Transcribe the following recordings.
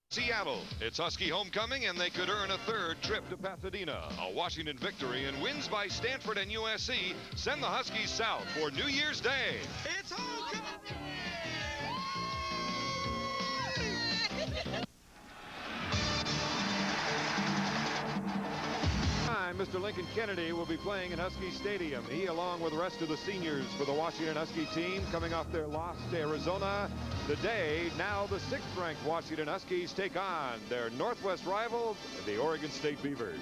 Seattle. It's Husky homecoming, and they could earn a third trip to Pasadena. A Washington victory and wins by Stanford and USC send the Huskies south for New Year's Day. It's homecoming! Mr. Lincoln Kennedy will be playing in Husky Stadium. He, along with the rest of the seniors for the Washington Husky team, coming off their loss to Arizona. Today, now the 6th-ranked Washington Huskies take on their Northwest rival, the Oregon State Beavers.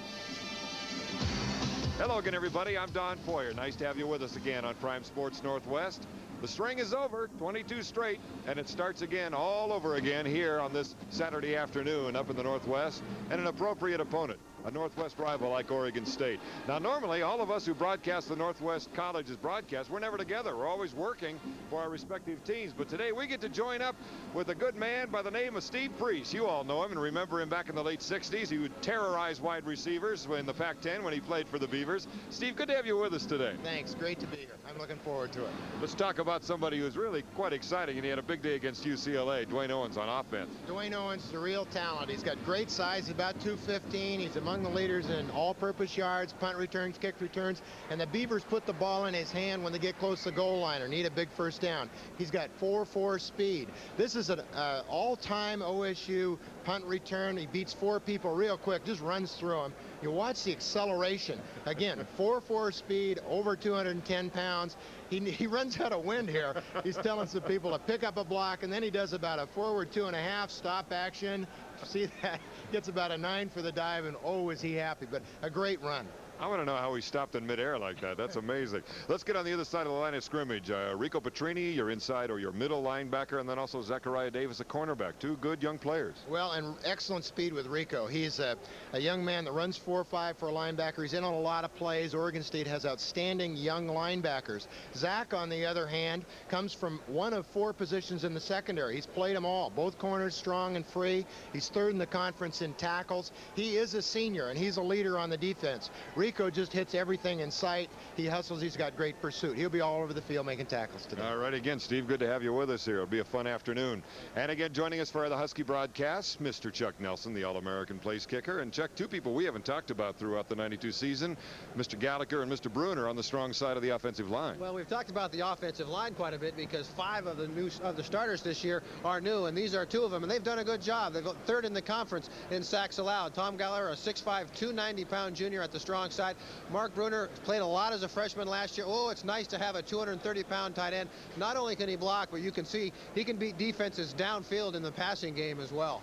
Hello again, everybody. I'm Don Poyer. Nice to have you with us again on Prime Sports Northwest. The string is over, 22 straight, and it starts again all over again here on this Saturday afternoon up in the Northwest, and an appropriate opponent, a Northwest rival like Oregon State. Now, normally, all of us who broadcast the Northwest College's broadcast, we're never together. We're always working for our respective teams. But today, we get to join up with a good man by the name of Steve Priest. You all know him and remember him back in the late 60s. He would terrorize wide receivers in the Pac-10 when he played for the Beavers. Steve, good to have you with us today. Thanks. Great to be here. I'm looking forward to it. Let's talk about somebody who's really quite exciting, and he had a big day against UCLA, Dwayne Owens on offense. Dwayne Owens is a real talent. He's got great size, about 215. He's among the leaders in all-purpose yards, punt returns, kick returns, and the Beavers put the ball in his hand when they get close to the goal line or need a big first down. He's got 4.4 speed. This is an all-time OSU punt return. He beats 4 people real quick, just runs through them. You watch the acceleration. Again, 4.4 speed, over 210 pounds. He runs out of wind here. He's telling some people to pick up a block, and then he does about a forward 2.5 stop action. See that? Gets about a 9 for the dive, and oh, is he happy. But a great run. I want to know how he stopped in midair like that. That's amazing. Let's get on the other side of the line of scrimmage. Rico Petrini, your inside or your middle linebacker, and then also Zachariah Davis, a cornerback. 2 good young players. Well, and excellent speed with Rico. He's a young man that runs 4.5 for a linebacker. He's in on a lot of plays. Oregon State has outstanding young linebackers. Zach, on the other hand, comes from one of 4 positions in the secondary. He's played them all. Both corners strong and free. He's 3rd in the conference in tackles. He is a senior, and he's a leader on the defense. Rico just hits everything in sight. He hustles. He's got great pursuit. He'll be all over the field making tackles today. All right, again, Steve, good to have you with us here. It'll be a fun afternoon. And again, joining us for the Husky broadcast, Mr. Chuck Nelson, the All-American place kicker. And Chuck, 2 people we haven't talked about throughout the 92 season, Mr. Gallagher and Mr. Bruner on the strong side of the offensive line. Well, we've talked about the offensive line quite a bit because 5 of the starters this year are new, and these are 2 of them, and they've done a good job. They've got 3rd in the conference in sacks allowed. Tom Gallagher, a 6'5", 290-pound junior at the strong side. Mark Bruner played a lot as a freshman last year. Oh, it's nice to have a 230-pound tight end. Not only can he block, but you can see he can beat defenses downfield in the passing game as well.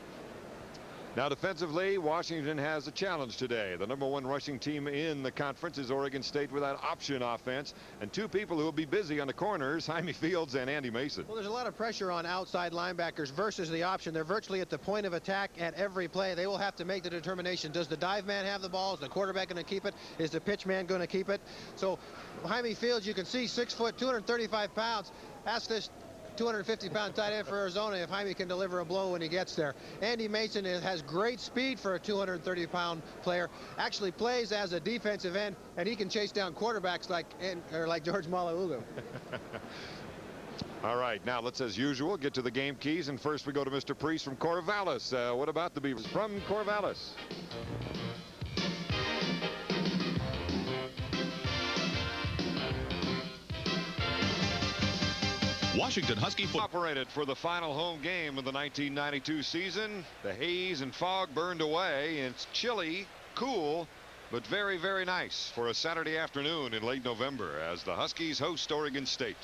Now, defensively, Washington has a challenge today. The #1 rushing team in the conference is Oregon State with that option offense, and 2 people who will be busy on the corners, Jaime Fields and Andy Mason. Well, there's a lot of pressure on outside linebackers versus the option. They're virtually at the point of attack at every play. They will have to make the determination. Does the dive man have the ball? Is the quarterback going to keep it? Is the pitch man going to keep it? So Jaime Fields, you can see 6 foot, 235 pounds. Ask this 250-pound tight end for Arizona if Jaime can deliver a blow when he gets there. Andy Mason has great speed for a 230-pound player. Actually plays as a defensive end, and he can chase down quarterbacks like George Malauulu. All right, now let's, as usual, get to the game keys. And first we go to Mr. Priest from Corvallis. What about the Beavers from Corvallis? Washington Husky operated for the final home game of the 1992 season. The haze and fog burned away. It's chilly, cool, but very, very nice for a Saturday afternoon in late November as the Huskies host Oregon State.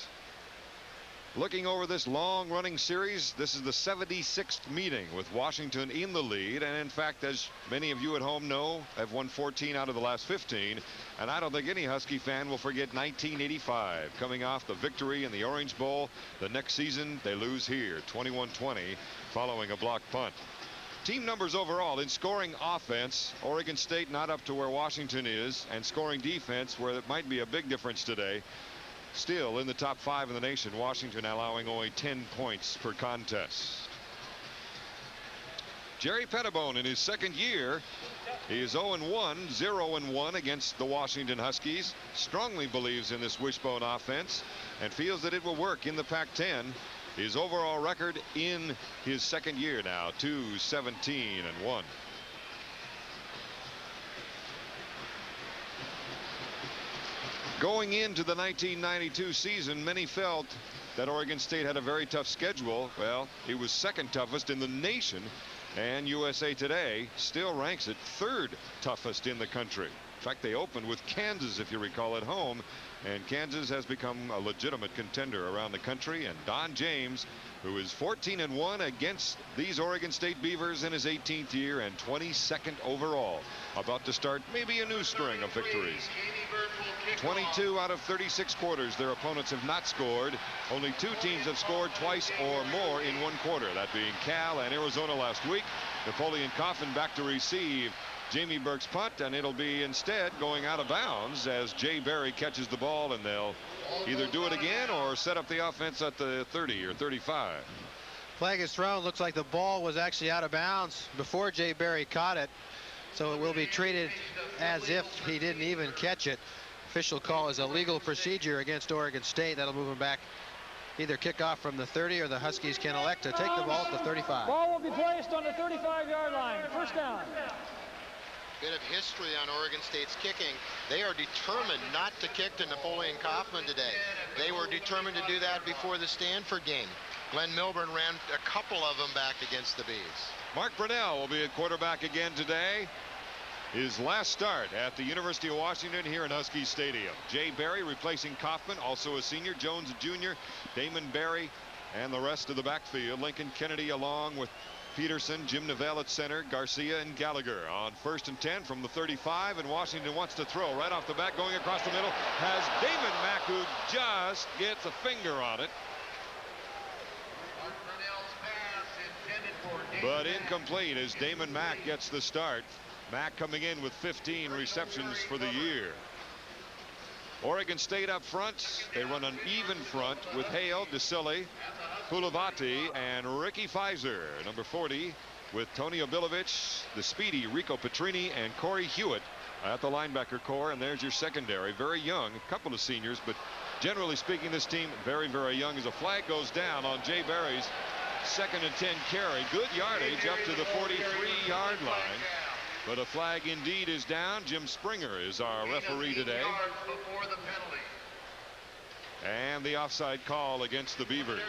Looking over this long-running series, this is the 76th meeting with Washington in the lead, and in fact, as many of you at home know, have won 14 out of the last 15, and I don't think any Husky fan will forget 1985, coming off the victory in the Orange Bowl. The next season, they lose here, 21-20, following a blocked punt. Team numbers overall in scoring offense, Oregon State not up to where Washington is, and scoring defense, where it might be a big difference today. Still in the top 5 in the nation, Washington allowing only 10 points per contest. Jerry Pettibone in his 2nd year, he is 0-1, 0-1 against the Washington Huskies. Strongly believes in this wishbone offense and feels that it will work in the Pac-10. His overall record in his second year now, 2-17-1. Going into the 1992 season, many felt that Oregon State had a very tough schedule. Well, it was second toughest in the nation, and USA Today still ranks it third toughest in the country. In fact, they opened with Kansas, if you recall, at home, and Kansas has become a legitimate contender around the country. And Don James, who is 14-1 against these Oregon State Beavers in his 18th year and 22nd overall, about to start maybe a new string of victories. 22 out of 36 quarters their opponents have not scored. Only 2 teams have scored twice or more in one quarter, that being Cal and Arizona last week. Napoleon Coffin back to receive Jamie Burke's punt, and it'll be instead going out of bounds as Jay Barry catches the ball, and they'll either do it again or set up the offense at the 30 or 35. Flag is thrown. Looks like the ball was actually out of bounds before Jay Barry caught it, so it will be treated as if he didn't even catch it. Official call is a legal procedure against Oregon State. That'll move him back. Either kickoff from the 30, or the Huskies can elect to take the ball at the 35. Ball will be placed on the 35-yard line. First down. Bit of history on Oregon State's kicking. They are determined not to kick to Napoleon Kaufman today. They were determined to do that before the Stanford game. Glenn Milburn ran a couple of them back against the Bees. Mark Brunell will be at quarterback again today. His last start at the University of Washington here in Husky Stadium. Jay Barry replacing Kaufman, also a senior. Jones a junior. Damon Barry and the rest of the backfield. Lincoln Kennedy along with Peterson, Jim Neville at center, Garcia and Gallagher on 1st and 10 from the 35, and Washington wants to throw right off the bat, going across the middle, has Damon Mack, who just gets a finger on it. But incomplete as Damon Mack gets the start. Mack coming in with 15 receptions for the year. Oregon State up front. They run an even front with Hale, DeSilly, Pulavati, and Ricky Pfizer. Number 40 with Tony Obilovich, the speedy Rico Petrini, and Corey Hewitt at the linebacker core. And there's your secondary. Very young, a couple of seniors, but generally speaking, this team very, very young. As a flag goes down on Jay Barry's 2nd and 10 carry. Good yardage up to the 43-yard line. But a flag indeed is down. Jim Springer is our referee today. And the offside call against the Beavers.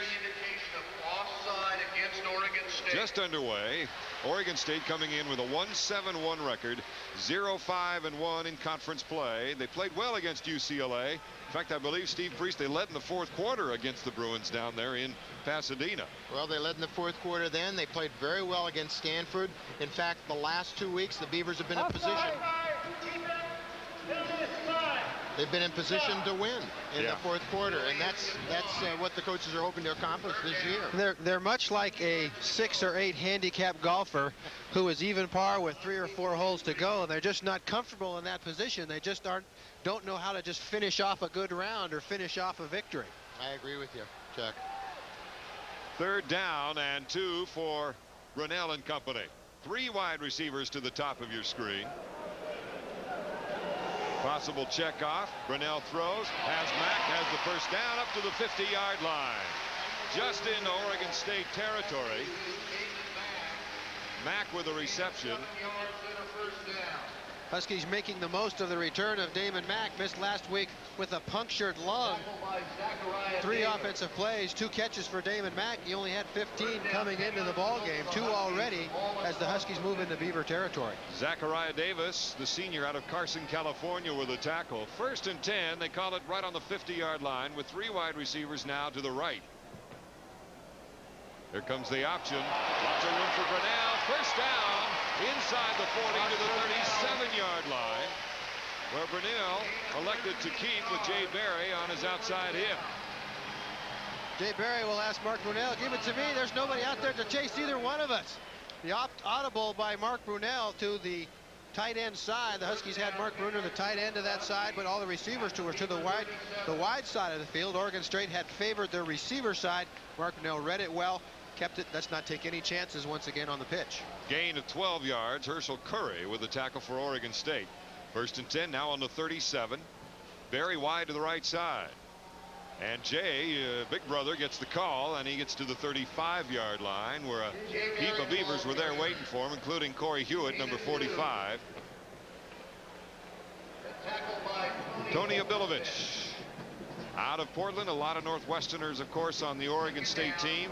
Just underway. Oregon State coming in with a 1-7-1 record, 0-5-1 in conference play. They played well against UCLA. In fact, I believe, Steve Priest, they led in the 4th quarter against the Bruins down there in Pasadena. Well, they led in the 4th quarter then. They played very well against Stanford. In fact, the last 2 weeks, the Beavers have been in position. They've been in position to win in the 4th quarter, and that's what the coaches are hoping to accomplish this year. They're much like a 6 or 8 handicap golfer who is even par with 3 or 4 holes to go, and they're just not comfortable in that position. They just don't know how to just finish off a good round or finish off a victory. I agree with you, Chuck. 3rd down and 2 for Brunell and company. 3 wide receivers to the top of your screen. Possible check off. Brunell throws, has Mack, has the first down up to the 50-yard line. Just into Oregon State territory. Mack with a reception. Huskies making the most of the return of Damon Mack. Missed last week with a punctured lung. 3 offensive plays, 2 catches for Damon Mack. He only had 15 coming into the ball game, 2 already as the Huskies move into Beaver territory. Zachariah Davis, the senior out of Carson, California, with a tackle. 1st and 10. They call it right on the 50-yard line with 3 wide receivers now to the right. Here comes the option. Lots of room for Brunell. First down inside the 40 to the 37-yard line, where Brunell elected to keep with Jay Barry on his outside hip. Jay Barry will ask Mark Brunell, give it to me. There's nobody out there to chase either one of us. The audible by Mark Brunell to the tight end side. The Huskies had Mark Bruner, the tight end, to that side, but all the receivers were to the wide side of the field. Oregon State had favored their receiver side. Mark Brunell read it well, kept it. Let's not take any chances once again on the pitch. Gain of 12 yards. Herschel Curry with the tackle for Oregon State. 1st and 10 now on the 37. Barry wide to the right side. And Jay, big brother, gets the call, and he gets to the 35-yard line, where a heap of Beavers were there waiting for him, including Corey Hewitt, number 45. Tony Obilovich out of Portland. A lot of Northwesterners, of course, on the Oregon State team.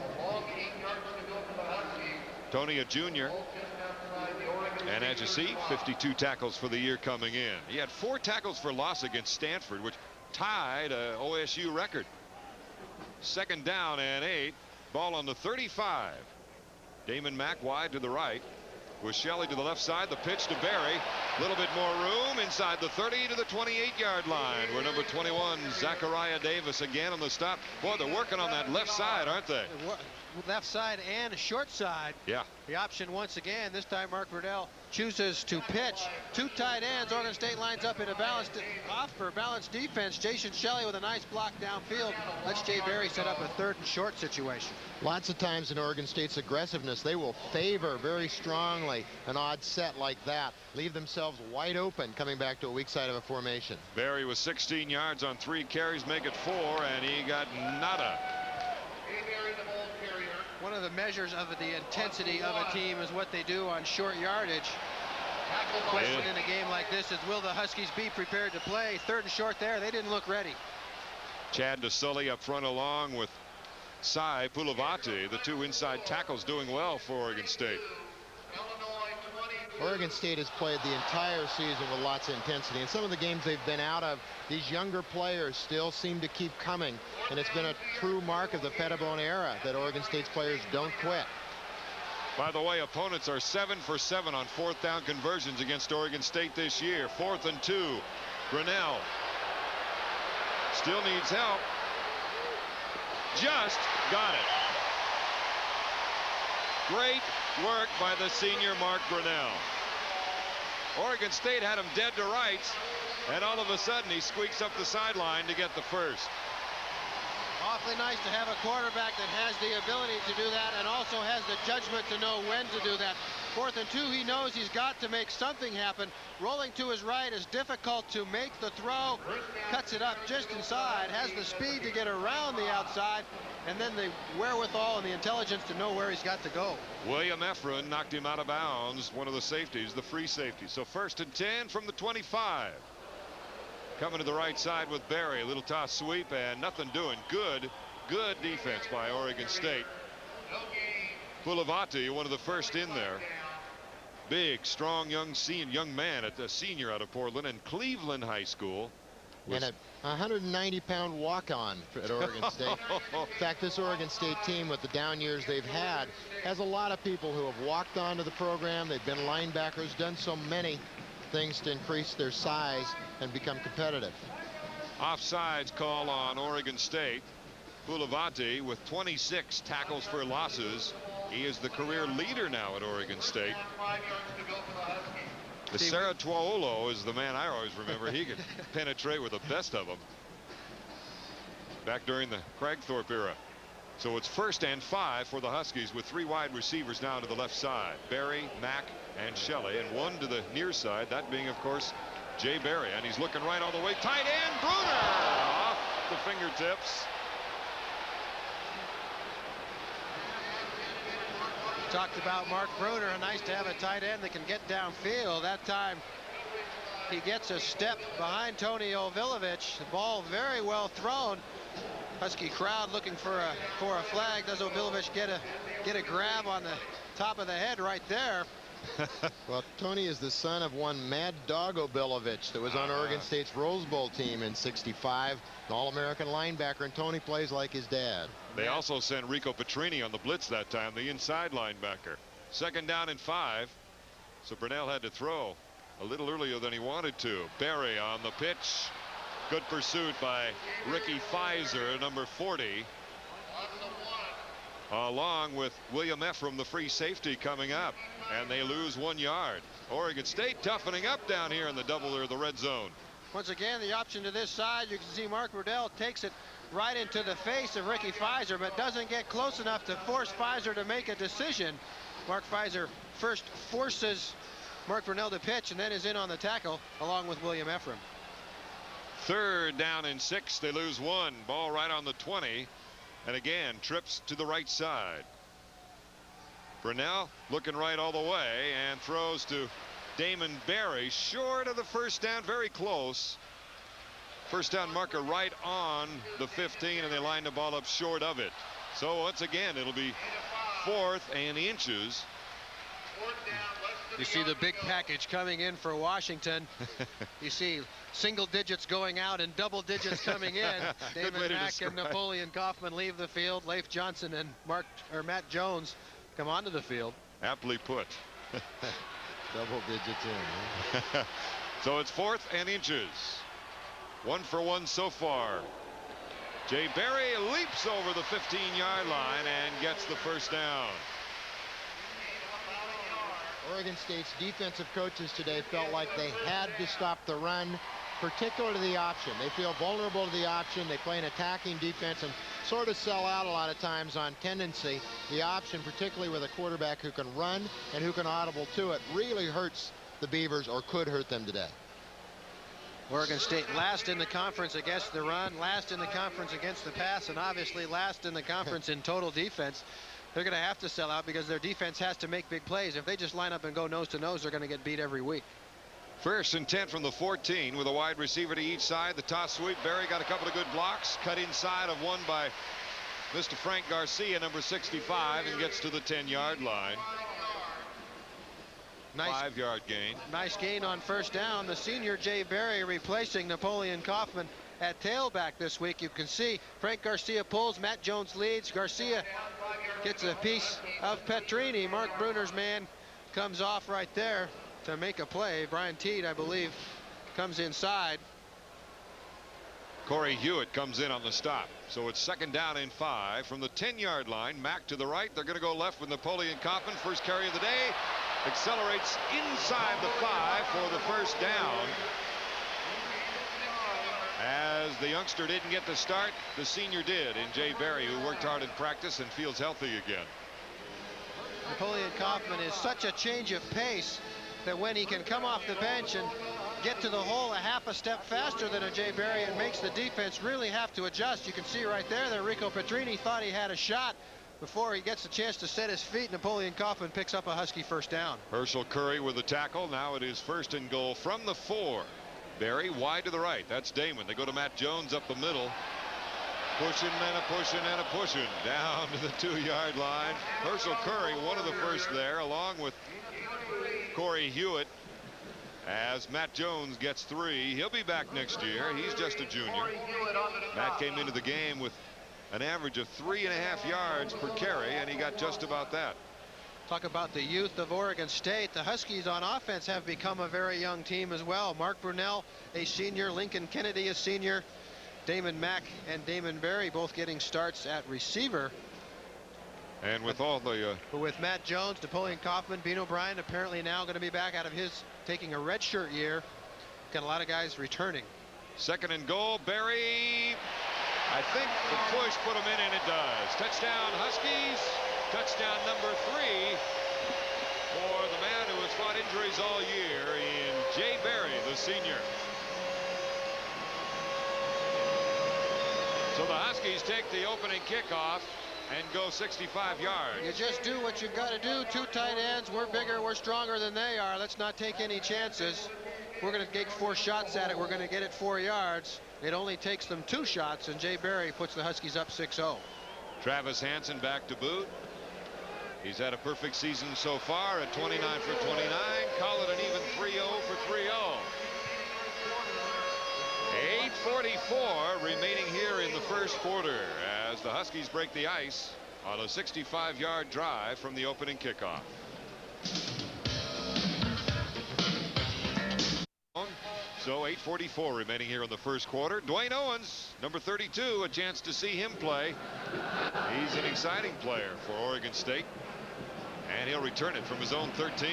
Tony, a junior. And as you see, 52 tackles for the year coming in. He had 4 tackles for loss against Stanford, which tied a OSU record. 2nd down and 8. Ball on the 35. Damon Mack wide to the right, with Shelley to the left side. The pitch to Barry. A little bit more room inside the 30 to the 28-yard line, where number 21 Zachariah Davis again on the stop. Boy, they're working on that left side, aren't they? Left side and short side. Yeah. The option once again. This time Mark Brunell chooses to pitch. 2 tight ends. Oregon State lines up in a balanced defense. Jason Shelley with a nice block downfield. Let's Jay Barry set up a 3rd and short situation. Lots of times in Oregon State's aggressiveness, they will favor very strongly an odd set like that. Leave themselves wide open coming back to a weak side of a formation. Barry was 16 yards on 3 carries, make it 4, and he got nada. One of the measures of the intensity of a team is what they do on short yardage. The question in a game like this is, will the Huskies be prepared to play? 3rd and short there. They didn't look ready. Chad DeSully up front along with Sai Pulavati, the 2 inside tackles, doing well for Oregon State. Oregon State has played the entire season with lots of intensity. In some of the games they've been out of, these younger players still seem to keep coming, and it's been a true mark of the Pettibone era that Oregon State's players don't quit. By the way, opponents are 7 for 7 on 4th down conversions against Oregon State this year. 4th and 2. Grinnell still needs help. Just got it. Great work by the senior Mark Grinnell. Oregon State had him dead to rights, and all of a sudden he squeaks up the sideline to get the first. Awfully nice to have a quarterback that has the ability to do that and also has the judgment to know when to do that. 4th and 2, he knows he's got to make something happen. Rolling to his right is difficult to make the throw. Cuts it up just inside, has the speed to get around the outside, and then the wherewithal and the intelligence to know where he's got to go. William Efron knocked him out of bounds, one of the safeties, the free safety. So 1st and 10 from the 25. Coming to the right side with Barry. A little toss sweep and nothing doing. Good defense by Oregon State. Pulavati, one of the first in there. Big, strong young man at the senior out of Portland and Cleveland High School. And a 190-pound walk-on at Oregon State. In fact, this Oregon State team, with the down years they've had, has a lot of people who have walked onto the program. They've been linebackers, done so many things to increase their size and become competitive. Offsides call on Oregon State. Pulavati with 26 tackles for losses. He is the career leader now at Oregon State. The Sarah Tuaolo is the man I always remember. He could penetrate with the best of them back during the Cragthorpe era. So it's 1st and 5 for the Huskies with 3 wide receivers now to the left side. Barry, Mack, and Shelley, and 1 to the near side, that being, of course, Jay Barry. And he's looking right all the way. Tight end, Bruner, off the fingertips. Talked about Mark Bruner. Nice to have a tight end that can get downfield. That time he gets a step behind Tony Obilovich. The ball very well thrown. Husky crowd looking for a flag. Does Obilovich get a grab on the top of the head right there? Well, Tony is the son of one Mad Dog Obilovich that was on Oregon State's Rose Bowl team in '65, an All-American linebacker, and Tony plays like his dad. They also sent Rico Petrini on the blitz that time, the inside linebacker. 2nd down and 5. So Brunell had to throw a little earlier than he wanted to. Barry on the pitch. Good pursuit by Ricky Pfizer, number 40. Along with William Efron, the free safety, coming up, and they lose 1 yard. Oregon State toughening up down here in the double or the red zone. Once again, the option to this side. You can see Mark Brunell takes it right into the face of Ricky Pfizer, but doesn't get close enough to force Pfizer to make a decision. Mark Pfizer first forces Mark Brunell to pitch and then is in on the tackle along with William Efron. 3rd down and 6. They lose 1. Ball right on the 20. And again, trips to the right side. Brunell looking right all the way and throws to Damon Berry, short of the first down, very close. First down marker right on the 15, and they line the ball up short of it. So once again, it'll be 4th and inches. You see the big package coming in for Washington. You see single digits going out and double digits coming in. Damon Mack and Napoleon Kaufman leave the field. Leif Johnson and Matt Jones come onto the field. Aptly put. Double digits in. Huh? So it's 4th and inches. 1 for 1 so far. Jay Berry leaps over the 15-yard line and gets the first down. Oregon State's defensive coaches today felt like they had to stop the run, particularly the option. They feel vulnerable to the option. They play an attacking defense and sort of sell out a lot of times on tendency. The option, particularly with a quarterback who can run and who can audible to it, really hurts the Beavers, or could hurt them today. Oregon State last in the conference against the run, last in the conference against the pass, and obviously last in the conference in total defense. They're going to have to sell out because their defense has to make big plays. If they just line up and go nose to nose, they're going to get beat every week. 1st and 10 from the 14 with a wide receiver to each side. The toss sweep. Berry got a couple of good blocks. Cut inside of one by Mr. Frank Garcia, number 65, and gets to the 10-yard line. Nice 5-yard gain. Nice gain on first down. The senior Jay Berry replacing Napoleon Kaufman at tailback this week. You can see Frank Garcia pulls, Matt Jones leads. Garcia gets a piece of Petrini. Mark Bruner's man comes off right there to make a play. Brian Teed, I believe, comes inside. Corey Hewitt comes in on the stop. So it's 2nd down and 5 from the 10-yard line. Mack to the right. They're going to go left with Napoleon Kaufman. First carry of the day. Accelerates inside the 5 for the first down. As the youngster didn't get the start, the senior did in Jay Berry, who worked hard in practice and feels healthy again. Napoleon Kaufman is such a change of pace that when he can come off the bench and get to the hole a half a step faster than a Jay Berry, it makes the defense really have to adjust. You can see right there that Rico Petrini thought he had a shot. Before he gets a chance to set his feet, Napoleon Kaufman picks up a Husky first down. Herschel Curry with the tackle. Now it is 1st and goal from the 4. Berry wide to the right. That's Damon. They go to Matt Jones up the middle. Pushing and a pushing and a pushing down to the 2-yard line. Herschel Curry, one of the first there, along with Corey Hewitt, as Matt Jones gets 3. He'll be back next year. He's just a junior. Matt came into the game with an average of 3.5 yards per carry, and he got just about that. Talk about the youth of Oregon State. The Huskies on offense have become a very young team as well. Mark Brunell, a senior. Lincoln Kennedy, a senior. Damon Mack and Damon Berry both getting starts at receiver. And with all the with Matt Jones, Napoleon Kaufman, Bean O'Brien apparently now going to be back out of his taking a redshirt year. Got a lot of guys returning. 2nd and goal. Berry, I think the push put him in, and it does. Touchdown Huskies. Touchdown number 3 for the man who has fought injuries all year in Jay Berry, the senior. So the Huskies take the opening kickoff and go 65 yards. You just do what you've got to do. 2 tight ends. We're bigger, we're stronger than they are. Let's not take any chances. We're going to take 4 shots at it. We're going to get it 4 yards. It only takes them 2 shots, and Jay Berry puts the Huskies up 6-0. Travis Hansen back to boot. He's had a perfect season so far at 29 for 29. Call it an even 3-0 for 3-0. 8:44 remaining here in the first quarter as the Huskies break the ice on a 65-yard drive from the opening kickoff. So 8:44 remaining here in the first quarter. Dwayne Owens, number 32, a chance to see him play. He's an exciting player for Oregon State, and he'll return it from his own 13.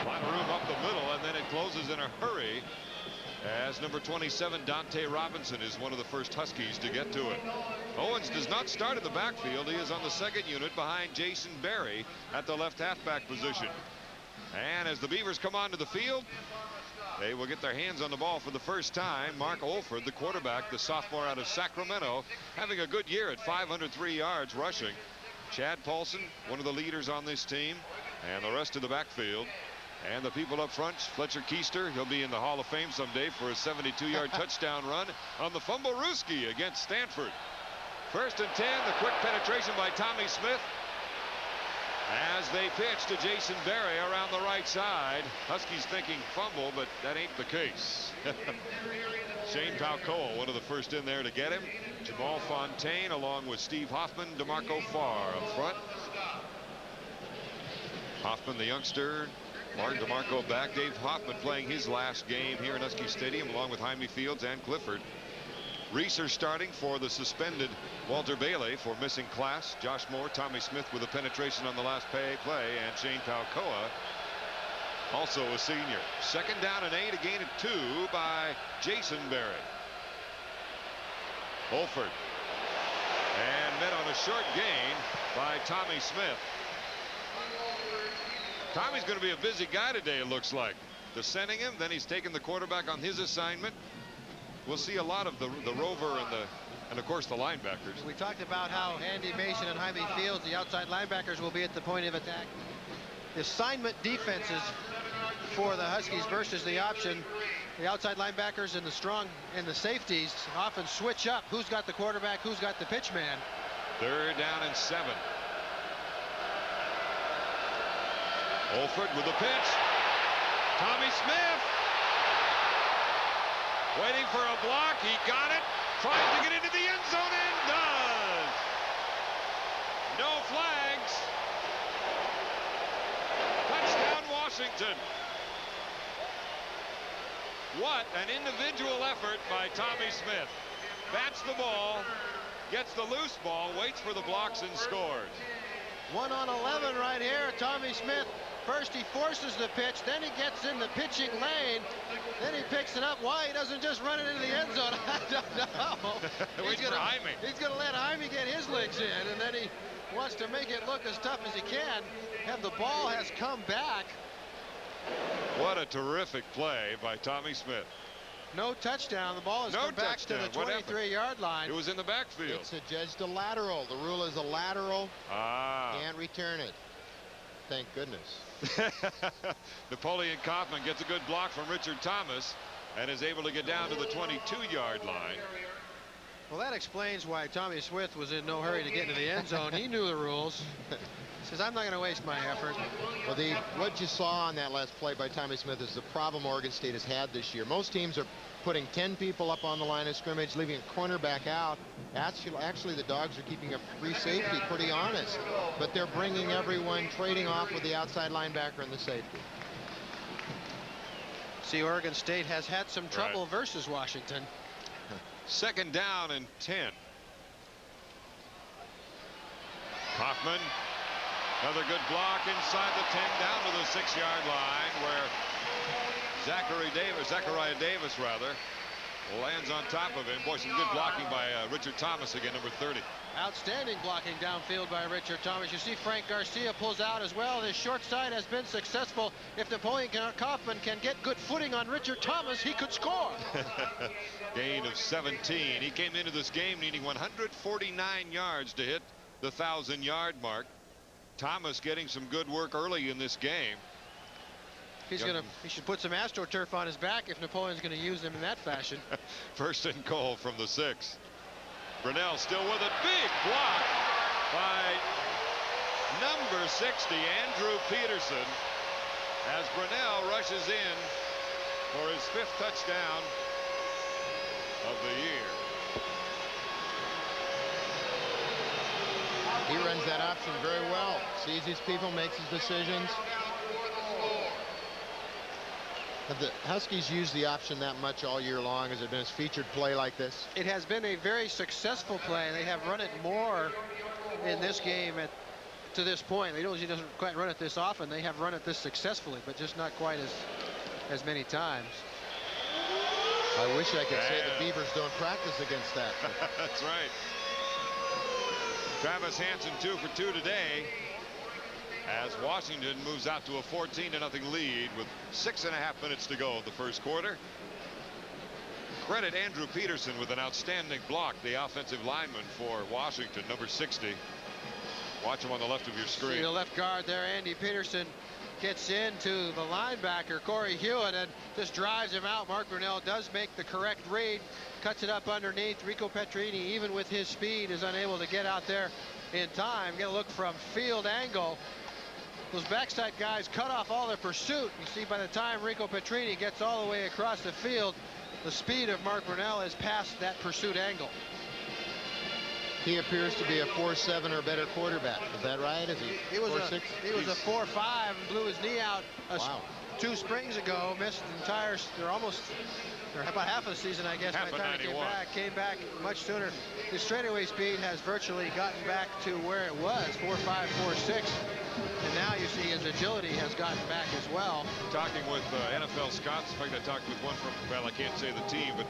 A lot of room up the middle, and then it closes in a hurry as number 27 Dante Robinson is one of the first Huskies to get to it. Owens does not start in the backfield. He is on the 2nd unit behind Jason Berry at the left halfback position. And as the Beavers come onto the field, They will get their hands on the ball for the first time. Mark Olford, the quarterback, the sophomore out of Sacramento, having a good year at 503 yards rushing. Chad Paulson, one of the leaders on this team, and the rest of the backfield. And the people up front, Fletcher Keister, he'll be in the Hall of Fame someday for a 72-yard touchdown run on the Fumblerooski against Stanford. 1st and 10, the quick penetration by Tommy Smith as they pitch to Jason Berry around the right side. Huskies thinking fumble, but that ain't the case. Shane Palcoa, one of the first in there to get him. Jamal Fontaine along with Steve Hoffman, DeMarco Farr up front. Hoffman, the youngster, Martin DeMarco back. Dave Hoffman playing his last game here in Husky Stadium along with Jaime Fields and Clifford. Reeser starting for the suspended Walter Bailey for missing class. Josh Moore, Tommy Smith with a penetration on the last play, and Shane Palcoa, also a senior. 2nd down and 8, a gain of 2 by Jason Berry. Olford, and met on a short gain by Tommy Smith. Tommy's going to be a busy guy today, it looks like. They're sending him, then he's taking the quarterback on his assignment. We'll see a lot of the rover and of course the linebackers. We talked about how Andy Mason and Jaime Fields, the outside linebackers, will be at the point of attack. The assignment defenses for the Huskies versus the option. The outside linebackers and the strong and the safeties often switch up. Who's got the quarterback? Who's got the pitch man? 3rd down and 7. Olford with the pitch. Tommy Smith waiting for a block. He got it. Trying to get into the end zone and does. No flags. Touchdown Washington. What an individual effort by Tommy Smith. Bats the ball, gets the loose ball, waits for the blocks and scores. 1 on 11 right here. Tommy Smith. First he forces the pitch, then he gets in the pitching lane, then he picks it up. Why he doesn't just run it into the end zone, I don't know. He's going to let Jaime get his licks in, and then he wants to make it look as tough as he can. And the ball has come back. What a terrific play by Tommy Smith. No touchdown. The ball has come back to the 23-yard line. It was in the backfield. It's adjudged a lateral. The rule is a lateral. Can't return it. Thank goodness. Napoleon Kaufman gets a good block from Richard Thomas and is able to get down to the 22-yard line. Well, that explains why Tommy Smith was in no hurry to get into the end zone. He knew the rules. He says, I'm not going to waste my effort. Well, what you saw on that last play by Tommy Smith is the problem Oregon State has had this year. Most teams are putting 10 people up on the line of scrimmage, leaving a cornerback out. Actually, the Dogs are keeping a free safety, pretty honest. But they're bringing everyone, trading off with the outside linebacker and the safety. See, Oregon State has had some trouble versus Washington. 2nd down and 10. Kaufman, another good block inside the 10, down to the 6-yard line, where Zachariah Davis lands on top of him. Boy, some good blocking by Richard Thomas again, number 30. Outstanding blocking downfield by Richard Thomas. You see Frank Garcia pulls out as well. His short side has been successful. If Napoleon Kaufman can get good footing on Richard Thomas, he could score. Gain of 17. He came into this game needing 149 yards to hit the 1,000-yard mark. Thomas getting some good work early in this game. He should put some AstroTurf on his back if Napoleon's going to use him in that fashion. 1st and goal from the 6. Brunell still with a big block by number 60, Andrew Peterson, as Brunell rushes in for his 5th touchdown of the year. He runs that option very well. Sees his people, makes his decisions. Have the Huskies used the option that much all year long? Has it been a featured play like this? It has been a very successful play. They have run it more in this game to this point. They don't quite run it this often. They have run it this successfully, but just not quite as many times. I wish I could say the Beavers don't practice against that. That's right. Travis Hansen 2 for 2 today. as Washington moves out to a 14-0 lead with 6.5 minutes to go in the first quarter. Credit Andrew Peterson with an outstanding block, the offensive lineman for Washington, number 60. Watch him on the left of your screen. See the left guard there, Andy Peterson, gets into the linebacker, Corey Hewitt, and just drives him out. Mark Brunell does make the correct read, cuts it up underneath. Rico Petrini, even with his speed, is unable to get out there in time. Get a look from field angle. Those backside guys cut off all their pursuit. You see, by the time Rico Petrini gets all the way across the field, the speed of Mark Brunell has passed that pursuit angle. He appears to be a 4.7 or better quarterback. Is that right? Is he 4.6? He was a 4.5 and blew his knee out Wow. 2 springs ago. Missed the entire, about half of the season, I guess. Half by the time he came back much sooner. His straightaway speed has virtually gotten back to where it was, 4.5, 4.6. And now you see his agility has gotten back as well. Talking with NFL scouts. In fact, I talked with one from, well, I can't say the team, but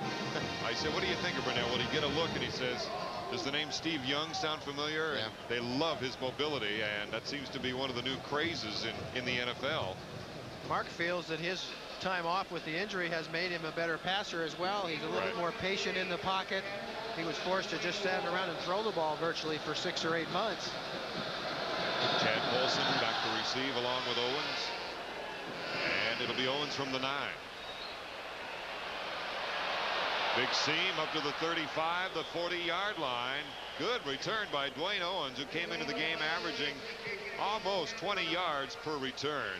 I said, what do you think of Brunell? Well, he get a look and he says, does the name Steve Young sound familiar? Yeah. And they love his mobility, and that seems to be one of the new crazes in the NFL. Mark feels that his time off with the injury has made him a better passer as well. He's a little bit more patient in the pocket. He was forced to just stand around and throw the ball virtually for 6 or 8 months. Chad Polson back to receive along with Owens. And it'll be Owens from the 9. Big seam up to the 35, the 40-yard line. Good return by Dwayne Owens, who came into the game averaging almost 20 yards per return.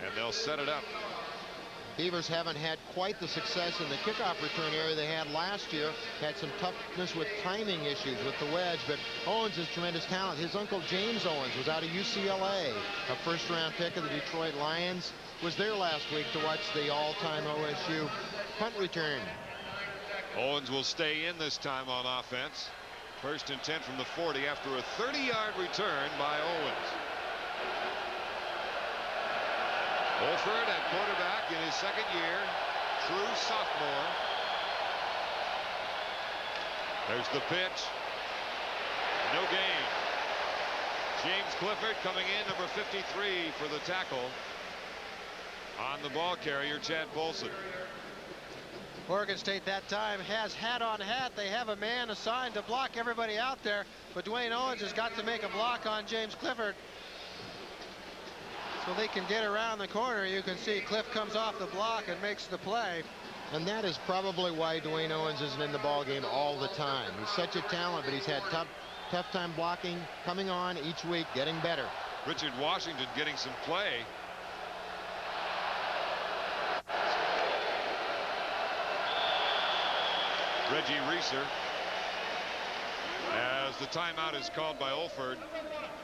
And they'll set it up. Beavers haven't had quite the success in the kickoff return area they had last year. Had some toughness with timing issues with the wedge, but Owens is tremendous talent. His uncle James Owens was out of UCLA, a first-round pick of the Detroit Lions. Was there last week to watch the all-time OSU punt return. Owens will stay in this time on offense. 1st and 10 from the 40 after a 30-yard return by Owens. Wolford at quarterback in his 2nd year, true sophomore. There's the pitch. No gain. James Clifford coming in, number 53 for the tackle. On the ball carrier, Chad Polson. Oregon State that time has hat on hat. They have a man assigned to block everybody out there, but Dwayne Owens has got to make a block on James Clifford so they can get around the corner. You can see Cliff comes off the block and makes the play. And that is probably why Dwayne Owens isn't in the ball game all the time. He's such a talent, but he's had tough time blocking, coming on each week, getting better. Richard Washington getting some play. Reggie Reeser, as the timeout is called by Olford.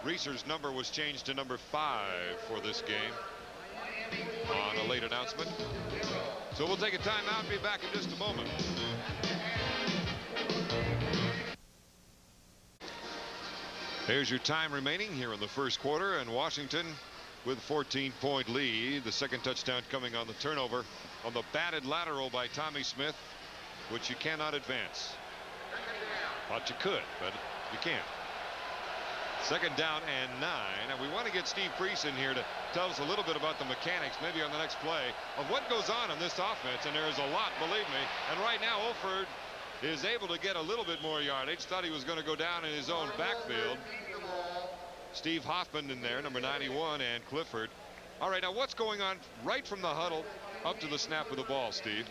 Reeser's number was changed to number 5 for this game on a late announcement. So we'll take a timeout and be back in just a moment. There's your time remaining here in the first quarter, and Washington with a 14-point lead. The second touchdown coming on the turnover on the batted lateral by Tommy Smith, which you cannot advance. Thought you could, but you can't. 2nd down and 9, and we want to get Steve Priest in here to tell us a little bit about the mechanics, maybe on the next play, of what goes on in this offense, and there is a lot, believe me. And right now, Olford is able to get a little bit more yardage. Thought he was going to go down in his own backfield. Steve Hoffman in there, number 91, and Clifford. All right, now what's going on right from the huddle up to the snap of the ball, Steve?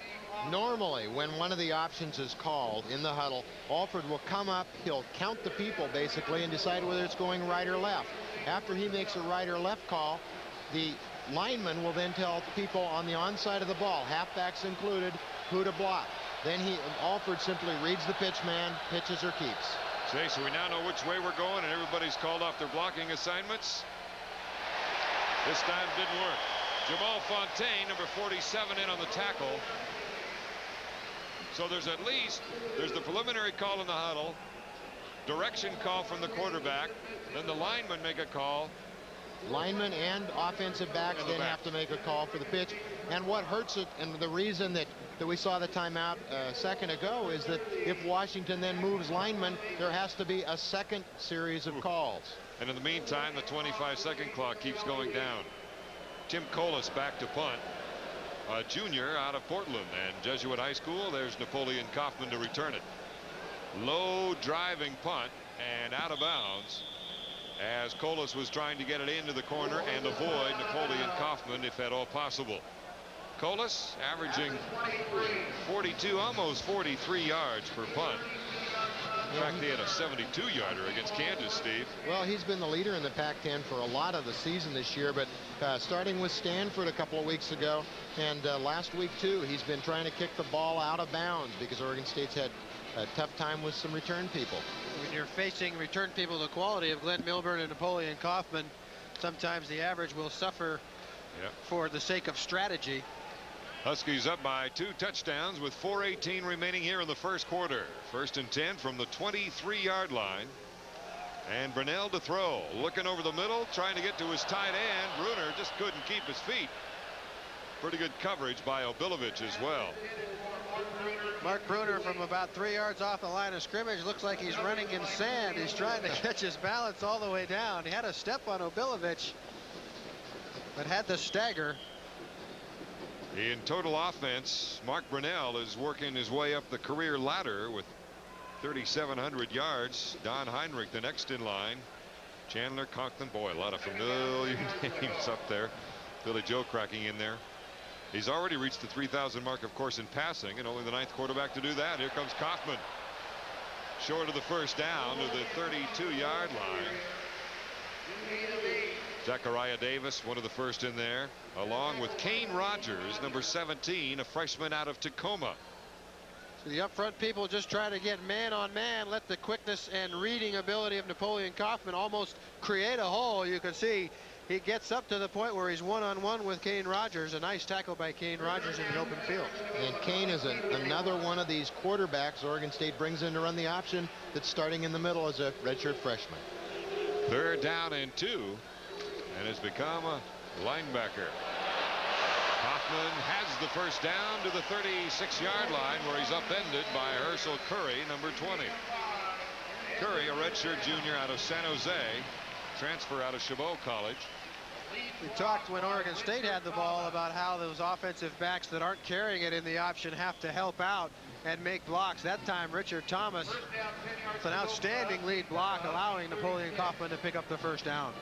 Normally, when one of the options is called in the huddle, Alford will come up, he'll count the people basically and decide whether it's going right or left. After he makes a right or left call, the lineman will then tell people on the onside of the ball, halfbacks included, who to block. Then Alford simply reads the pitch man, pitches or keeps. Okay, so we now know which way we're going, and everybody's called off their blocking assignments. This time didn't work. Jamal Fontaine, number 47, in on the tackle. So there's the preliminary call in the huddle, direction call from the quarterback, then the linemen make a call. Linemen and offensive backs then have to make a call for the pitch. And what hurts it, and the reason that we saw the timeout a second ago, is that if Washington then moves linemen, there has to be a second series of calls. And in the meantime, the 25-second clock keeps going down. Tim Colas back to punt. A junior out of Portland, and Jesuit High School. There's Napoleon Kaufman to return it. Low driving punt and out of bounds as Colas was trying to get it into the corner and avoid Napoleon Kaufman if at all possible. Colas averaging 42, almost 43 yards per punt. In fact, he had a 72-yarder against Kansas, Steve. Well, he's been the leader in the Pac-10 for a lot of the season this year, but starting with Stanford a couple of weeks ago, and last week too, he's been trying to kick the ball out of bounds because Oregon State's had a tough time with some return people. When you're facing return people the quality of Glenn Milburn and Napoleon Kaufman, sometimes the average will suffer for the sake of strategy. Huskies up by 2 touchdowns with 4:18 remaining here in the first quarter. 1st and 10 from the 23-yard line. And Brunell to throw. Looking over the middle, trying to get to his tight end. Bruner just couldn't keep his feet. Pretty good coverage by Obilovich as well. Mark Bruner from about 3 yards off the line of scrimmage looks like he's running in sand. He's trying to catch his balance all the way down. He had a step on Obilovich, but had the stagger. In total offense, Mark Brunell is working his way up the career ladder with 3,700 yards. Don Heinrich the next in line. Chandler Conklin, boy, a lot of familiar names up there. Billy Joe cracking in there. He's already reached the 3,000 mark, of course, in passing, and only the 9th quarterback to do that. Here comes Kaufman. Short of the first down to the 32-yard line. Zachariah Davis, one of the first in there, along with Kane Rogers, number 17, a freshman out of Tacoma. So the up front people just try to get man on man, let the quickness and reading ability of Napoleon Kaufman almost create a hole. You can see he gets up to the point where he's one-on-one with Kane Rogers. A nice tackle by Kane Rogers in the open field. And Kane is another one of these quarterbacks Oregon State brings in to run the option that's starting in the middle as a redshirt freshman. 3rd down and 2. And has become a linebacker. Kaufman has the first down to the 36-yard line, where he's upended by Herschel Curry, number 20. Curry, a redshirt junior out of San Jose, transfer out of Chabot College. We talked when Oregon State had the ball about how those offensive backs that aren't carrying it in the option have to help out and make blocks. That time Richard Thomas with an outstanding lead block, allowing Napoleon Kaufman to pick up the first down.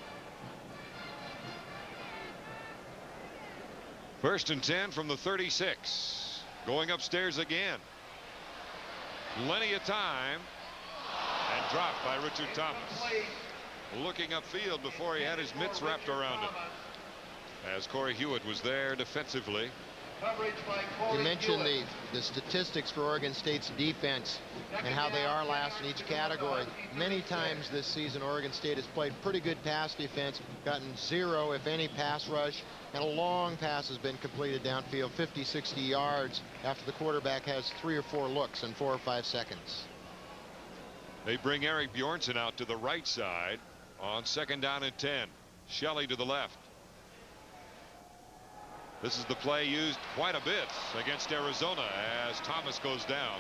1st and 10 from the 36. Going upstairs again. Plenty of time. And dropped by Richard Thomas. Looking upfield before he had his mitts wrapped around him. As Corey Hewitt was there defensively. You mentioned the statistics for Oregon State's defense and how they are last in each category. Many times this season Oregon State has played pretty good pass defense, gotten 0 if any pass rush, and a long pass has been completed downfield 50-60 yards after the quarterback has 3 or 4 looks in 4 or 5 seconds. They bring Eric Bjornson out to the right side on 2nd down and 10. Shelley to the left. This is the play used quite a bit against Arizona as Thomas goes down.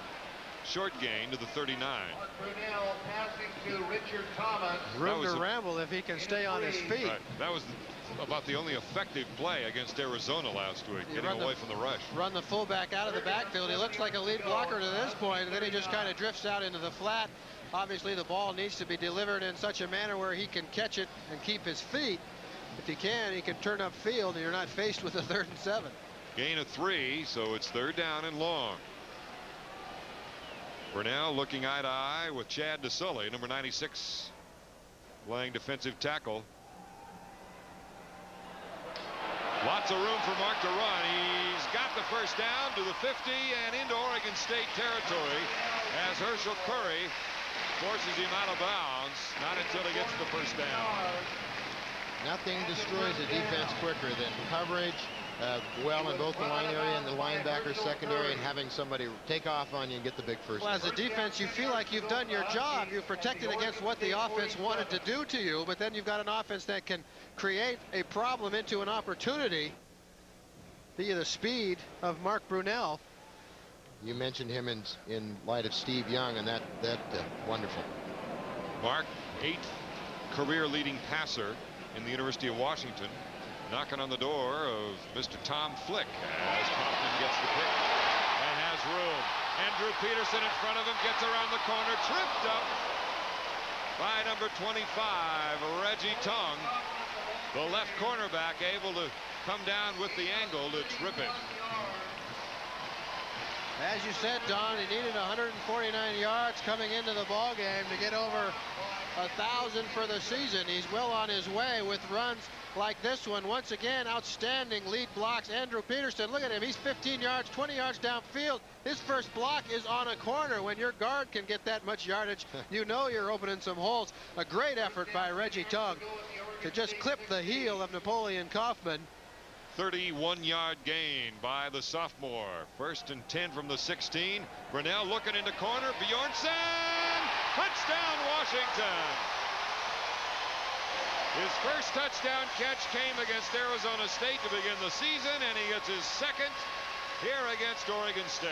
Short gain to the 39. Brunell passing to Richard Thomas. Room to ramble if he can stay on his feet. Right. That was about the only effective play against Arizona last week, getting away from the rush. Run the fullback out of the backfield. He looks like a lead blocker to this point, and then he just kind of drifts out into the flat. Obviously the ball needs to be delivered in such a manner where he can catch it and keep his feet. If he can turn up field, and you're not faced with a 3rd and 7. Gain of 3, so it's 3rd down and long. Brunell looking eye to eye with Chad DeSully, number 96, playing defensive tackle. Lots of room for Mark to run. He's got the first down to the 50 and into Oregon State territory as Herschel Curry forces him out of bounds. Not until he gets the first down. Nothing destroys a defense quicker than coverage well in both the line area and the linebacker secondary, and having somebody take off on you and get the big first Well, down. as a defense, you feel like you've done your job. You've protected against what the offense wanted to do to you, but then you've got an offense that can create a problem into an opportunity via the speed of Mark Brunell. You mentioned him in light of Steve Young, and that wonderful. Mark, 8 career-leading passer in the University of Washington, knocking on the door of Mr. Tom Flick as Kaufman gets the pick and has room. And Drew Peterson in front of him gets around the corner, tripped up by number 25, Reggie Tongue. The left cornerback able to come down with the angle to trip it. As you said, Don, he needed 149 yards coming into the ball game to get over 1,000 for the season. He's well on his way with runs like this one. Once again, outstanding lead blocks. Andrew Peterson, look at him. He's 15 yards, 20 yards downfield. His first block is on a corner. When your guard can get that much yardage, you know you're opening some holes. A great effort by Reggie Tongue to just clip the heel of Napoleon Kaufman. 31-yard gain by the sophomore. 1st and 10 from the 16. Brunell looking into corner. Bjornsson! Touchdown, Washington! His first touchdown catch came against Arizona State to begin the season, and he gets his second here against Oregon State.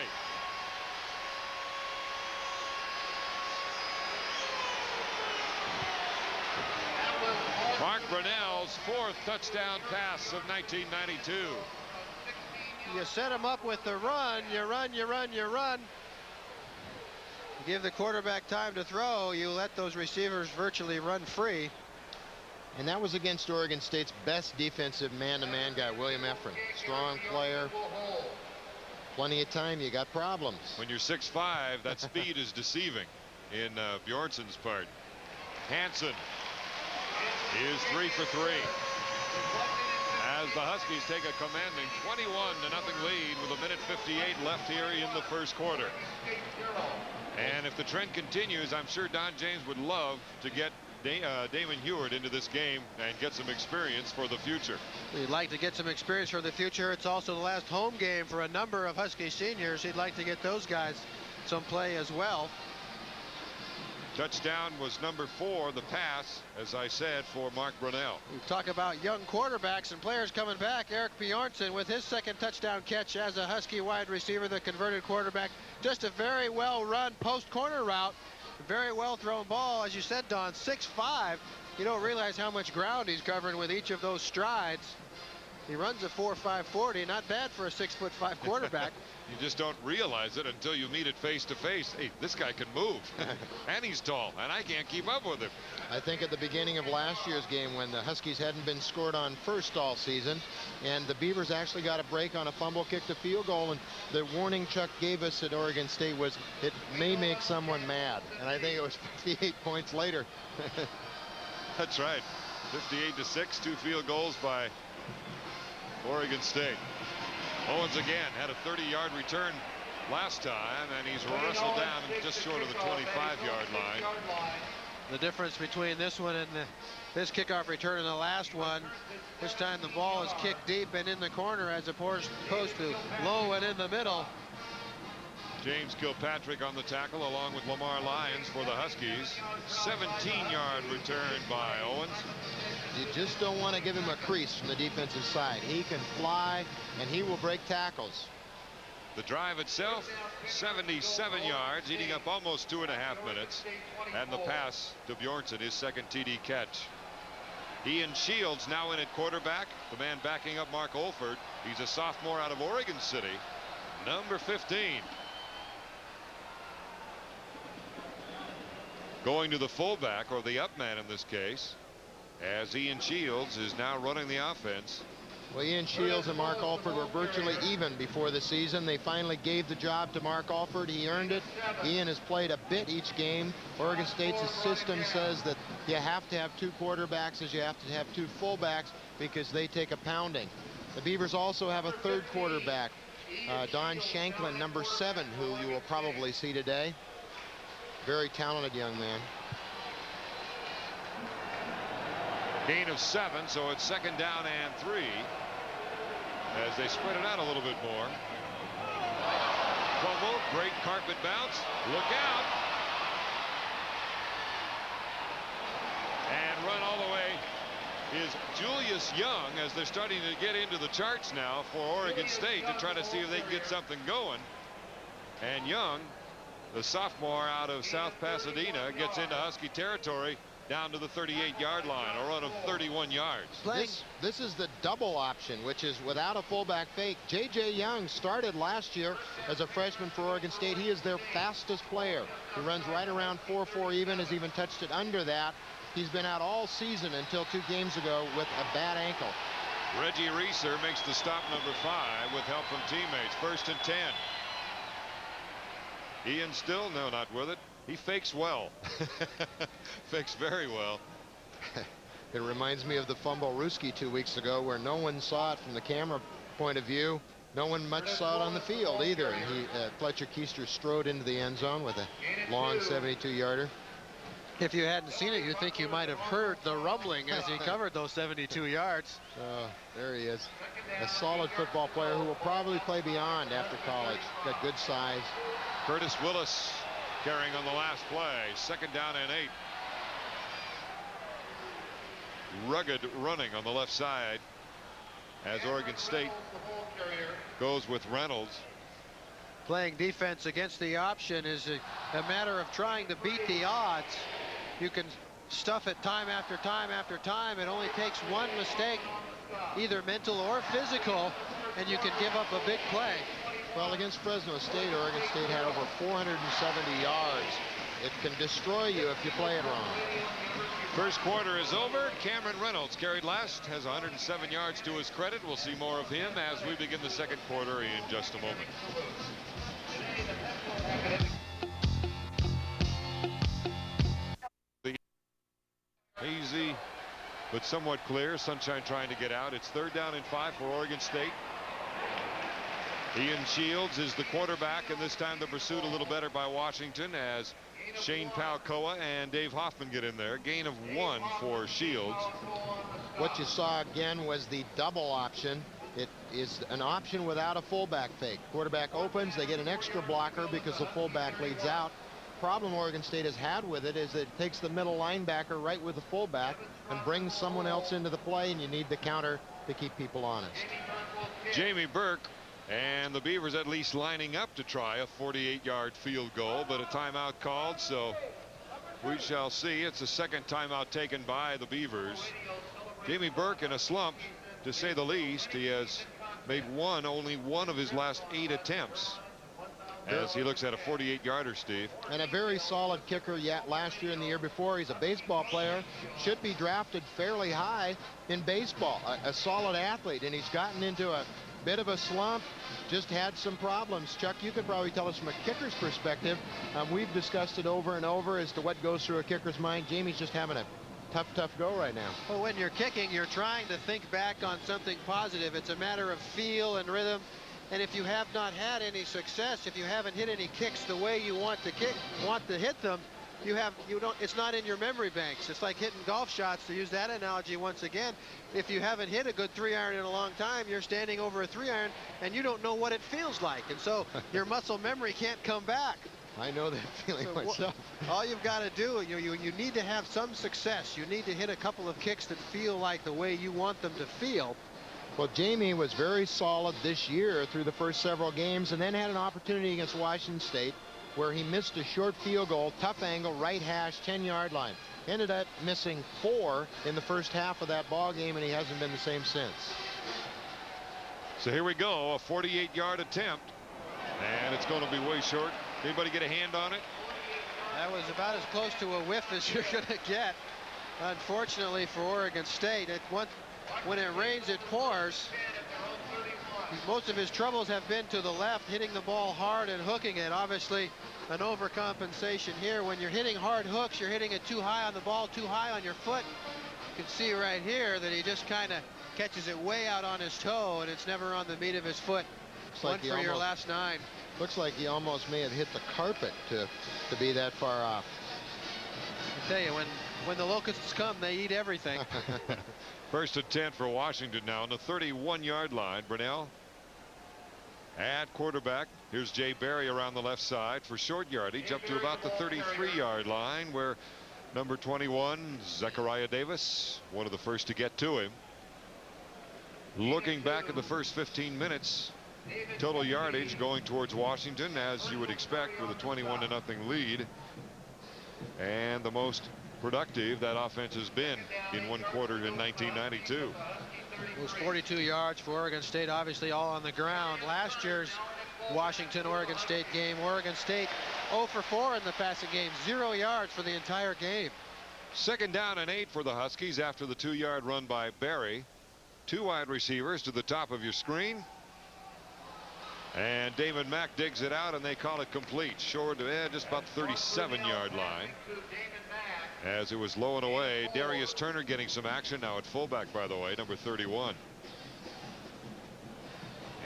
Mark Brunell's 4th touchdown pass of 1992. You set him up with the run. You run. You give the quarterback time to throw. You let those receivers virtually run free. And that was against Oregon State's best defensive man-to-man guy, William Efren. Strong player. Plenty of time, you got problems. When you're 6'5", that speed is deceiving in Bjornsson's part. Hansen is 3 for 3 as the Huskies take a commanding 21-0 lead with 1:58 left here in the first quarter. And if the trend continues, I'm sure Don James would love to get Damon Huard into this game and get some experience for the future. He'd like to get some experience for the future. It's also the last home game for a number of Husky seniors. He'd like to get those guys some play as well. Touchdown was number 4, the pass, as I said, for Mark Brunell. We talk about young quarterbacks and players coming back. Eric Bjornsson with his 2nd touchdown catch as a Husky wide receiver, the converted quarterback. Just a very well run post corner route. Very well thrown ball. As you said, Don, 6'5". You don't realize how much ground he's covering with each of those strides. He runs a 4.5 40. Not bad for a 6'5" quarterback. You just don't realize it until you meet it face to face. Hey, this guy can move. And he's tall, and I can't keep up with him. I think at the beginning of last year's game, when the Huskies hadn't been scored on first all season, and the Beavers actually got a break on a fumble kick to field goal, and the warning Chuck gave us at Oregon State was it may make someone mad. And I think it was 58 points later. That's right. 58-6, 2 field goals by Oregon State. Owens again had a 30-yard return last time, and he's wrestled down just short of the 25-yard line. The difference between this one and this kickoff return and the last one, this time the ball is kicked deep and in the corner as opposed to low and in the middle. James Kilpatrick on the tackle along with Lamar Lyons for the Huskies. 17-yard return by Owens. You just don't want to give him a crease from the defensive side. He can fly, and he will break tackles. The drive itself, 77 yards, eating up almost 2.5 minutes. And the pass to Bjornsson, his 2nd TD catch. Ian Shields now in at quarterback. The man backing up Mark Olford. He's a sophomore out of Oregon City, number 15. Going to the fullback, or the up man in this case, as Ian Shields is now running the offense. Well, Ian Shields and Mark Alford were virtually even before the season. They finally gave the job to Mark Alford. He earned it. Ian has played a bit each game. Oregon State's system says that you have to have 2 quarterbacks as you have to have 2 fullbacks because they take a pounding. The Beavers also have a 3rd quarterback, Don Shanklin, number 7, who you will probably see today. Very talented young man. Gain of 7, so it's 2nd down and 3 as they spread it out a little bit more. Fumble, great carpet bounce. Look out. And run all the way is Julius Young, as they're starting to get into the charts now for Oregon State to try to see if they can get something going. And Young, the sophomore out of South Pasadena, gets into Husky territory down to the 38-yard line, a run of 31 yards. This is the double option, which is without a fullback fake. J.J. Young started last year as a freshman for Oregon State. He is their fastest player. He runs right around 4.4 even, has even touched it under that. He's been out all season until 2 games ago with a bad ankle. Reggie Reeser makes the stop, number 5, with help from teammates. 1st and 10. Ian Still, no, not with it. He fakes well. Fakes very well. It reminds me of the fumble Ruski 2 weeks ago, where no one saw it from the camera point of view. No one much saw it on the field either. And Fletcher Keister strode into the end zone with a long 72-yarder. If you hadn't seen it, you'd think you might have heard the rumbling as he covered those 72 yards. There he is. A solid football player who will probably play beyond after college. Got good size. Curtis Willis carrying on the last play. 2nd down and 8. Rugged running on the left side as Oregon State goes with Reynolds. Playing defense against the option is a matter of trying to beat the odds. You can stuff it time after time after time. It only takes one mistake, either mental or physical, and you can give up a big play. Well, against Fresno State, Oregon State had over 470 yards. It can destroy you if you play it wrong. First quarter is over. Cameron Reynolds carried last, has 107 yards to his credit. We'll see more of him as we begin the second quarter in just a moment. Hazy, but somewhat clear. Sunshine trying to get out. It's 3rd down and 5 for Oregon State. Ian Shields is the quarterback, and this time the pursuit a little better by Washington as Shane Palcoa and Dave Hoffman get in there. Gain of 1 for Shields. What you saw again was the double option. It is an option without a fullback fake. Quarterback opens, they get an extra blocker because the fullback leads out. Problem Oregon State has had with it is it takes the middle linebacker right with the fullback and brings someone else into the play, and you need the counter to keep people honest. Jamie Burke and the Beavers at least lining up to try a 48-yard field goal, but a timeout called, so we shall see. It's the 2nd timeout taken by the Beavers. Jamie Burke in a slump, to say the least. He has made only one of his last 8 attempts as he looks at a 48-yarder, Steve. And a very solid kicker yet last year and the year before. He's a baseball player, should be drafted fairly high in baseball. A solid athlete, and he's gotten into a bit of a slump, just had some problems. Chuck, you could probably tell us from a kicker's perspective. We've discussed it over and over as to what goes through a kicker's mind. Jamie's just having a tough go right now. Well, when you're kicking, you're trying to think back on something positive. It's a matter of feel and rhythm. And if you have not had any success, if you haven't hit any kicks the way you want to hit them, it's not in your memory banks. It's like hitting golf shots, to use that analogy once again. If you haven't hit a good 3-iron in a long time, you're standing over a 3-iron and you don't know what it feels like, and so your muscle memory can't come back. I know that feeling myself. All you've got to do, you need to have some success. You need to hit a couple of kicks that feel like the way you want them to feel. Well, Jamie was very solid this year through the first several games, and then had an opportunity against Washington State where he missed a short field goal, tough angle, right hash, 10-yard line. Ended up missing 4 in the first half of that ball game, and he hasn't been the same since. So here we go, a 48-yard attempt, and it's going to be way short. Anybody get a hand on it? That was about as close to a whiff as you're going to get. Unfortunately for Oregon State, when it rains, it pours. Most of his troubles have been to the left, hitting the ball hard and hooking it. Obviously, an overcompensation here. When you're hitting hard hooks, you're hitting it too high on the ball, too high on your foot. You can see right here that he just kind of catches it way out on his toe, and it's never on the meat of his foot. One for your last 9. Looks like he almost may have hit the carpet to be that far off. I tell you, when the locusts come, they eat everything. 1st and 10 for Washington now on the 31-yard line. Brunell at quarterback. Here's Jay Barry around the left side for short yardage up to about the 33-yard line, where number 21 Zechariah Davis, one of the first to get to him. Looking back at the first 15 minutes, total yardage going towards Washington, as you would expect, with a 21-0 lead, and the most productive that offense has been in one quarter in 1992. It was 42 yards for Oregon State, obviously all on the ground. Last year's Washington-Oregon State game, Oregon State 0 for 4 in the passing game, 0 yards for the entire game. 2nd down and 8 for the Huskies after the 2-yard run by Barry. 2 wide receivers to the top of your screen. And David Mack digs it out, and they call it complete. Short to just about the 37-yard line. As it was low and away. Darius Turner getting some action now at fullback, by the way, number 31.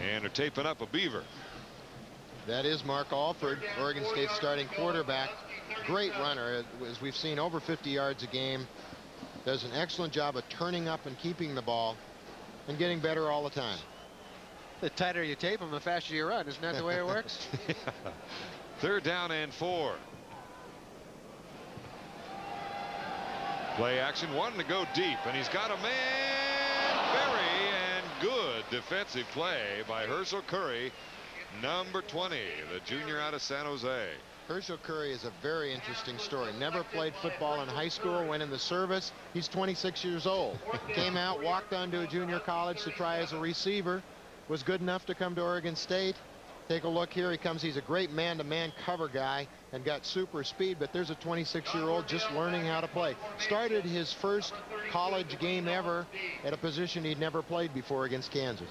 And they're taping up a Beaver. That is Mark Alford, Oregon State starting quarterback. Great runner, as we've seen, over 50 yards a game. Does an excellent job of turning up and keeping the ball and getting better all the time. The tighter you tape them, the faster you run. Isn't that the way it works? Yeah. 3rd down and 4. Play action, wanting to go deep, and he's got a man. Barry, and good defensive play by Herschel Curry, number 20, the junior out of San Jose. Herschel Curry is a very interesting story. Never played football in high school, went in the service. He's 26 years old. Came out, walked on to a junior college to try as a receiver. Was good enough to come to Oregon State. Take a look here. He comes. He's a great man-to-man cover guy and got super speed, but there's a 26-year-old just learning how to play. Started his first college game ever at a position he'd never played before against Kansas.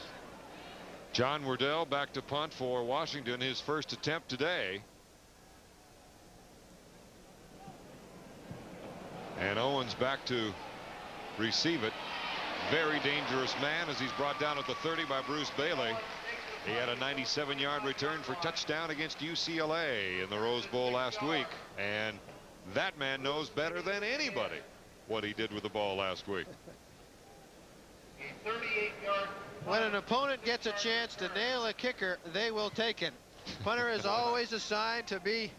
John Wardell back to punt for Washington, his first attempt today. And Owens back to receive it. Very dangerous man as he's brought down at the 30 by Bruce Bailey. He had a 97-yard return for touchdown against UCLA in the Rose Bowl last week. And that man knows better than anybody what he did with the ball last week. When an opponent gets a chance to nail a kicker, they will take it. Punter is always assigned to be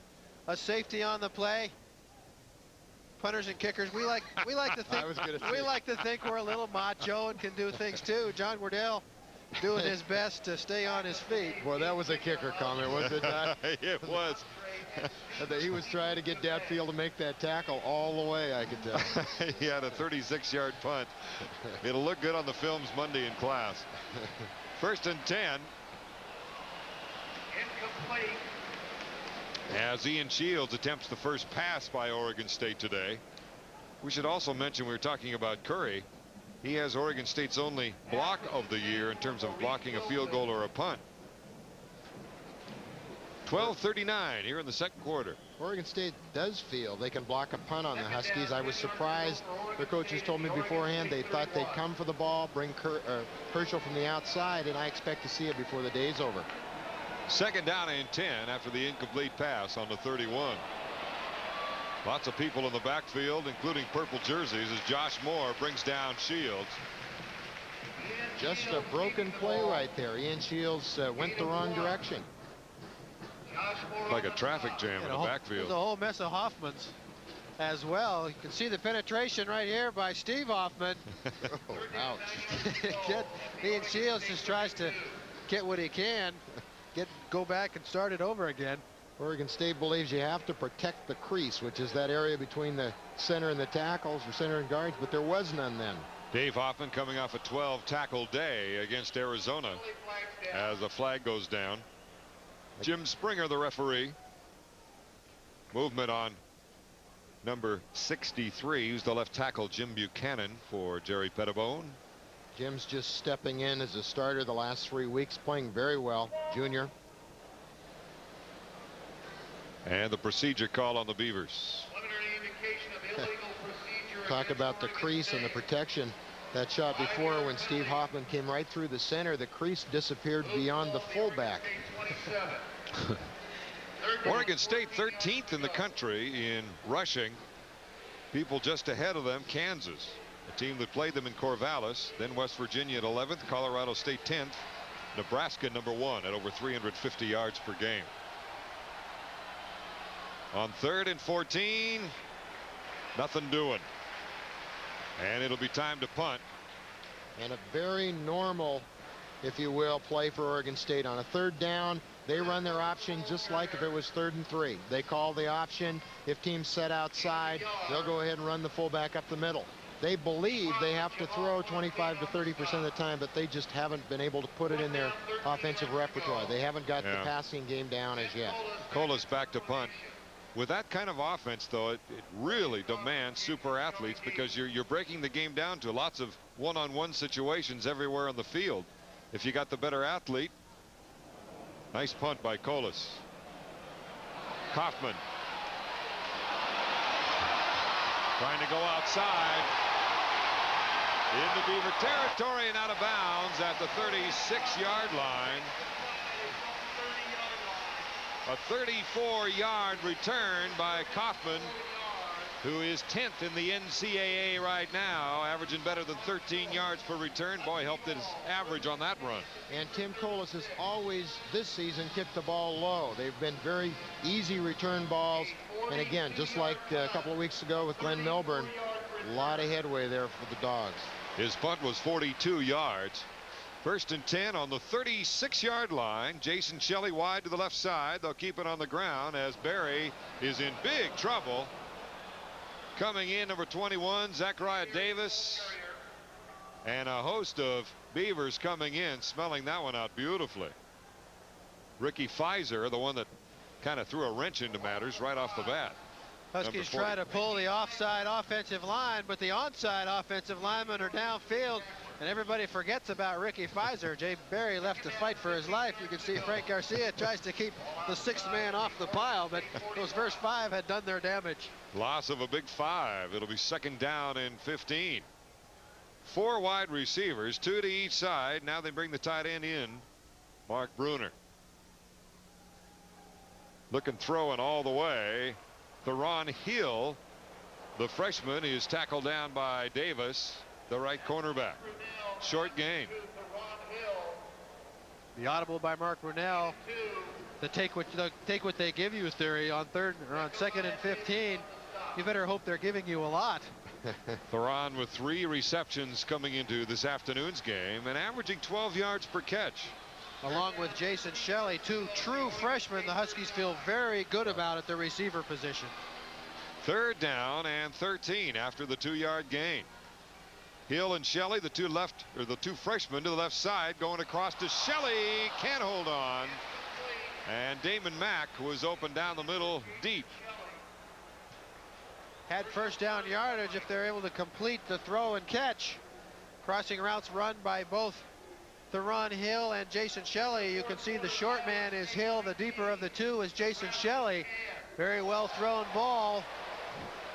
a safety on the play. Punters and kickers, we like to think we're a little macho and can do things too. John Wardell doing his best to stay on his feet. Boy, that was a kicker comment, was it not? It was. He was trying to get Datfield to make that tackle all the way, I could tell. He had a 36-yard punt. It'll look good on the films Monday in class. 1st and 10. Incomplete. As Ian Shields attempts the first pass by Oregon State today. We should also mention, we were talking about Curry. He has Oregon State's only block of the year in terms of blocking a field goal or a punt. 12:39 here in the 2nd quarter. Oregon State does feel they can block a punt on the Huskies. I was surprised. Their coaches told me beforehand they thought they'd come for the ball, bring Herschel from the outside, and I expect to see it before the day's over. 2nd down and 10 after the incomplete pass on the 31. Lots of people in the backfield, including purple jerseys, as Josh Moore brings down Shields. Just a broken play right there. Ian Shields went the wrong direction. Like a traffic jam in the backfield. There's a whole mess of Hoffmans as well. You can see the penetration right here by Steve Hoffman. Oh, ouch. Ian Shields just tries to get what he can. Go back and start it over again. Oregon State believes you have to protect the crease, which is that area between the center and the tackles, or center and guards, but there was none then. Dave Hoffman coming off a 12 tackle day against Arizona as a flag goes down. Jim Springer, the referee. Movement on number 63, who's the left tackle, Jim Buchanan, for Jerry Pettibone. Jim's just stepping in as a starter the last 3 weeks, playing very well, junior. And the procedure call on the Beavers. Talk about the crease and the protection. That shot before, when Steve Hoffman came right through the center, the crease disappeared beyond the fullback. Oregon State 13th in the country in rushing. People just ahead of them, Kansas, a team that played them in Corvallis, then West Virginia at 11th, Colorado State 10th, Nebraska number 1 at over 350 yards per game. On 3rd and 14, nothing doing. And it'll be time to punt. And a very normal, if you will, play for Oregon State. On a 3rd down, They run their option just like if it was 3rd and 3. They call the option. If teams set outside, they'll go ahead and run the fullback up the middle. They believe they have to throw 25 to 30% of the time, but they just haven't been able to put it in their offensive repertoire. They haven't got the passing game down as yet. Colas back to punt. With that kind of offense, though, it really demands super athletes, because you're breaking the game down to lots of one-on-one situations everywhere on the field. If you got the better athlete. Nice punt by Colas. Kaufman trying to go outside into Beaver territory and out of bounds at the 36-yard line. A 34-yard return by Kaufman, who is 10th in the NCAA right now, averaging better than 13 yards per return. Boy, helped his average on that run. And Tim Colas has always this season kicked the ball low. They've been very easy return balls. And again, just like a couple of weeks ago with Glenn Milburn, a lot of headway there for the Dogs. His punt was 42 yards. 1st and 10 on the 36-yard line. Jason Shelley wide to the left side. They'll keep it on the ground as Barry is in big trouble. Coming in, number 21, Zachariah Davis, and a host of Beavers coming in, smelling that one out beautifully. Ricky Pfizer, the one that kind of threw a wrench into matters right off the bat. Huskies try to pull the offside offensive line, but the onside offensive linemen are downfield, and everybody forgets about Ricky Pfizer. Jay Barry left to fight for his life. You can see Frank Garcia tries to keep the 6th man off the pile, but those first 5 had done their damage. Loss of a big 5. It'll be 2nd down and 15. 4 wide receivers, 2 to each side. Now they bring the tight end in, Mark Bruner. Looking throwing all the way. Theron Hill, the freshman, is tackled down by Davis, the right cornerback. Short gain. The audible by Mark Brunell. The take what they give you theory on 3rd or on 2nd and 15. You better hope they're giving you a lot. Theron with 3 receptions coming into this afternoon's game and averaging 12 yards per catch. Along with Jason Shelley, 2 true freshmen the Huskies feel very good about at the receiver position. 3rd down and 13 after the 2-yard gain. Hill and Shelley, the two freshmen to the left side, going across to Shelley, can't hold on, and Damon Mack was open down the middle deep. Had 1st down yardage if they're able to complete the throw and catch. Crossing routes run by both Theron Hill and Jason Shelley. You can see the short man is Hill, the deeper of the 2 is Jason Shelley. Very well thrown ball.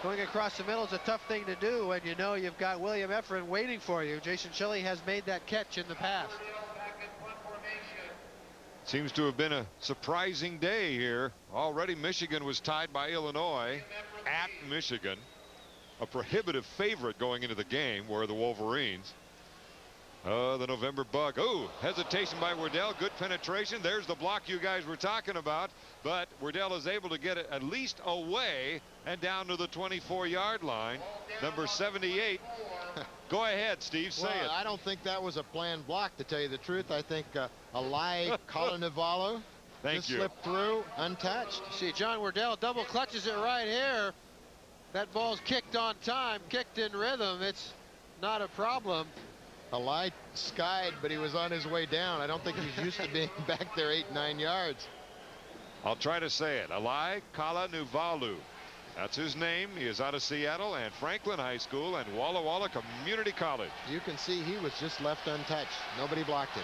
Going across the middle is a tough thing to do when you know you've got William Efren waiting for you. Jason Shelley has made that catch in the past. Seems to have been a surprising day here. Already Michigan was tied by Illinois at Michigan. A prohibitive favorite going into the game were the Wolverines. The November bug. Oh, hesitation by Wardell. Good penetration. There's the block you guys were talking about. But Wardell is able to get it at least away and down to the 24-yard line. Number 78. Go ahead, Steve. Say it. I don't think that was a planned block, to tell you the truth. I think Alai Colonivalo just slipped through untouched. See, John Wardell double clutches it right here. That ball's kicked on time, kicked in rhythm. It's not a problem. Alai skied, but he was on his way down. I don't think he's used to being back there 8-9 yards. I'll try to say it. Alai Kalanuvalu. That's his name. He is out of Seattle and Franklin High School and Walla Walla Community College. You can see he was just left untouched. Nobody blocked him.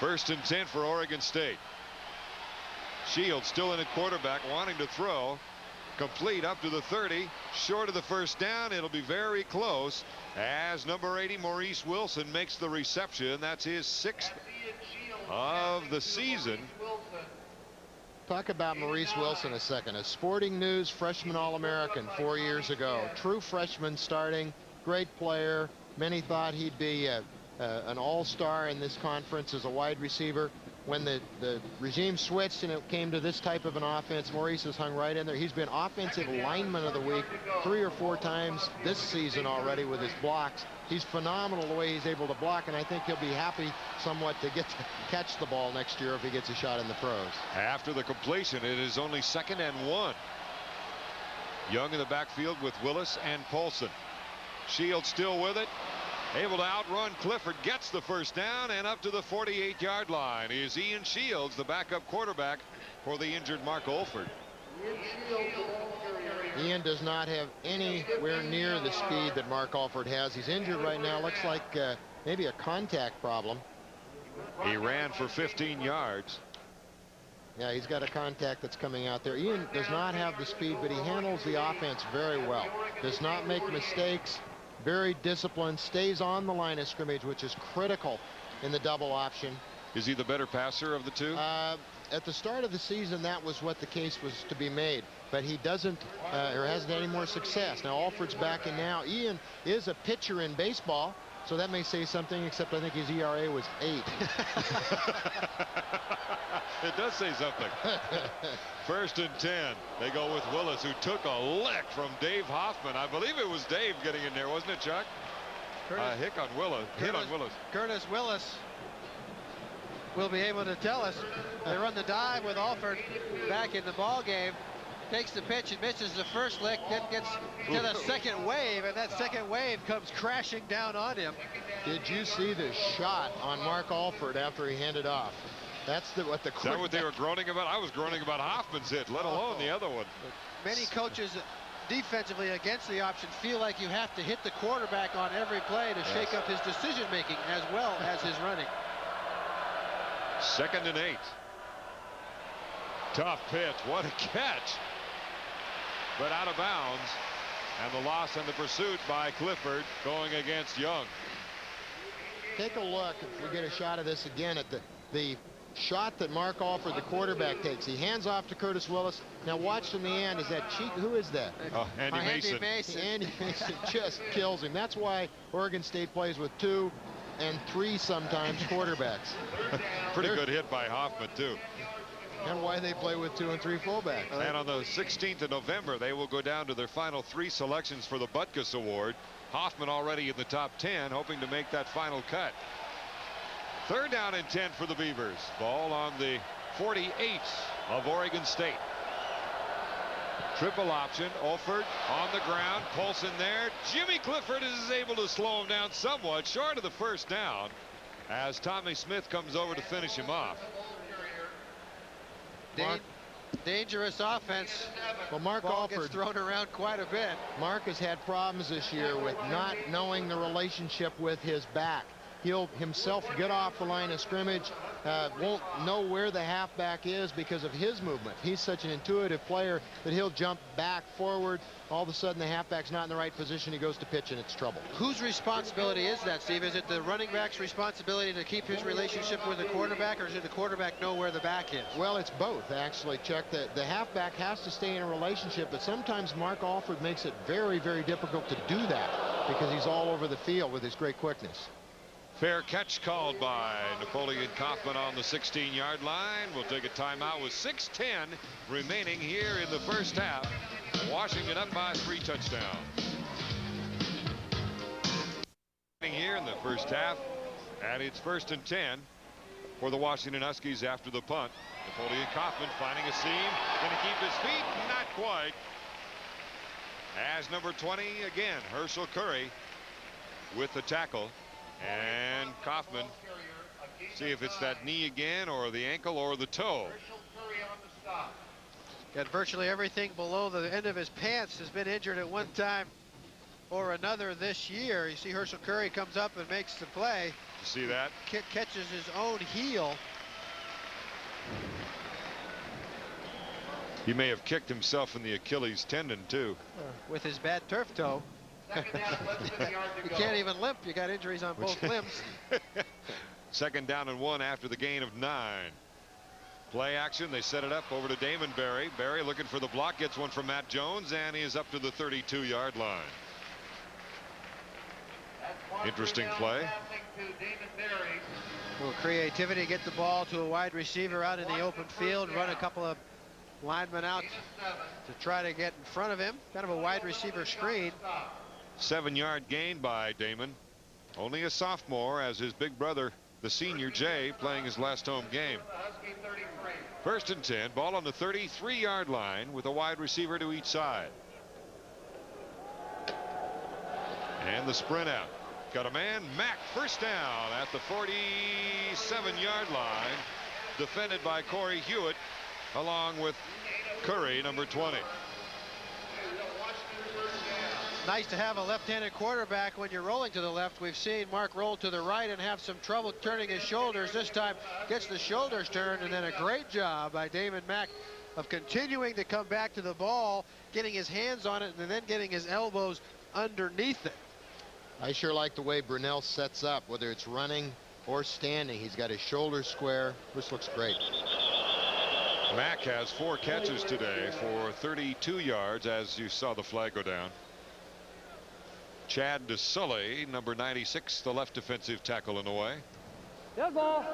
1st and 10 for Oregon State. Shields still in at quarterback, wanting to throw. Complete up to the 30, short of the 1st down. It'll be very close as number 80 Maurice Wilson makes the reception. That's his 6th of the season. Talk about Maurice Wilson a second. A Sporting News freshman All-American 4 years ago. True freshman starting, great player. Many thought he'd be an all-star in this conference as a wide receiver. When the regime switched and it came to this type of an offense, Maurice has hung right in there. He's been offensive lineman of the week 3 or 4 times this season already with his blocks. he's phenomenal the way he's able to block, and I think he'll be happy somewhat to get to catch the ball next year if he gets a shot in the pros. After the completion, it is only 2nd and 1. Young in the backfield with Willis and Paulson. Shields still with it. Able to outrun Clifford, gets the first down, and up to the 48-yard line is Ian Shields, the backup quarterback for the injured Mark Olford. Ian does not have anywhere near the speed that Mark Alford has. He's injured right now. Looks like maybe a contact problem. He ran for 15 yards. Yeah, he's got a contact that's coming out there. Ian does not have the speed, but he handles the offense very well. Does not make mistakes. Very disciplined. Stays on the line of scrimmage, which is critical in the double option. Is he the better passer of the two? At the start of the season, that was what the case was to be made. But he doesn't or hasn't had any more success. Now Alford's back in now. Ian is a pitcher in baseball, so that may say something, except I think his ERA was 8. It does say something. 1st and 10. They go with Willis, who took a lick from Dave Hoffman. I believe it was Dave getting in there, wasn't it, Chuck? Hit on Willis. Curtis Willis will be able to tell us. They run the dive with Alford back in the ball game. Takes the pitch and misses the first lick, then gets to the second wave, and that second wave comes crashing down on him. Did you see the shot on Mark Alford after he handed off? That's what the Is that what they were groaning about? I was groaning about Hoffman's hit, let alone the other one. Many coaches defensively against the option feel like you have to hit the quarterback on every play to shake up his decision making as well as his running. 2nd and 8. Tough pitch. What a catch. But out of bounds. And the loss and the pursuit by Clifford going against Young. Take a look, if we get a shot of this again, at the shot that Mark Alford, the quarterback, takes. He hands off to Curtis Willis. Now watch in the end. Is that cheat? Who is that? Andy Mason. Andy Mason just kills him. That's why Oregon State plays with 2 and 3 sometimes quarterbacks. Pretty good hit by Hoffman, too. And why they play with 2 and 3 fullbacks. And on the 16th of November, they will go down to their final 3 selections for the Butkus Award. Hoffman already in the top 10, hoping to make that final cut. 3rd down and 10 for the Beavers. Ball on the 48 of Oregon State. Triple option. Alford on the ground. Paulson there. Jimmy Clifford is able to slow him down somewhat, short of the first down, as Tommy Smith comes over to finish him off. Dangerous offense. Well, Mark Ball Alford gets thrown around quite a bit. Mark has had problems this year with not knowing the relationship with his back. He'll himself get off the line of scrimmage, won't know where the halfback is because of his movement. He's such an intuitive player that he'll jump back, forward. All of a sudden the halfback's not in the right position. He goes to pitch and it's trouble. Whose responsibility is that, Steve? Is it the running back's responsibility to keep his relationship with the quarterback, or should the quarterback know where the back is? Well, it's both, actually, Chuck. The halfback has to stay in a relationship, but sometimes Mark Alford makes it very, very difficult to do that because he's all over the field with his great quickness. Fair catch called by Napoleon Kaufman on the 16-yard line. We'll take a timeout with 6:10 remaining here in the first half. Washington up by 3 touchdowns. Here in the first half, and it's 1st and 10 for the Washington Huskies after the punt. Napoleon Kaufman finding a seam. Can he keep his feet? Not quite. As number 20 again, Herschel Curry with the tackle. And Kaufman, see if it's that knee again, or the ankle, or the toe. Got virtually everything below the end of his pants has been injured at one time or another this year. You see Herschel Curry comes up and makes the play. You see that? Catches his own heel. He may have kicked himself in the Achilles tendon, too. With his bad turf toe. You can't even limp. You got injuries on both limbs. 2nd down and 1 after the gain of 9. Play action. They set it up over to Damon Berry. Berry looking for the block, gets one from Matt Jones, and he is up to the 32-yard line. Interesting play. A little creativity, get the ball to a wide receiver out in the open field, run a couple of linemen out to try to get in front of him. Kind of a wide receiver screen. 7-yard gain by Damon. Only a sophomore, as his big brother, the senior Jay, playing his last home game. First and 10, ball on the 33-yard line with a wide receiver to each side. And the sprint out. Got a man, Mack, first down at the 47-yard line, defended by Corey Hewitt along with Curry, number 20. Nice to have a left-handed quarterback when you're rolling to the left. We've seen Mark roll to the right and have some trouble turning his shoulders. This time gets the shoulders turned, and then a great job by David Mack of continuing to come back to the ball, getting his hands on it, and then getting his elbows underneath it. I sure like the way Brunell sets up, whether it's running or standing. He's got his shoulders square. This looks great. Mack has 4 catches today for 32 yards, as you saw the flag go down. Chad DeSully, number 96, the left defensive tackle in the way. Dead ball.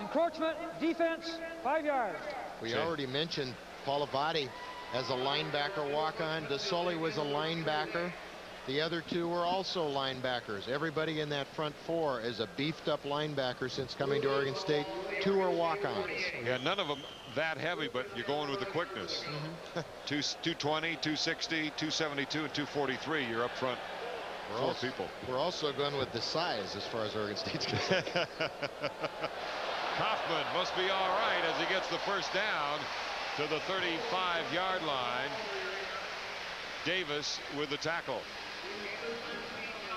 Encroachment. Defense. 5 yards. We already mentioned Paulavati as a linebacker walk-on. DeSully was a linebacker. The other 2 were also linebackers. Everybody in that front 4 is a beefed-up linebacker since coming to Oregon State. 2 are walk-ons. Yeah, none of them that heavy, but you're going with the quickness. 220, 260, 272, and 243. You're up front. 4 people. We're also going with the size as far as Oregon State's concerned. Kaufman must be all right as he gets the first down to the 35-yard line. Davis with the tackle.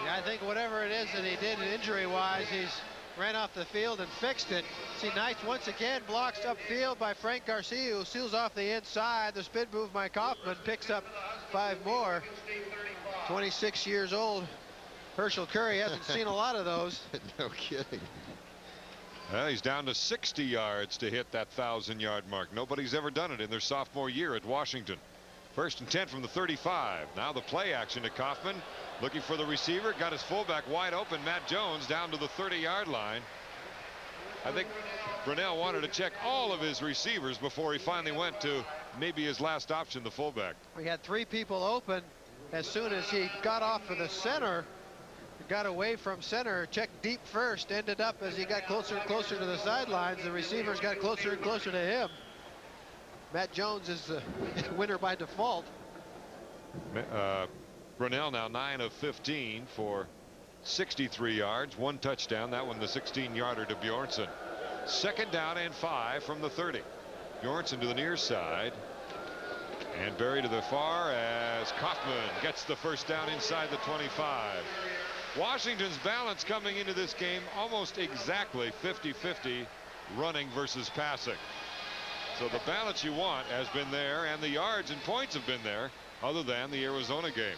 Yeah, I think whatever it is that he did injury-wise, he's ran off the field and fixed it. See, nice once again blocks upfield by Frank Garcia, who seals off the inside. The spin move by Kaufman picks up 5 more. 26 years old. Herschel Curry hasn't seen a lot of those. No kidding. Well, he's down to 60 yards to hit that 1,000-yard mark. Nobody's ever done it in their sophomore year at Washington. First and 10 from the 35. Now the play action to Kaufman. Looking for the receiver. Got his fullback wide open. Matt Jones down to the 30-yard line. I think Brunell wanted to check all of his receivers before he finally went to maybe his last option, the fullback. We had 3 people open. As soon as he got off of the center, got away from center, checked deep first, ended up as he got closer and closer to the sidelines, the receivers got closer and closer to him. Matt Jones is the winner by default. Brunell now 9 of 15 for 63 yards, 1 touchdown. That one the 16-yarder to Bjornsson. Second down and 5 from the 30. Bjornsson to the near side. And buried to the far as Kaufman gets the first down inside the 25. Washington's balance coming into this game almost exactly 50-50 running versus passing. So the balance you want has been there, and the yards and points have been there, other than the Arizona game.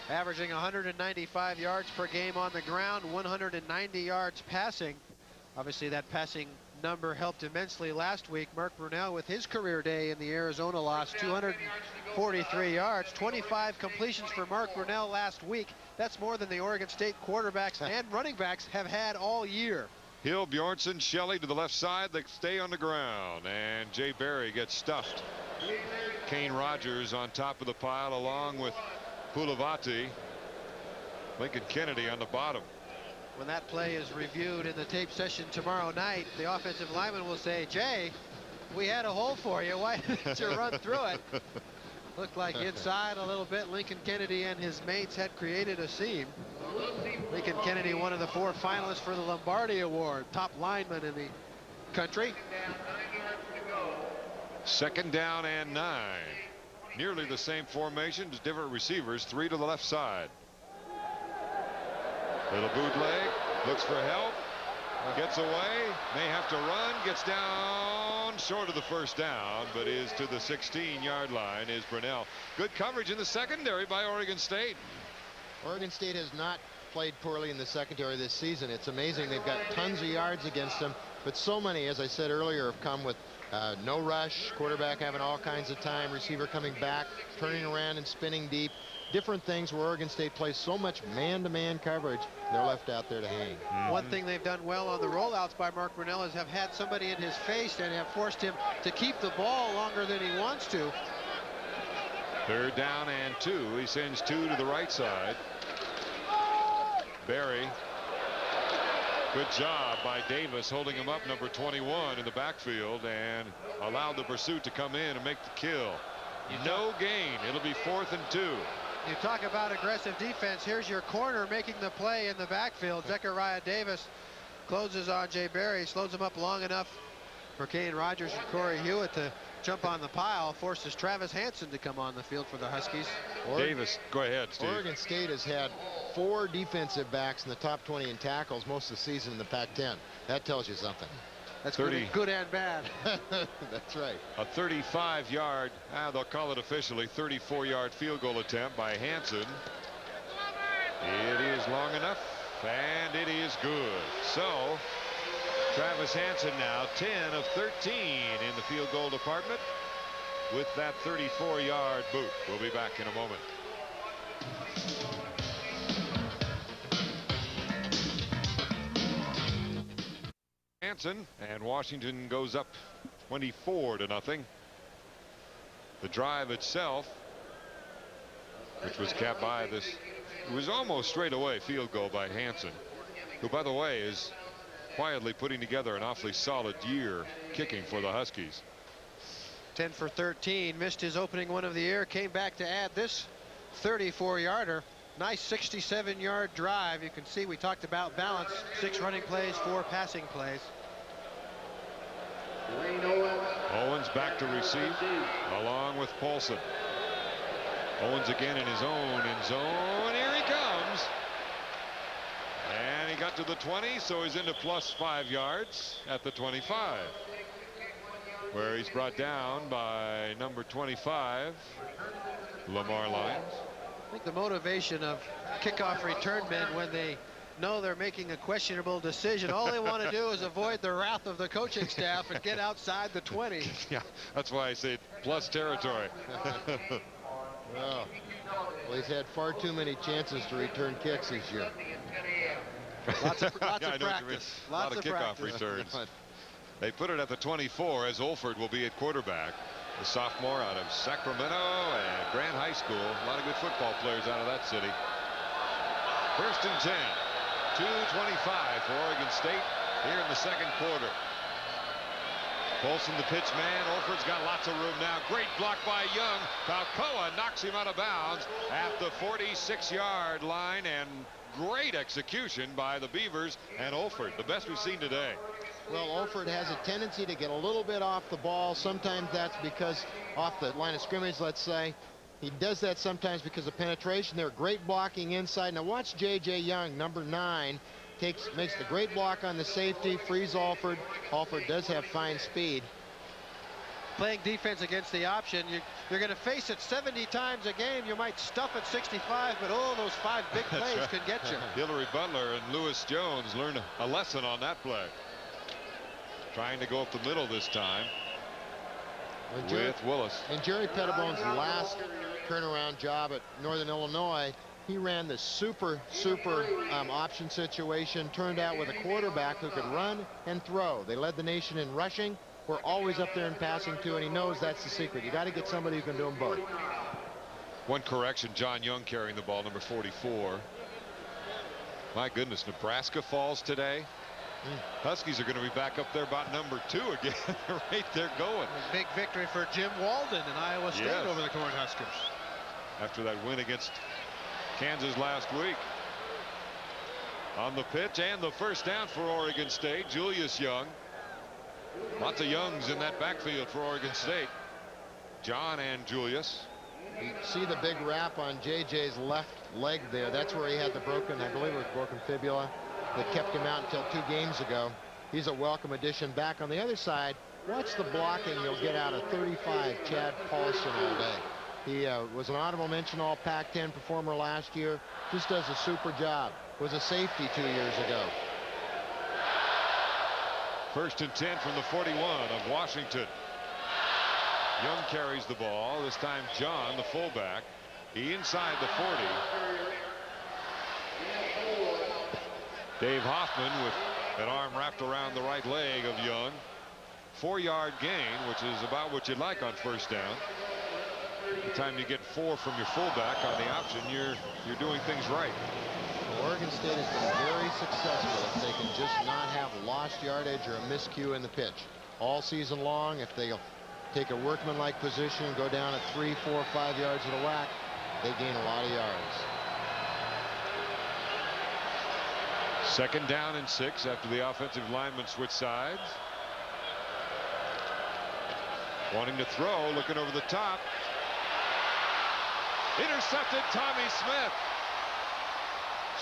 Averaging 195 yards per game on the ground, 190 yards passing. Obviously that passing number helped immensely last week. Mark Brunell with his career day in the Arizona loss, 243 yards, 25 completions for Mark Brunell last week. That's more than the Oregon State quarterbacks and running backs have had all year. Hill, Bjornsson, Shelley to the left side. They stay on the ground, and Jay Barry gets stuffed. Kane Rogers on top of the pile along with Paulavati. Lincoln Kennedy on the bottom. When that play is reviewed in the tape session tomorrow night, the offensive lineman will say, Jay, we had a hole for you. Why didn't you run through it? Looked like inside a little bit. Lincoln Kennedy and his mates had created a seam. Lincoln Kennedy, one of the 4 finalists for the Lombardi Award, top lineman in the country. Second down and 9. Nearly the same formation, just different receivers. 3 to the left side. Little bootleg, looks for help, gets away, may have to run, gets down short of the first down, but is to the 16-yard line is Brunell. Good coverage in the secondary by Oregon State. Oregon State has not played poorly in the secondary this season. It's amazing. They've got tons of yards against them, but so many, as I said earlier, have come with no rush, quarterback having all kinds of time, receiver coming back, turning around and spinning deep. Different things where Oregon State plays so much man-to-man coverage, they're left out there to hang. One thing they've done well on the rollouts by Mark Brunell is have had somebody in his face and have forced him to keep the ball longer than he wants to. Third down and 2. He sends 2 to the right side. Barry Good job by Davis holding him up, number 21 in the backfield, and allowed the pursuit to come in and make the kill. No gain. It'll be 4th and 2. You talk about aggressive defense. Here's your corner making the play in the backfield. Zechariah Davis closes on Jay Barry, slows him up long enough for Kane Rogers and Corey Hewitt to jump on the pile, forces Travis Hansen to come on the field for the Huskies. Davis, go ahead, Steve. Oregon State has had 4 defensive backs in the top 20 in tackles most of the season in the Pac-10. That tells you something. That's good and bad. That's right. A 35-yard, they'll call it officially, 34-yard field goal attempt by Hansen. It is long enough, and it is good. So Travis Hansen now 10 of 13 in the field goal department with that 34-yard boot. We'll be back in a moment. Hansen, and Washington goes up 24-0. The drive itself, which was capped by this, it was almost straight away field goal by Hansen, who, by the way, is quietly putting together an awfully solid year kicking for the Huskies. 10 for 13, missed his opening one of the year, came back to add this 34-yarder. Nice 67-yard drive. You can see we talked about balance. 6 running plays, 4 passing plays. Owens back to receive along with Paulson. Owens again in his own end zone. Here he comes. And he got to the 20, so he's into plus 5 yards at the 25, where he's brought down by number 25, Lamar Lyons. I think the motivation of kickoff return men when they know they're making a questionable decision, all they want to do is avoid the wrath of the coaching staff and get outside the 20. Yeah, that's why I say plus territory. Well, he's had far too many chances to return kicks this year. Lots of practice. A lot of kickoff returns. They put it at the 24 as Olford will be at quarterback. The sophomore out of Sacramento and Grant High School. A lot of good football players out of that city. 1st and 10. 2:25 for Oregon State here in the 2nd quarter. Paulson the pitch man. Olford's got lots of room now. Great block by Young. Balcoa knocks him out of bounds at the 46-yard line, and great execution by the Beavers and Olford, the best we've seen today. Well, Olford has a tendency to get a little bit off the ball. Sometimes that's because off the line of scrimmage, let's say. He does that sometimes because of penetration. They're great blocking inside. Now watch J.J. Young, number 9, makes the great block on the safety, frees Olford. Olford does have fine speed. Playing defense against the option, you're going to face it 70 times a game. You might stuff at 65, but those 5 big plays can get you. Hillary Butler and Lewis Jones learned a lesson on that play. Trying to go up the middle this time with Willis. And Jerry Pettibone's last turnaround job at Northern Illinois, he ran the super option situation, turned out with a quarterback who could run and throw. They led the nation in rushing. We're always up there in passing too, and he knows that's the secret. You got to get somebody who can do them both. One correction, John Young carrying the ball, number 44. My goodness, Nebraska falls today. Huskies are going to be back up there about number 2 again. Right there going. A big victory for Jim Walden in Iowa State over the Cornhuskers. After that win against Kansas last week. On the pitch and the first down for Oregon State, Julius Young. Lots of Youngs in that backfield for Oregon State. John and Julius. You see the big wrap on JJ's left leg there. That's where he had the broken, I believe it was broken fibula, that kept him out until 2 games ago. He's a welcome addition back on the other side. Watch the blocking you'll get out of 35 Chad Paulson all day. He was an honorable mention all Pac-10 performer last year. Just does a super job. Was a safety 2 years ago. 1st and 10 from the 41 of Washington. Young carries the ball. This time John, the fullback. He inside the 40. Dave Hoffman with an arm wrapped around the right leg of Young. 4-yard gain, which is about what you'd like on first down. The time you get 4 from your fullback on the option, you're doing things right. Well, Oregon State has been very successful if they can just not lost yardage or a miscue in the pitch. All season long, if they'll take a workmanlike position, go down at 3, 4, 5 yards at a whack, they gain a lot of yards. 2nd down and 6 after the offensive lineman switched sides. Wanting to throw, looking over the top. Intercepted, Tommy Smith.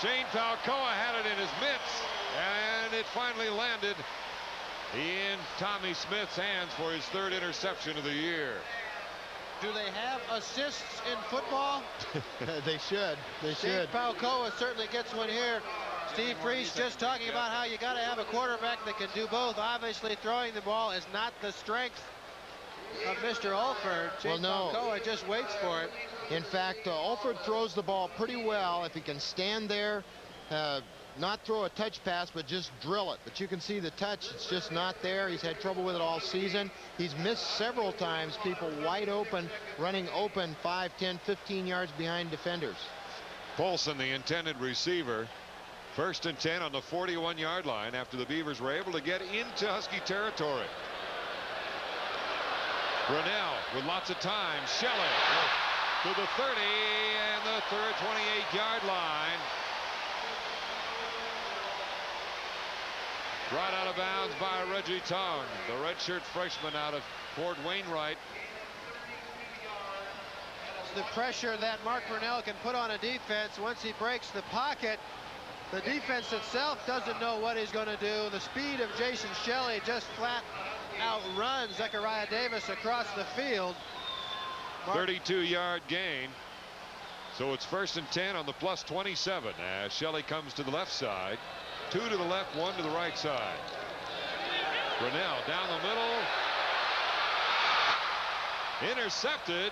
Shane Falcoa had it in his mitts, and it finally landed in Tommy Smith's hands for his 3rd interception of the year. Do they have assists in football? They should. They should. Shane Falcoa certainly gets one here. Steve Priest just talking about how you got to have a quarterback that can do both. Obviously, throwing the ball is not the strength of Mr. Alford. Shane Falcoa just waits for it. In fact, Alford throws the ball pretty well if he can stand there, not throw a touch pass, but just drill it. But you can see the touch, it's just not there. He's had trouble with it all season. He's missed several times, people wide open, running open 5, 10, 15 yards behind defenders. Polson, the intended receiver. 1st and 10 on the 41-yard line after the Beavers were able to get into Husky territory. Brunell with lots of time. Shelley to the 30 and the 28-yard line. Brought out of bounds by Reggie Tong, the redshirt freshman out of Fort Wainwright. It's the pressure that Mark Brunell can put on a defense once he breaks the pocket. The defense itself doesn't know what he's going to do. The speed of Jason Shelley just flat outruns Zechariah Davis across the field. 32-yard gain. So it's 1st and 10 on the plus 27 as Shelley comes to the left side. 2 to the left, 1 to the right side. Brunell down the middle. Intercepted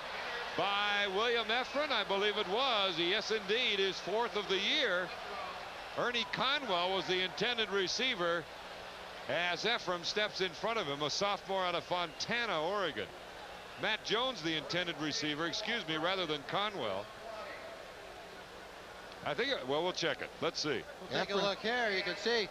by William Efren, I believe it was. Yes, indeed, his 4th of the year. Ernie Conwell was the intended receiver as Ephraim steps in front of him, a sophomore out of Fontana, Oregon. Matt Jones, the intended receiver, rather than Conwell. I think, well, we'll check it. Let's see. We'll take a look here. You can see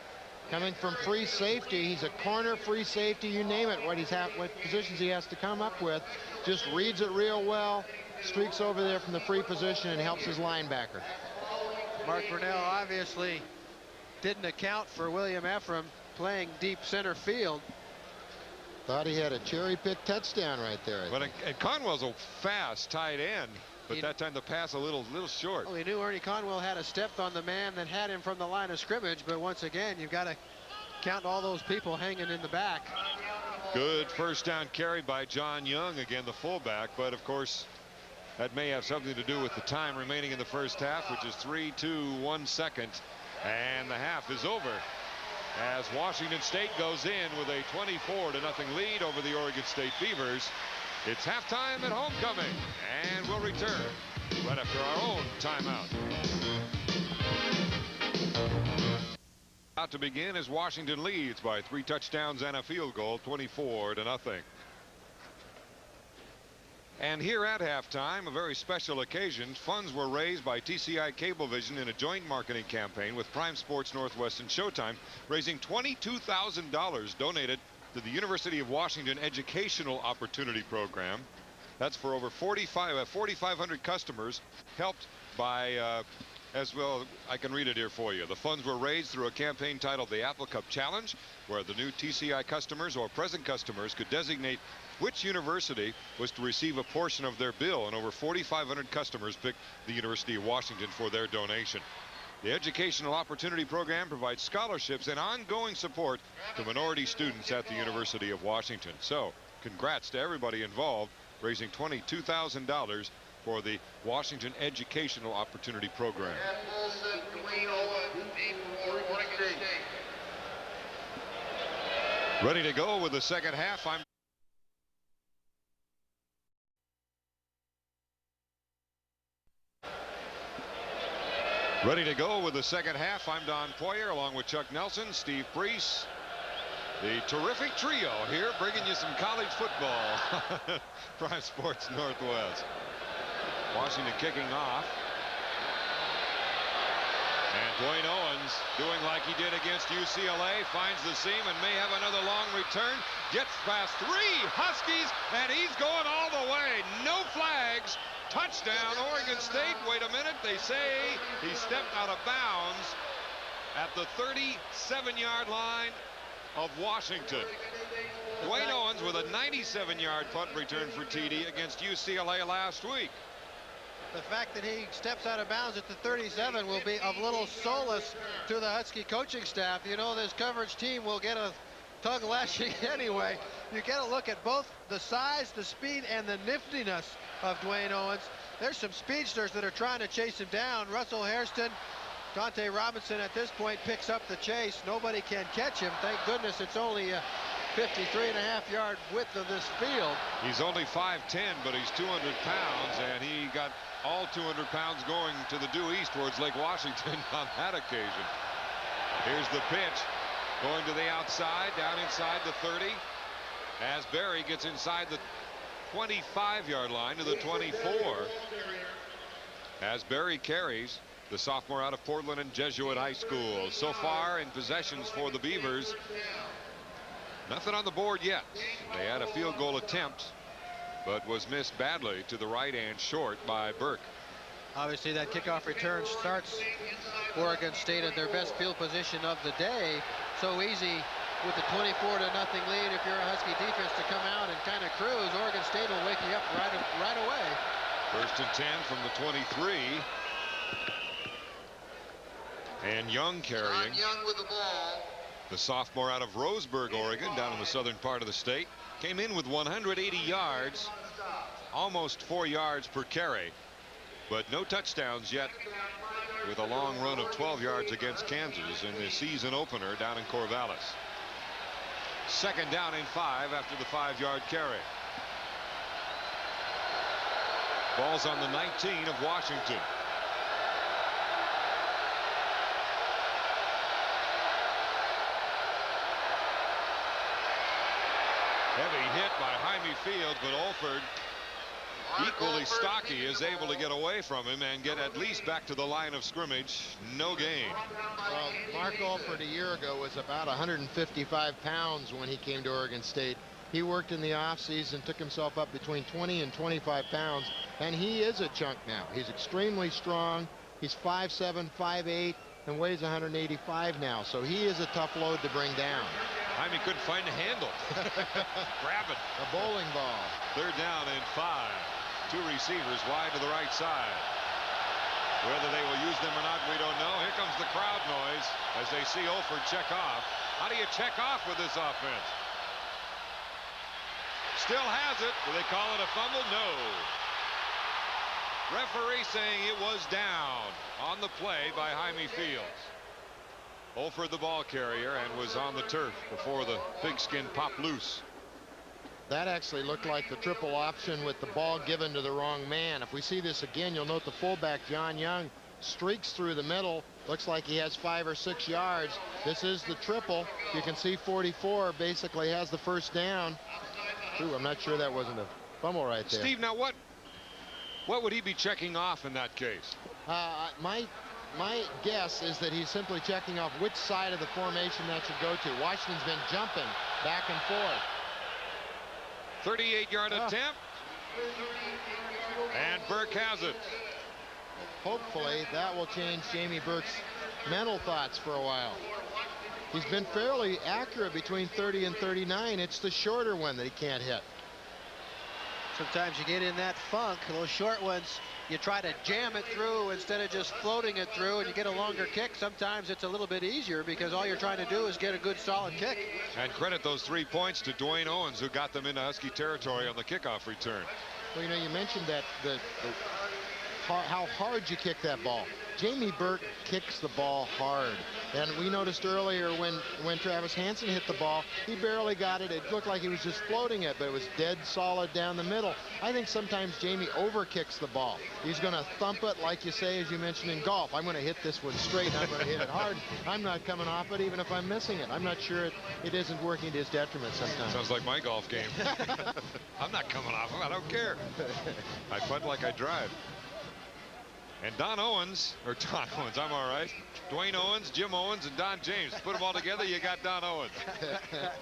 coming from free safety. He's a corner, free safety, you name it, what positions he has to come up with. Just reads it real well, streaks over there from the free position and helps his linebacker. Mark Brunell obviously didn't account for William Ephraim playing deep center field. Thought he had a cherry-picked touchdown right there. But and Conwell's a fast tight end, but that time the pass a little short. Well, he knew Ernie Conwell had a step on the man that had him from the line of scrimmage, but once again, you've got to count all those people hanging in the back. Good 1st down carry by John Young, again the fullback, but of course that may have something to do with the time remaining in the 1st half, which is 3, 2, 1 second, and the half is over as Washington State goes in with a 24-0 lead over the Oregon State Beavers. It's halftime at homecoming, and we'll return right after our own timeout. About to begin as Washington leads by 3 touchdowns and a field goal, 24-0. And here at halftime, a very special occasion. Funds were raised by TCI Cablevision in a joint marketing campaign with Prime Sports Northwest and Showtime, raising $22,000 donated to the University of Washington Educational Opportunity Program. That's for over 4,500 customers, helped by as well. I can read it here for you. The funds were raised through a campaign titled the Apple Cup Challenge, where the new TCI customers or present customers could designate which university was to receive a portion of their bill, and over 4,500 customers picked the University of Washington for their donation. The Educational Opportunity Program provides scholarships and ongoing support to minority students at the University of Washington. So congrats to everybody involved, raising $22,000 for the Washington Educational Opportunity Program. Ready to go with the 2nd half. Ready to go with the 2nd half. I'm Don Poyer along with Chuck Nelson, Steve Priest. The terrific trio here bringing you some college football. Prime Sports Northwest. Washington kicking off. And Dwayne Owens doing like he did against UCLA, finds the seam and may have another long return. Gets past 3 Huskies, and he's going all the way. No flags. Touchdown, Oregon State. Wait a minute. They say he stepped out of bounds at the 37-yard line of Washington. Dwayne Owens with a 97-yard punt return for TD against UCLA last week. The fact that he steps out of bounds at the 37 will be of little solace to the Husky coaching staff. You know, this coverage team will get a tongue lashing anyway. You get a look at both the size, the speed, and the niftiness of Dwayne Owens. There's some speedsters that are trying to chase him down. Russell Hairston, Dante Robinson at this point picks up the chase. Nobody can catch him. Thank goodness it's only a 53.5-yard width of this field. He's only 5'10", but he's 200 pounds, and he got all 200 pounds going to the due east towards Lake Washington on that occasion. Here's the pitch going to the outside, down inside the 30, as Berry gets inside the 25-yard line to the 24. As Berry carries, the sophomore out of Portland and Jesuit High School. So far in possessions for the Beavers, nothing on the board yet. They had a field goal attempt, but was missed badly to the right and short by Burke. Obviously that kickoff return starts Oregon State at their best field position of the day. So easy with the 24-0 lead. If you're a Husky defense to come out and kind of cruise, Oregon State will wake you up right away. 1st and 10 from the 23. And Young carrying. Young with the ball. The sophomore out of Roseburg, Oregon, down in the southern part of the state, came in with 180 yards, almost 4 yards per carry, but no touchdowns yet, with a long run of 12 yards against Kansas in the season opener down in Corvallis. 2nd down and 5 after the 5-yard carry. Ball's on the 19 of Washington. Heavy hit by Jaime Fields, but Olford, equally stocky, is able to get away from him and get at least back to the line of scrimmage. No gain. Well, Mark Olford a year ago was about 155 pounds when he came to Oregon State. He worked in the offseason, took himself up between 20 and 25 pounds, and he is a chunk now. He's extremely strong. He's 5'7", 5'8", and weighs 185 now, so he is a tough load to bring down. Jaime couldn't find the handle. Grab it. A bowling ball. 3rd down and 5. 2 receivers wide to the right side. Whether they will use them or not, we don't know. Here comes the crowd noise as they see Olford check off. How do you check off with this offense? Still has it. Do they call it a fumble? No. Referee saying it was down on the play by Jaime Fields. Olford the ball carrier and was on the turf before the pigskin popped loose. That actually looked like the triple option with the ball given to the wrong man. If we see this again, you'll note the fullback, John Young, streaks through the middle. Looks like he has 5 or 6 yards. This is the triple. You can see 44 basically has the 1st down. Ooh, I'm not sure that wasn't a fumble right there. Steve, now what would he be checking off in that case? My guess is that he's simply checking off which side of the formation that should go to. Washington's been jumping back and forth. 38-yard attempt. And Burke has it. Hopefully that will change Jamie Burke's mental thoughts for a while. He's been fairly accurate between 30 and 39. It's the shorter one that he can't hit. Sometimes you get in that funk. Those short ones, you try to jam it through instead of just floating it through, and you get a longer kick. Sometimes it's a little bit easier because all you're trying to do is get a good solid kick. And credit those 3 points to Dwayne Owens, who got them into Husky territory on the kickoff return. Well, you know, you mentioned that how hard you kick that ball. Jamie Burke kicks the ball hard, and we noticed earlier when Travis Hansen hit the ball, he barely got it. It looked like he was just floating it, but it was dead solid down the middle. I think sometimes Jamie overkicks the ball. He's going to thump it, like you say, as you mentioned in golf. I'm going to hit this one straight, and I'm going to hit it hard. I'm not coming off it even if I'm missing it. I'm not sure it isn't working to his detriment sometimes. Sounds like my golf game. I'm not coming off him. I don't care. I putt like I drive. And Don Owens, I'm all right. Dwayne Owens, Jim Owens, and Don James. Put them all together, you got Don Owens.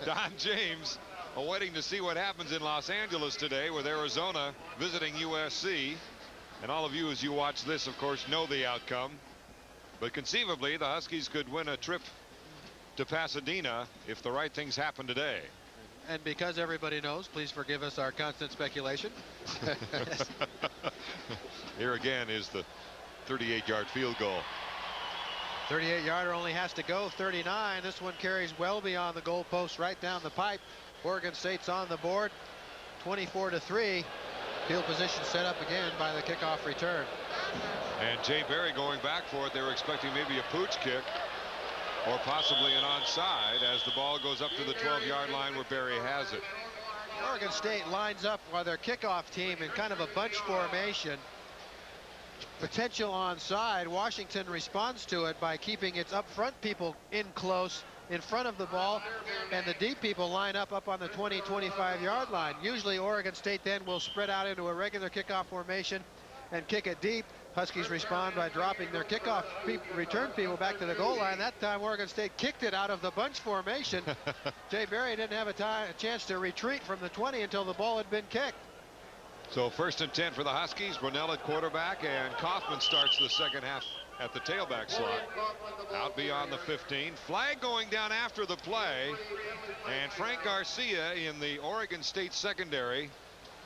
Don James waiting to see what happens in Los Angeles today with Arizona visiting USC. And all of you, as you watch this, of course, know the outcome. But conceivably, the Huskies could win a trip to Pasadena if the right things happen today. And because everybody knows, please forgive us our constant speculation. Here again is the 38-yard field goal. 38-yarder only has to go 39. This one carries well beyond the goalpost, right down the pipe. Oregon State's on the board, 24-3. Field position set up again by the kickoff return. And Jay Barry going back for it. They were expecting maybe a pooch kick or possibly an onside as the ball goes up to the 12-yard line where Barry has it. Oregon State lines up while their kickoff team in kind of a bunch formation. Potential onside. Washington responds to it by keeping its up front people in close in front of the ball, and the deep people line up on the 20-25-yard line. Usually Oregon State then will spread out into a regular kickoff formation and kick it deep. Huskies respond by dropping their kickoff return people back to the goal line. That time Oregon State kicked it out of the bunch formation. Jay Barry didn't have a chance to retreat from the 20 until the ball had been kicked. So 1st and 10 for the Huskies. Brunell at quarterback, and Kaufman starts the second half at the tailback slot. Out beyond the 15. Flag going down after the play, and Frank Garcia in the Oregon State secondary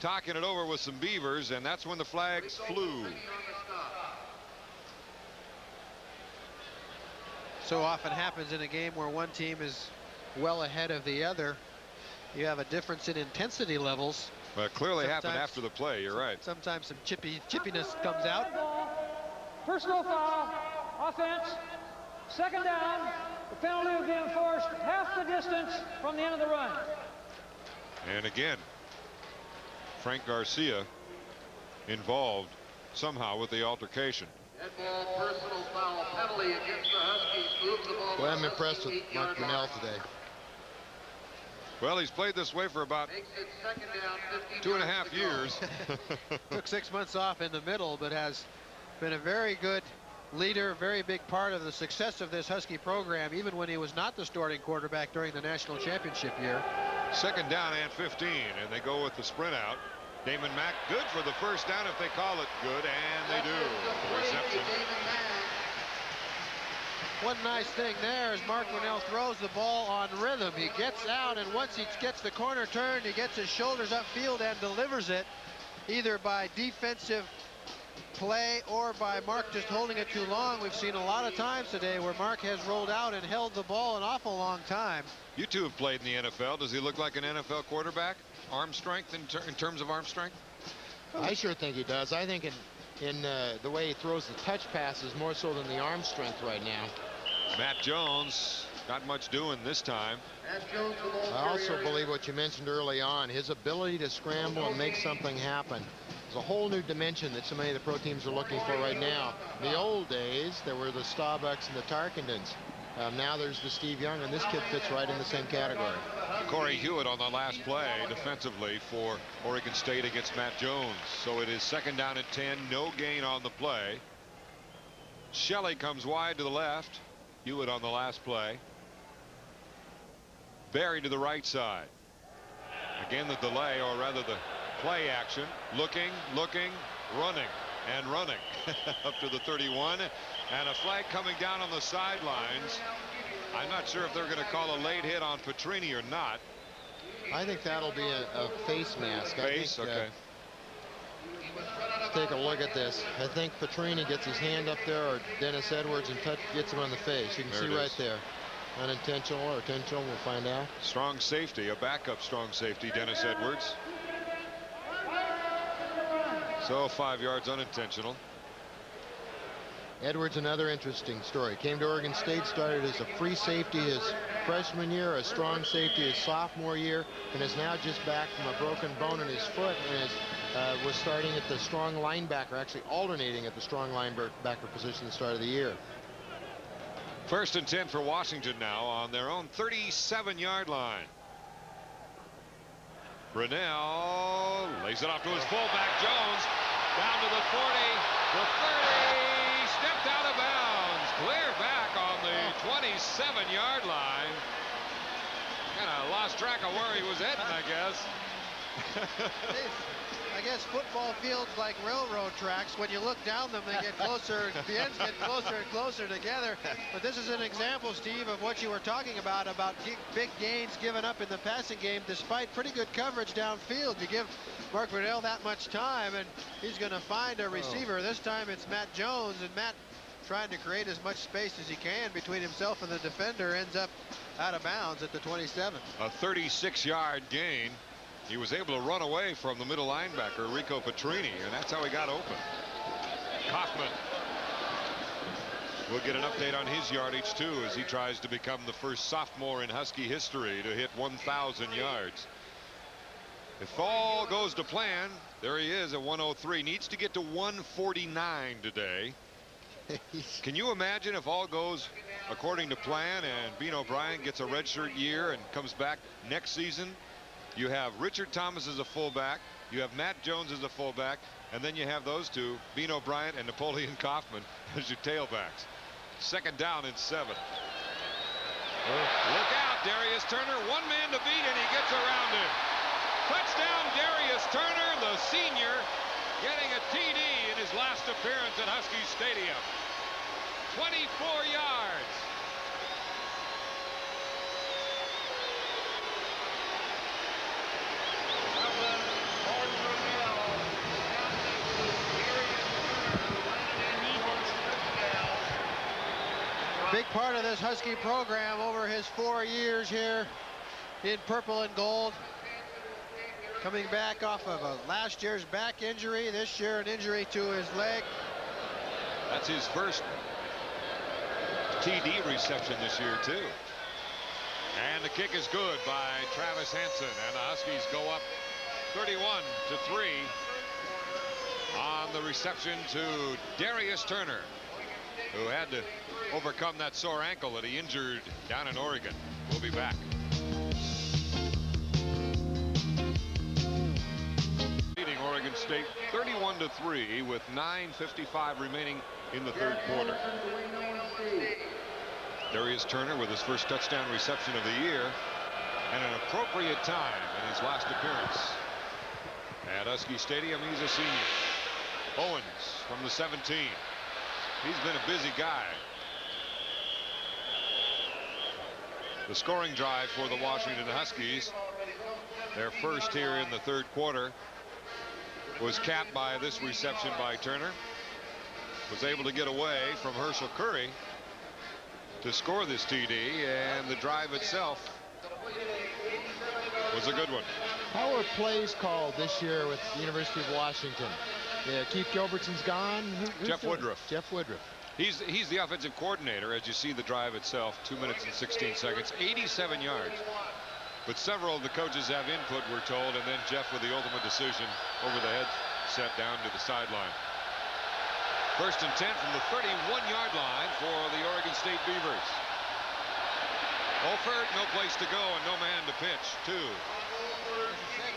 talking it over with some Beavers, and that's when the flags flew. So often happens in a game where one team is well ahead of the other. You have a difference in intensity levels. Well, it clearly happened after the play. You're right. Sometimes some chippiness comes out. Personal foul, offense, 2nd down. The penalty will be enforced half the distance from the end of the run. And again, Frank Garcia involved somehow with the altercation. Dead ball, personal foul penalty against the Huskies. Move the ball. Well, I'm impressed with Mark Brunell today. Well, he's played this way for about Makes it 2nd down, 50 2.5 years. Took 6 months off in the middle, but has been a very good leader, very big part of the success of this Husky program, even when he was not the starting quarterback during the national championship year. 2nd down and 15, and they go with the sprint out. Damon Mack good for the 1st down if they call it good, and they do. Reception. One nice thing there is Mark Brunell throws the ball on rhythm. He gets out, and once he gets the corner turned, he gets his shoulders upfield and delivers it, either by defensive play or by Mark just holding it too long. We've seen a lot of times today where Mark has rolled out and held the ball an awful long time. You two have played in the NFL. Does he look like an NFL quarterback? Arm strength in terms of arm strength? I sure think he does. I think in the way he throws the touch passes more so than the arm strength right now. Matt Jones not much doing this time. I also believe what you mentioned early on, his ability to scramble and make something happen. There's a whole new dimension that so many of the pro teams are looking for right now. In the old days, there were the Staubucks and the Tarkendens. Now there's the Steve Young, and this kid fits right in the same category. Corey Hewitt on the last play defensively for Oregon State against Matt Jones. So it is 2nd down and 10, no gain on the play. Shelley comes wide to the left. Hewitt on the last play. Barry to the right side. Again, the delay, or rather the play action. Looking, running, and running up to the 31. And a flag coming down on the sidelines. I'm not sure if they're going to call a late hit on Petrini or not. I think that'll be a face mask. Face, okay. Let's take a look at this. I think Petrini gets his hand up there, or Dennis Edwards, and gets him on the face. You can see right there. Unintentional or intentional, we'll find out. Strong safety, a backup strong safety, Dennis Edwards. So 5 yards unintentional. Edwards, another interesting story. Came to Oregon State, started as a free safety his freshman year, a strong safety his sophomore year, and is now just back from a broken bone in his foot, and was starting at the strong linebacker, actually alternating at the strong linebacker position at the start of the year. 1st and 10 for Washington now on their own 37-yard line. Brunell lays it off to his fullback, Jones, down to the 40. The 30 stepped out of bounds. Clear back on the 27-yard line. Kind of lost track of where he was heading, I guess. I guess football fields like railroad tracks. When you look down them, they get closer. The ends get closer and closer together. But this is an example, Steve, of what you were talking about big gains given up in the passing game despite pretty good coverage downfield. You give Mark Brunell that much time, and he's going to find a receiver. This time it's Matt Jones, and Matt, trying to create as much space as he can between himself and the defender, ends up out of bounds at the 27. A 36-yard gain. He was able to run away from the middle linebacker, Rico Petrini, and that's how he got open. Kaufman will get an update on his yardage, too, as he tries to become the first sophomore in Husky history to hit 1,000 yards. If all goes to plan, there he is at 103. Needs to get to 149 today. Can you imagine if all goes according to plan and Bean O'Brien gets a redshirt year and comes back next season? You have Richard Thomas as a fullback, you have Matt Jones as a fullback, and then you have those two, Bean O'Brien and Napoleon Kaufman, as your tailbacks. Second down and 7. Look out, Darius Turner, one man to beat, and he gets around him. Touchdown, Darius Turner, the senior, getting a TD in his last appearance at Husky Stadium. 24 yards. Big part of this Husky program over his 4 years here in purple and gold. Coming back off of a last year's back injury, this year an injury to his leg. That's his first TD reception this year, too. And the kick is good by Travis Hansen, and the Huskies go up 31-3 on the reception to Darius Turner, who had to overcome that sore ankle that he injured down in Oregon. We'll be back. Leading Oregon State 31-3 with 9:55 remaining in the third quarter. Darius Turner with his first touchdown reception of the year and an appropriate time in his last appearance at Husky Stadium. He's a senior. Owens from the 17. He's been a busy guy. The scoring drive for the Washington Huskies, their first here in the third quarter, was capped by this reception by Turner. Was able to get away from Herschel Curry to score this TD, and the drive itself was a good one. How are plays called this year with the University of Washington? Yeah, Keith Gilbertson's gone. Jeff Woodruff. Jeff Woodruff. He's the offensive coordinator. As you see the drive itself, 2 minutes and 16 seconds, 87 yards. But several of the coaches have input, we're told, and then Jeff with the ultimate decision over the headset down to the sideline. First and 10 from the 31-yard line for the Oregon State Beavers. Olford, no place to go and no man to pitch. 2.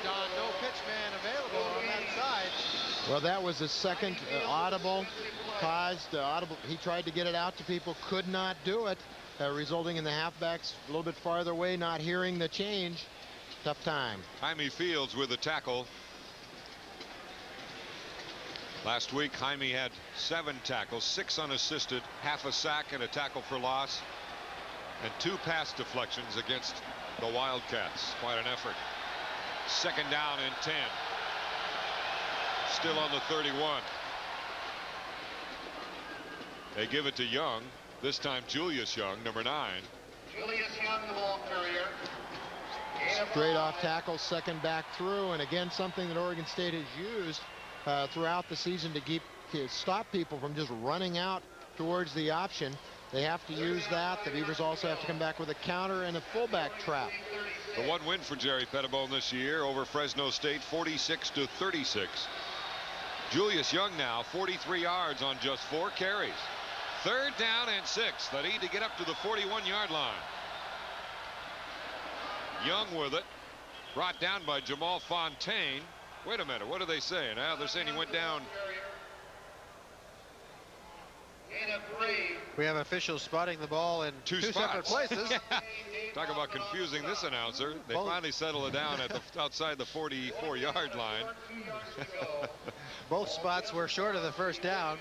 Don, no pitch man available on that side. Well, that was the second audible caused. He tried to get it out to people, could not do it, resulting in the halfbacks a little bit farther away, not hearing the change. Tough time. Jaime Fields with a tackle. Last week, Jaime had 7 tackles, 6 unassisted, half a sack and a tackle for loss, and 2 pass deflections against the Wildcats. Quite an effort. Second down and 10. Still on the 31. They give it to Young. This time Julius Young, number 9. Julius Young, the ball carrier. Straight off tackle, second back through, and again something that Oregon State has used throughout the season to stop people from just running out towards the option. They have to use that. The Beavers also have to come back with a counter and a fullback trap. The one win for Jerry Pettibone this year over Fresno State, 46-36. Julius Young now 43 yards on just 4 carries. Third down and 6. They need to get up to the 41-yard line. Young with it, brought down by Jamal Fontaine. Wait a minute, what are they saying? They're saying he went down We have officials spotting the ball in two separate places. Talk about confusing this announcer. They finally settle it down at the outside the 44-yard line. Both spots were short of the first down.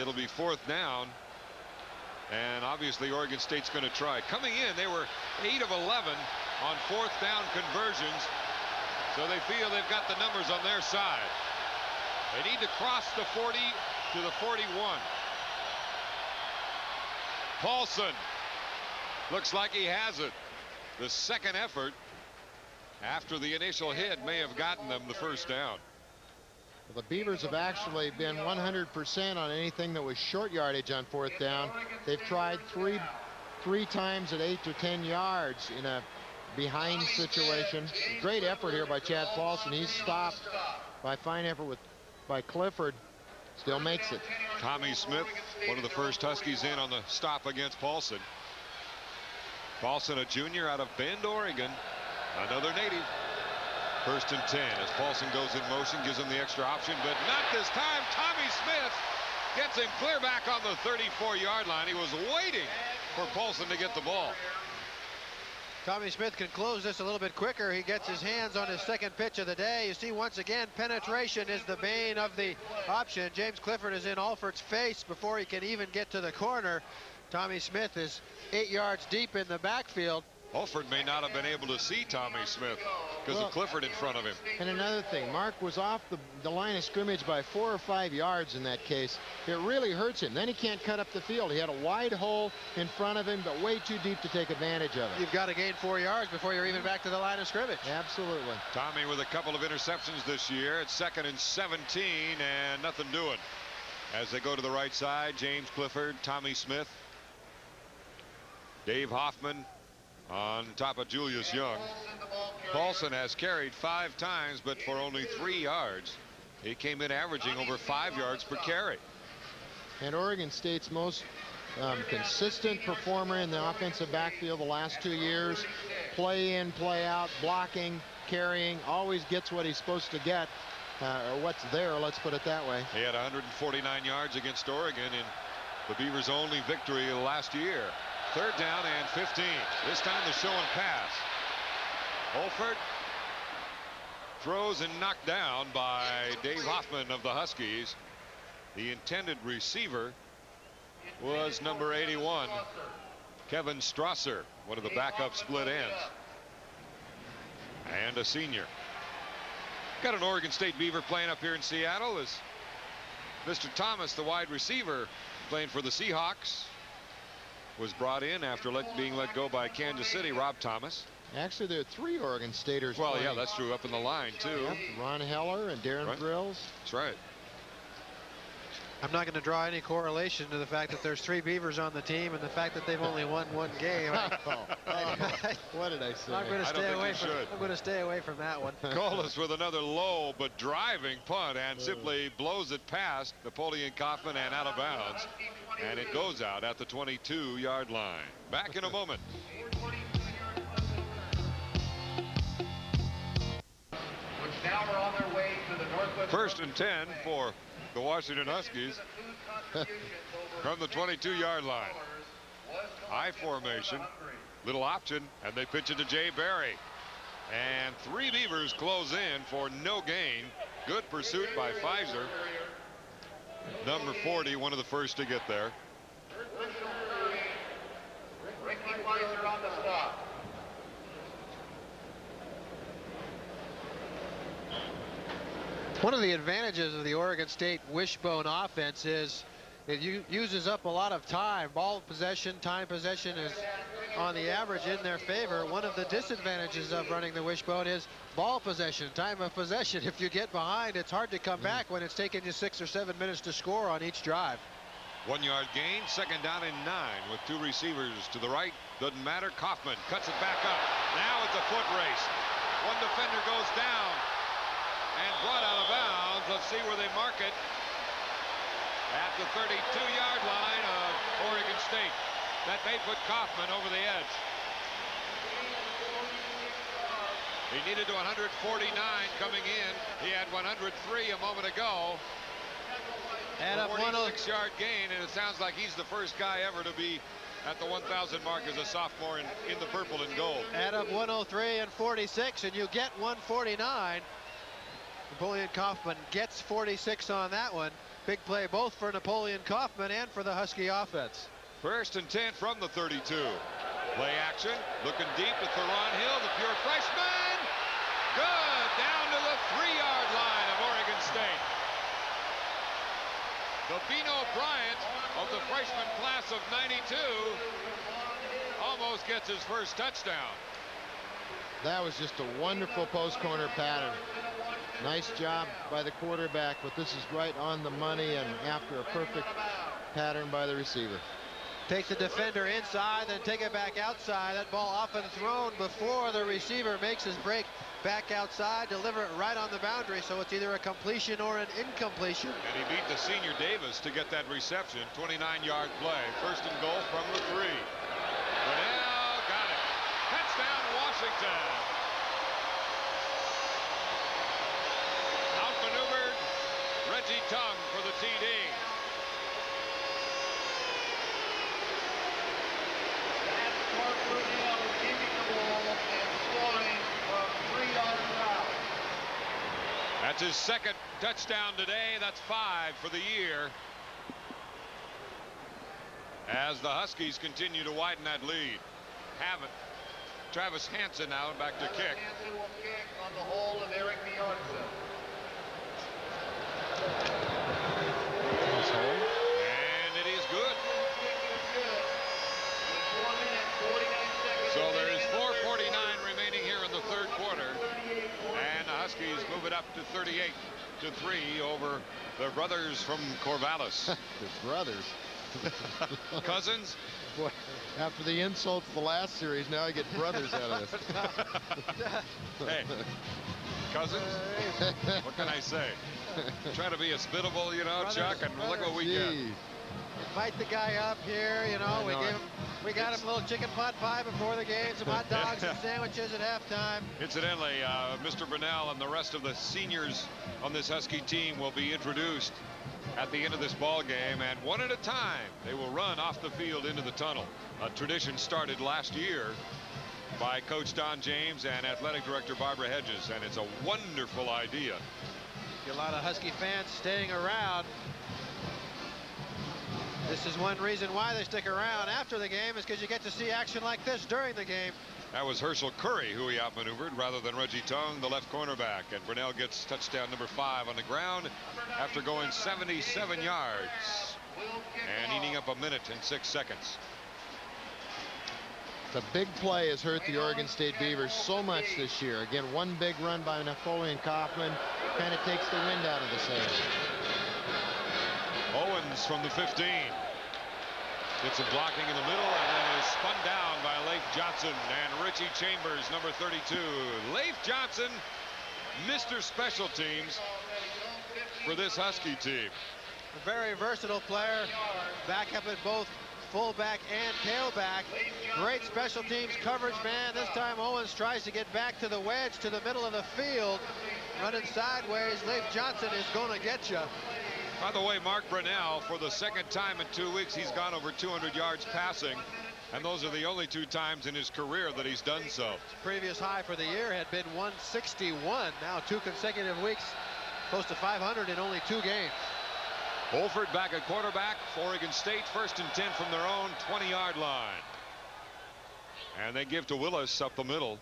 It'll be 4th down. And obviously Oregon State's going to try. Coming in, they were 8 of 11 on 4th down conversions. So they feel they've got the numbers on their side. They need to cross the 40 to the 41. Paulson looks like he has it. The second effort after the initial hit may have gotten them the first down. Well, the Beavers have actually been 100% on anything that was short yardage on 4th down. They've tried three times at 8 to 10 yards in a behind situation. Great effort here by Chad Paulson. He's stopped by fine effort by Clifford. Still makes it. Tommy Smith, one of the first Huskies in on the stop against Paulson. Paulson, a junior out of Bend, Oregon. Another native. 1st and 10 as Paulson goes in motion, gives him the extra option, but not this time. Tommy Smith gets him clear back on the 34-yard line. He was waiting for Paulson to get the ball. Tommy Smith can close this a little bit quicker. He gets his hands on his second pitch of the day. You see, once again, penetration is the bane of the option. James Clifford is in Alford's face before he can even get to the corner. Tommy Smith is 8 yards deep in the backfield. Alford may not have been able to see Tommy Smith because of Clifford in front of him. And another thing, Mark was off the line of scrimmage by 4 or 5 yards in that case. It really hurts him. Then he can't cut up the field. He had a wide hole in front of him, but way too deep to take advantage of it. You've got to gain 4 yards before you're even back to the line of scrimmage. Absolutely. Tommy with a couple of interceptions this year. It's 2nd and 17 and nothing doing. As they go to the right side, James Clifford, Tommy Smith, Dave Hoffman on top of Julius Young. Paulson has carried 5 times, but for only 3 yards. He came in averaging over 5 yards per carry. And Oregon State's most consistent performer in the offensive backfield the last 2 years. Play in, play out, blocking, carrying, always gets what he's supposed to get, or what's there, let's put it that way. He had 149 yards against Oregon in the Beavers' only victory last year. 3rd down and 15. This time the show and pass. Holford throws and knocked down by Dave Hoffman of the Huskies. The intended receiver was number 81, Kevin Strasser, one of the backup split ends, and a senior. Got an Oregon State Beaver playing up here in Seattle. Is Mr. Thomas, the wide receiver, playing for the Seahawks, was brought in after being let go by Kansas City. Rob Thomas. Actually, there are 3 Oregon Staters. Well, playing. yeah, that's true. Up in the line too. Yep. Ron Heller and Darren Grills. That's right. I'm not going to draw any correlation to the fact that there's 3 Beavers on the team and the fact that they've only won 1 game. What did I say? I'm going to stay away from that one. Colas with another low but driving punt and simply blows it past Napoleon Kaufman and out of bounds. And it goes out at the 22-yard line. Back in a moment. Now we're on their way to the Northwest. 1st and 10 for the Washington Huskies from the 22-yard line. High formation, little option, and they pitch it to Jay Barry. And 3 Beavers close in for no gain. Good pursuit by Pfizer. Number 40, one of the first to get there. Ricky Pfizer on the stop. One of the advantages of the Oregon State wishbone offense is it uses up a lot of time. Ball possession, time possession is on the average in their favor. One of the disadvantages of running the wishbone is ball possession, time of possession. If you get behind, it's hard to come back when it's taken you 6 or 7 minutes to score on each drive. 1-yard gain, 2nd down and 9 with 2 receivers to the right. Doesn't matter. Kaufman cuts it back up. Now it's a foot race. One defender goes down and brought out of bounds. Let's see where they mark it. At the 32-yard line of Oregon State. That may put Kaufman over the edge. He needed to 149 coming in. He had 103 a moment ago. Add up 46-yard gain, and it sounds like he's the first guy ever to be at the 1,000 mark as a sophomore in the purple and gold. Add up 103 and 46, and you get 149. Napoleon Kaufman gets 46 on that one. Big play both for Napoleon Kaufman and for the Husky offense. 1st and 10 from the 32. Play action, looking deep to Theron Hill, the pure freshman. Good, down to the 3-yard line of Oregon State. The Bino Bryant of the freshman class of '92 almost gets his first touchdown. That was just a wonderful post corner pattern. Nice job by the quarterback, but this is right on the money and after a perfect pattern by the receiver. Take the defender inside, then take it back outside. That ball often thrown before the receiver makes his break back outside, deliver it right on the boundary, so it's either a completion or an incompletion. And he beat the senior Davis to get that reception. 29-yard play. 1st and goal from the 3. Brunell got it. Touchdown, Washington. Outmaneuvered Reggie Tongue for the TD. That's his 2nd touchdown today. That's 5 for the year. As the Huskies continue to widen that lead. Have it. Travis Hansen now back to kick. Hansen will kick on the hole of Eric Bjornsson. And it is good. So there is 4:49 remaining here in the 3rd quarter. And the Huskies move it up to 38-3 over their brothers from Corvallis. His brothers. Cousins? Boy, after the insults of the last series, now I get brothers out of this. Hey, cousins? What can I say? Try to be hospitable, you know, Chuck, and look what we get. Invite the guy up here, you know. We got him a little chicken pot pie before the game, some hot dogs and sandwiches at halftime. Incidentally, Mr. Brunell and the rest of the seniors on this Husky team will be introduced at the end of this ball game, and one at a time they will run off the field into the tunnel. A tradition started last year by Coach Don James and Athletic Director Barbara Hedges, and it's a wonderful idea. A lot of Husky fans staying around. This is one reason why they stick around after the game, is because you get to see action like this during the game. That was Herschel Curry who he outmaneuvered rather than Reggie Tongue, the left cornerback. And Brunell gets touchdown number 5 on the ground after going 77 yards and eating up 1 minute and 6 seconds. The big play has hurt the Oregon State Beavers so much this year. Again, one big run by Napoleon Kaufman kind of takes the wind out of the sails. Owens from the 15. Gets some blocking in the middle and then is spun down by Leif Johnson and Richie Chambers, number 32. Leif Johnson, Mr. Special Teams for this Husky team. A very versatile player, back up at both fullback and tailback. Great special teams coverage man. This time Owens tries to get back to the wedge to the middle of the field. Running sideways, Leif Johnson is going to get you. By the way, Mark Brunell, for the 2nd time in 2 weeks, he's gone over 200 yards passing, and those are the only 2 times in his career that he's done so. His previous high for the year had been 161. Now 2 consecutive weeks, close to 500 in only 2 games. Holford back at quarterback for Oregon State, 1st and 10 from their own 20-yard line. And they give to Willis up the middle.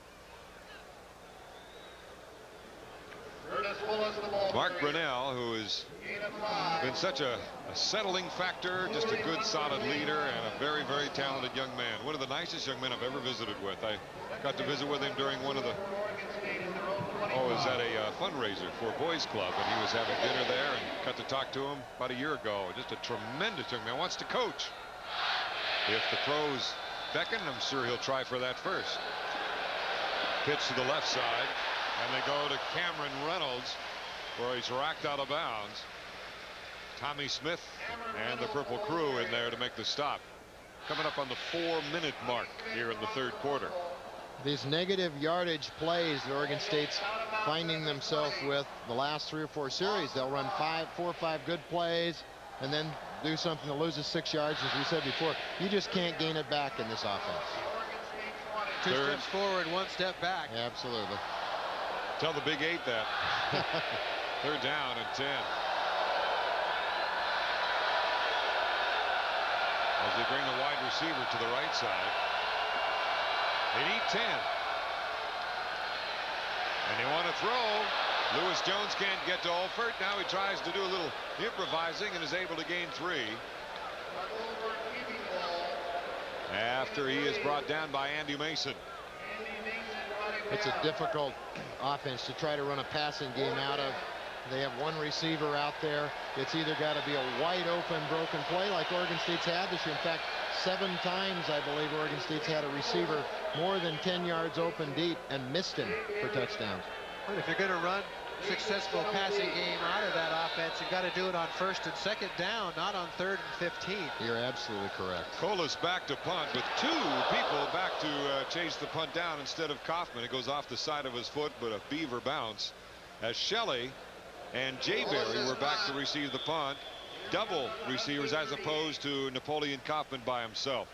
Mark Brunell, who has been such a settling factor, just a good solid leader and a very, very talented young man. One of the nicest young men I've ever visited with. I got to visit with him during one of the it was at a fundraiser for Boys Club, and he was having dinner there, and got to talk to him about a year ago. Just a tremendous young man, wants to coach. If the pros beckon, I'm sure he'll try for that first. Pitch to the left side, and they go to Cameron Reynolds, where he's racked out of bounds. Tommy Smith and the Purple Crew in there to make the stop. Coming up on the 4-minute mark here in the 3rd quarter. These negative yardage plays that Oregon State's finding themselves with the last 3 or 4 series. They'll run 4 or 5 good plays, and then do something that loses 6 yards. As we said before, you just can't gain it back in this offense. 2 steps forward, 1 step back. Absolutely. Tell the Big 8 that. 3rd down and 10. As they bring the wide receiver to the right side. They need 10. And they want to throw. Lewis Jones can't get to Olfert. Now he tries to do a little improvising and is able to gain 3. After he is brought down by Andy Mason. It's a difficult offense to try to run a passing game out of. They have 1 receiver out there. It's either got to be a wide open broken play like Oregon State's had this year. In fact, 7 times I believe Oregon State's had a receiver more than 10 yards open deep and missed him for touchdowns. But if you're going to run successful passing game out of that offense, you've got to do it on 1st and 2nd down, not on 3rd and 15. You're absolutely correct. Colas back to punt with 2 people back to chase the punt down instead of Kaufman. It goes off the side of his foot, but a Beaver bounce as Shelley and Jay Berry were back to receive the punt. Double receivers as opposed to Napoleon Kaufman by himself.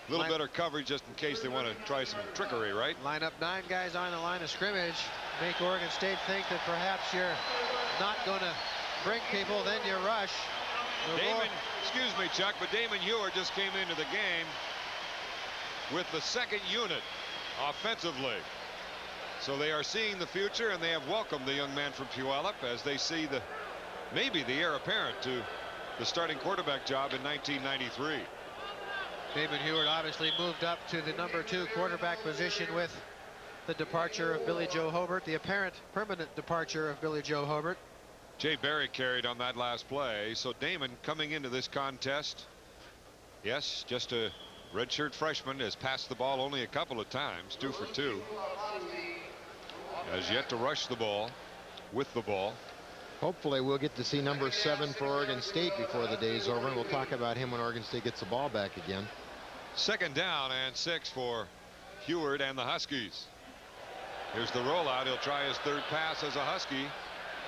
A little better coverage just in case they want to try some trickery, right? Line up 9 guys on the line of scrimmage. Make Oregon State think that perhaps you're not going to bring people, then you rush. Damon, excuse me, Chuck, but Damon Huer just came into the game with the 2nd unit offensively. So they are seeing the future, and they have welcomed the young man from Puyallup as they see maybe the heir apparent to the starting quarterback job in 1993. Damon Huer obviously moved up to the number 2 quarterback position with the departure of Billy Joe Hobart, the apparent permanent departure of Billy Joe Hobart. Jay Berry carried on that last play. So Damon coming into this contest, yes, just a redshirt freshman, has passed the ball only a couple of times, 2 for 2. Has yet to rush the ball with the ball. Hopefully we'll get to see number 7 for Oregon State before the day's over, and we'll talk about him when Oregon State gets the ball back again. 2nd down and 6 for Huard and the Huskies. Here's the rollout. He'll try his 3rd pass as a Husky,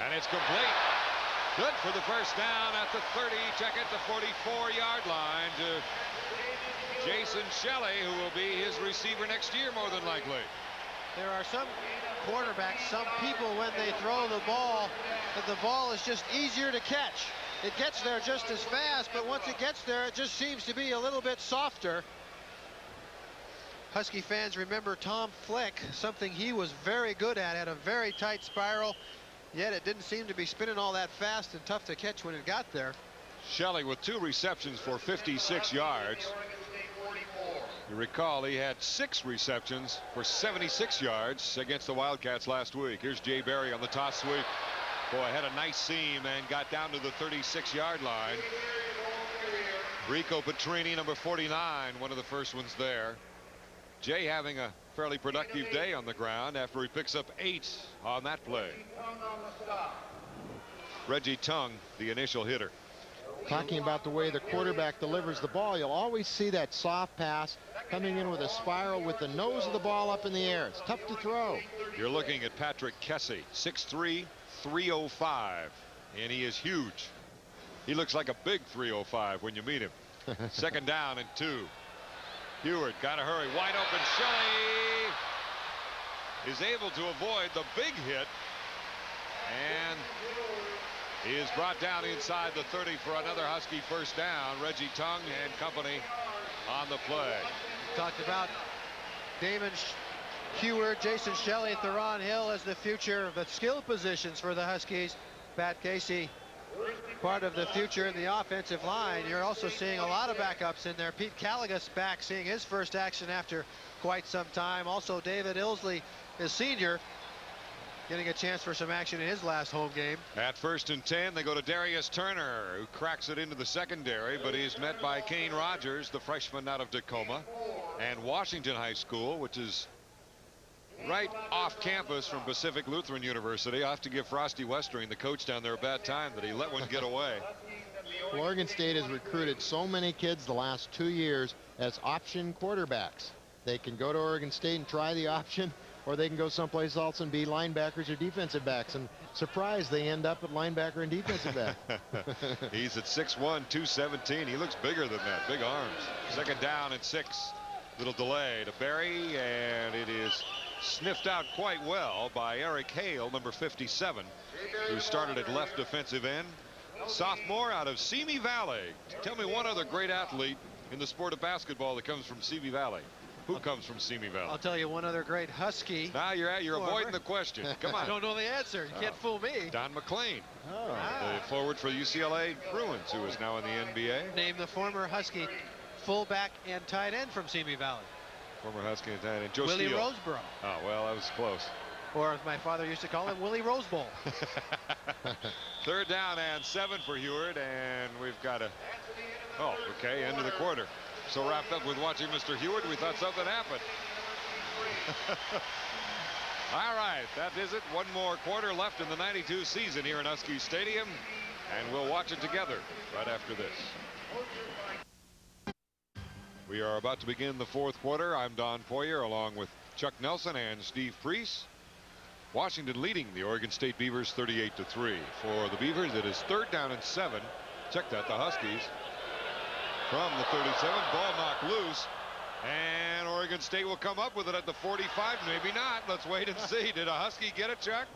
and it's complete. Good for the 1st down at the 30. Check it, the 44-yard line to Jason Shelley, who will be his receiver next year more than likely. There are some quarterbacks, some people, when they throw the ball, that the ball is just easier to catch. It gets there just as fast, but once it gets there, it just seems to be a little bit softer. Husky fans remember Tom Fleck, something he was very good at, had a very tight spiral, yet it didn't seem to be spinning all that fast and tough to catch when it got there. Shelley with 2 receptions for 56 yards. You recall he had 6 receptions for 76 yards against the Wildcats last week. Here's Jay Berry on the toss sweep. Boy, had a nice seam and got down to the 36-yard line. Rico Petrini, number 49, one of the first ones there. Jay having a fairly productive day on the ground after he picks up 8 on that play. Reggie Tongue, the initial hitter. Talking about the way the quarterback delivers the ball, you'll always see that soft pass coming in with a spiral with the nose of the ball up in the air. It's tough to throw. You're looking at Patrick Kessie, 6'3", 305, and he is huge. He looks like a big 305 when you meet him. 2nd down and 2. Huard got to hurry. Wide open. Shelley is able to avoid the big hit, and he is brought down inside the 30 for another Husky 1st down. Reggie Tongue and company on the play. Talked about Damon Huard, Jason Shelley, Theron Hill as the future of the skill positions for the Huskies. Pat Casey, part of the future in the offensive line. You're also seeing a lot of backups in there. Pete Caligas back, seeing his first action after quite some time. Also David Ilsley, his senior, getting a chance for some action in his last home game. At 1st and 10, they go to Darius Turner, who cracks it into the secondary, but he's met by Kane Rogers, the freshman out of Tacoma, and Washington High School, which is right off campus from Pacific Lutheran University. I have to give Frosty Westering, the coach down there, a bad time that he let one get away. Well, Oregon State has recruited so many kids the last 2 years as option quarterbacks. They can go to Oregon State and try the option, or they can go someplace else and be linebackers or defensive backs. And surprise, they end up at linebacker and defensive back. He's at 6'1", 217. He looks bigger than that. Big arms. Second down and 6. Little delay to Berry, and it is sniffed out quite well by Eric Hale, number 57, who started at left defensive end. Sophomore out of Simi Valley. Tell me one other great athlete in the sport of basketball that comes from Simi Valley. Who comes from Simi Valley? I'll tell you one other great Husky. Now you're avoiding the question. Come on. I don't know the answer. You can't fool me. Don McLean, the forward for UCLA Bruins, who is now in the NBA. Name the former Husky fullback and tight end from Simi Valley. Former Husky and tight end Joe Willie Steele. Roseborough. Oh, well, that was close. Or as my father used to call him, Willie Rose Bowl. Third down and 7 for Huard, and we've got a end of the quarter. So wrapped up with watching Mr. Huard, we thought something happened. All right, that is it. One more quarter left in the 92 season here in Husky Stadium, and we'll watch it together right after this. We are about to begin the fourth quarter. I'm Don Poyer along with Chuck Nelson and Steve Priest. Washington leading the Oregon State Beavers 38-3. For the Beavers, it is third down and 7. Check that, the Huskies. From the 37, ball knocked loose, and Oregon State will come up with it at the 45. Maybe not. Let's wait and see. Did a Husky get it, Chuck?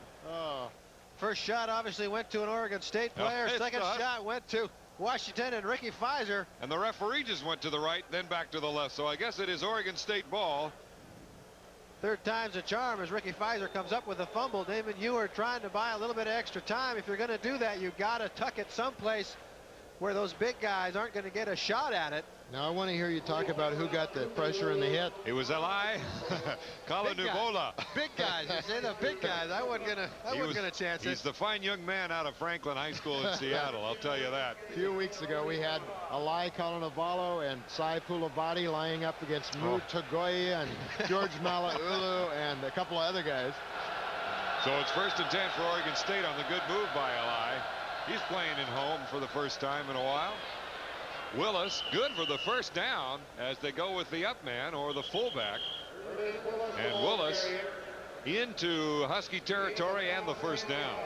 First shot obviously went to an Oregon State player. Second shot went to Washington and Ricky Pfizer. And the referee just went to the right, then back to the left. So I guess it is Oregon State ball. Third time's a charm as Ricky Pfizer comes up with a fumble. Damon Huard trying to buy a little bit of extra time. If you're going to do that, you got to tuck it someplace where those big guys aren't going to get a shot at it. Now I want to hear you talk about who got the pressure and the hit. It was Eli Kalanuvola. Big guys. You say the big guys. I wasn't gonna chance it. He's the fine young man out of Franklin High School in Seattle. I'll tell you that. A few weeks ago, we had Eli Kalanuvola and Sai Pulavati lying up against Mu Tagoya and George Malaulu and a couple of other guys. So it's 1st and 10 for Oregon State on the good move by Eli. He's playing at home for the first time in a while. Willis good for the first down as they go with the up man or the fullback. And Willis into Husky territory and the first down.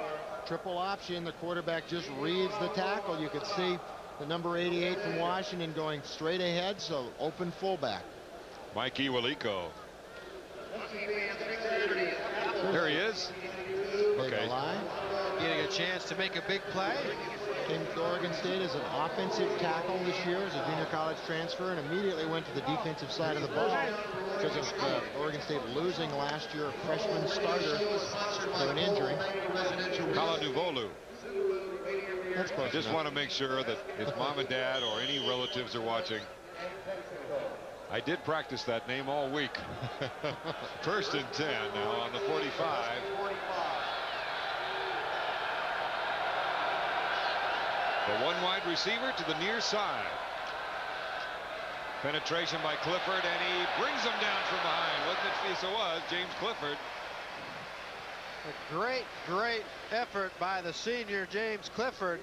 Triple option. The quarterback just reads the tackle. You could see the number 88 from Washington going straight ahead, so open fullback. Mike Iwaliko. There he is. Okay. Getting a chance to make a big play. Came to Oregon State as an offensive tackle this year as a junior college transfer and immediately went to the defensive side of the ball because of Oregon State losing last year a freshman starter to an injury. Kalanuvolu. That's close I just enough. want to make sure that his mom and dad or any relatives are watching. I did practice that name all week. 1st and 10 now on the 45. The one wide receiver to the near side. Penetration by Clifford, and he brings him down from behind. Wasn't it? Yes, it was James Clifford. A great effort by the senior James Clifford.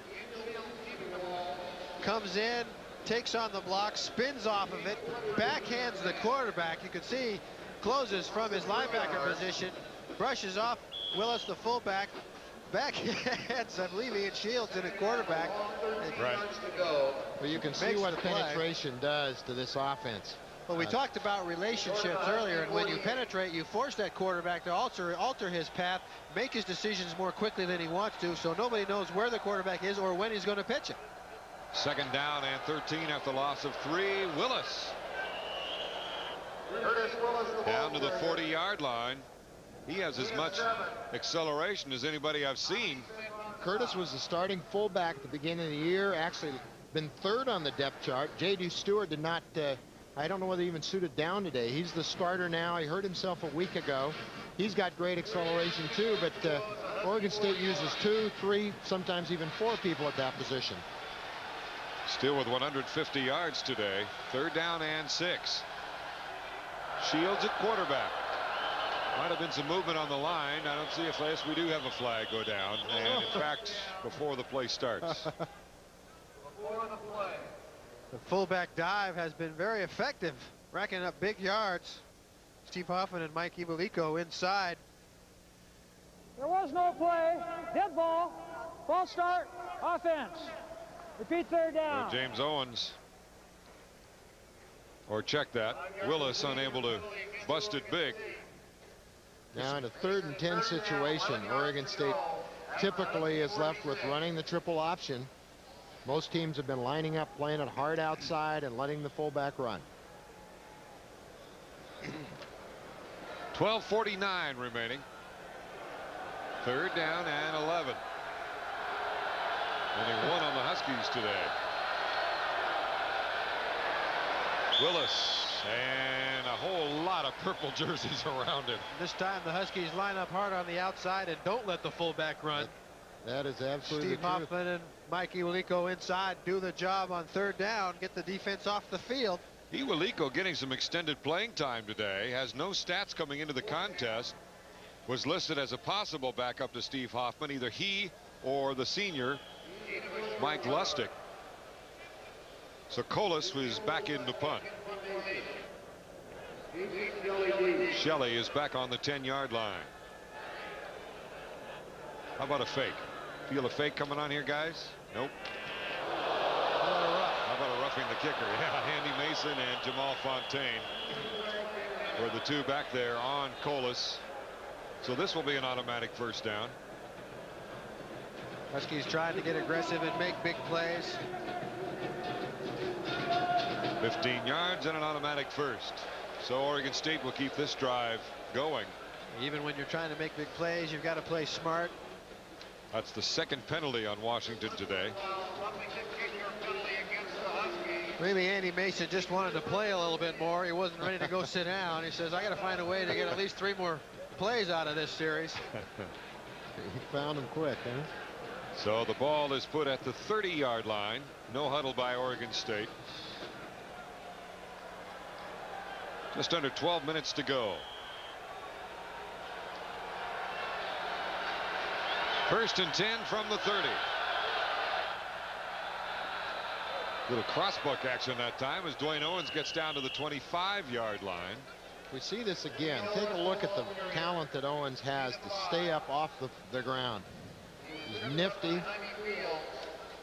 Comes in, takes on the block, spins off of it, backhands the quarterback. You can see closes from his linebacker position, brushes off Willis, the fullback, backhands, I believe, Ian Shields in a quarterback. Right. Well, you can see what penetration does to this offense. Well, we talked about relationships earlier, and when you penetrate, you force that quarterback to alter his path, make his decisions more quickly than he wants to, so nobody knows where the quarterback is or when he's going to pitch it. Second down and 13 after loss of 3. Willis down to the 40-yard line. He has as much acceleration as anybody I've seen. Curtis was the starting fullback at the beginning of the year, actually been 3rd on the depth chart. J.D. Stewart did not, I don't know whether he even suited down today. He's the starter now. He hurt himself a week ago. He's got great acceleration too, but Oregon State uses 2, 3, sometimes even 4 people at that position. Still with 150 yards today. 3rd down and 6. Shields at quarterback. Might have been some movement on the line. I don't see a flag. We do have a flag go down, and in fact, before the play starts. The fullback dive has been very effective, racking up big yards. Steve Hoffman and Mike Iveliko inside. There was no play. Dead ball. False start. Offense. Repeat third down. James Owens. Or check that. Willis unable to bust it big. Now in a 3rd and 10 situation, Oregon State typically is left with running the triple option. Most teams have been lining up, playing it hard outside and letting the fullback run. 12:49 remaining. 3rd down and 11. Only one on the Huskies today. Willis and a whole lot of purple jerseys around him. This time the Huskies line up hard on the outside and don't let the fullback run. That is absolutely Steve Hoffman and Mike Iveliko inside do the job on 3rd down, get the defense off the field. Iweliko getting some extended playing time today. Has no stats coming into the contest. Was listed as a possible backup to Steve Hoffman, either he or the senior Mike Lustig. So Colas was back in the punt. Shelley is back on the 10-yard line. How about a fake? Feel a fake coming on here, guys? Nope. How about a roughing the kicker? Yeah, Andy Mason and Jamal Fontaine were the two back there on Colas. So this will be an automatic 1st down. Huskies trying to get aggressive and make big plays. 15 yards and an automatic 1st. So Oregon State will keep this drive going. Even when you're trying to make big plays, you've got to play smart. That's the 2nd penalty on Washington today. Maybe Andy Mason just wanted to play a little bit more. He wasn't ready to go sit down. He says, I got to find a way to get at least 3 more plays out of this series. He found him quick, huh? So the ball is put at the 30-yard line. No huddle by Oregon State. Just under 12 minutes to go. 1st and 10 from the 30. Little crossbuck action that time as Dwayne Owens gets down to the 25-yard line. We see this again. Take a look at the talent that Owens has to stay up off the ground. He's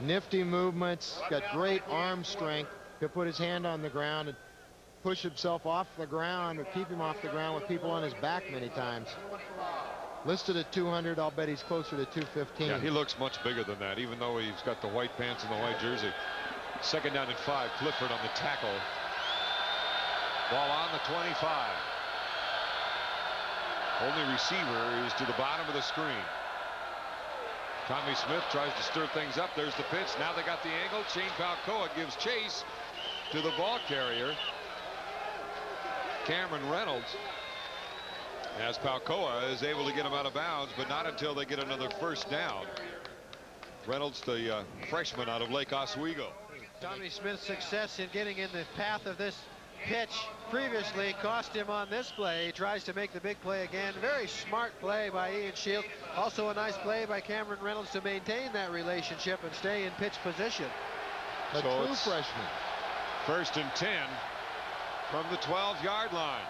nifty movements, got great arm strength. He'll put his hand on the ground and push himself off the ground or keep him off the ground with people on his back many times. Listed at 200, I'll bet he's closer to 215. Yeah, he looks much bigger than that, even though he's got the white pants and the white jersey. 2nd down and 5. Clifford on the tackle. Ball on the 25. Only receiver is to the bottom of the screen. Tommy Smith tries to stir things up. There's the pitch. Now they got the angle. Shane Palcoa gives chase to the ball carrier, Cameron Reynolds, as Palcoa is able to get him out of bounds, but not until they get another 1st down. Reynolds, the freshman out of Lake Oswego. Tommy Smith's success in getting in the path of this pitch previously cost him on this play. He tries to make the big play again. Very smart play by Ian Shields. Also a nice play by Cameron Reynolds to maintain that relationship and stay in pitch position. A true freshman. 1st and 10 from the 12-yard line.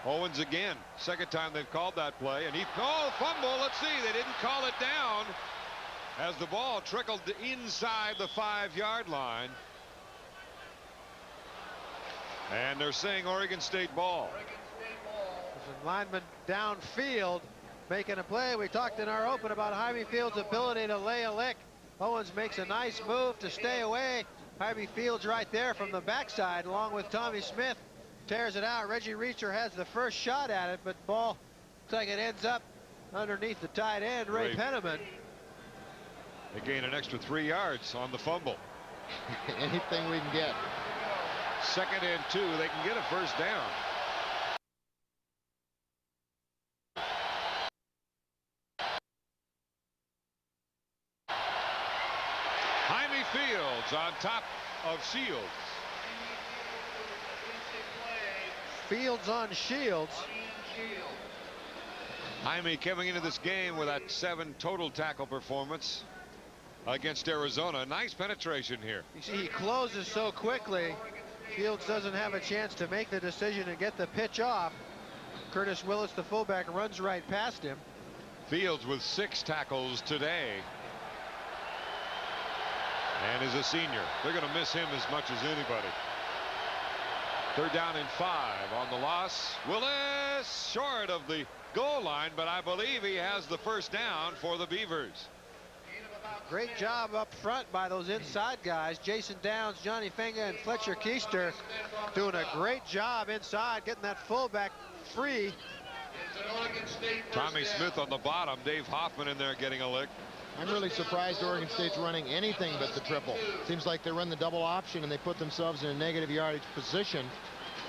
Owens again. 2nd time they've called that play, and he fumble. Let's see, they didn't call it down as the ball trickled inside the 5-yard line. And they're saying Oregon State ball. There's a lineman downfield making a play. We talked in our open about Jaime Fields' ability to lay a lick. Owens makes a nice move to stay away. Jaime Fields right there from the backside along with Tommy Smith. Tears it out. Reggie Reacher has the first shot at it, but ball looks like it ends up underneath the tight end, Ray Penniman. They gain an extra 3 yards on the fumble. Anything we can get. 2nd and 2. They can get a 1st down. Jaime Fields on top of Shields. Fields on Shields. Jaime coming into this game with that 7 total tackle performance against Arizona. Nice penetration here. You see, he closes so quickly Fields doesn't have a chance to make the decision and get the pitch off. Curtis Willis, the fullback, runs right past him. Fields with 6 tackles today. And is a senior. They're going to miss him as much as anybody. 3rd down and 5 on the loss. Willis short of the goal line, but I believe he has the first down for the Beavers. Great job up front by those inside guys. Jason Downs, Johnny Fenga, and Fletcher Keister doing a great job inside, getting that fullback free. Tommy Smith on the bottom. Dave Hoffman in there getting a lick. I'm really surprised Oregon State's running anything but the triple. Seems like they run the double option and they put themselves in a negative yardage position.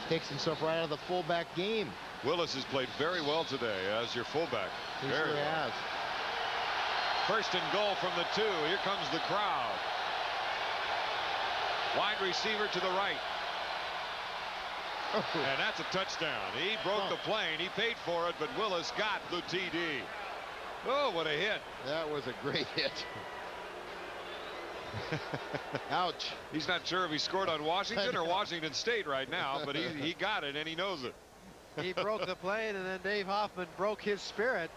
Takes himself right out of the fullback game. Willis has played very well today as your fullback. He sure has. 1st and goal from the 2. Here comes the crowd. Wide receiver to the right. Oh. And that's a touchdown. He broke the plane. He paid for it, but Willis got the TD. Oh, what a hit. That was a great hit. Ouch. He's not sure if he scored on Washington or Washington State right now, but he got it and he knows it. He broke the plane, and then Dave Hoffman broke his spirit.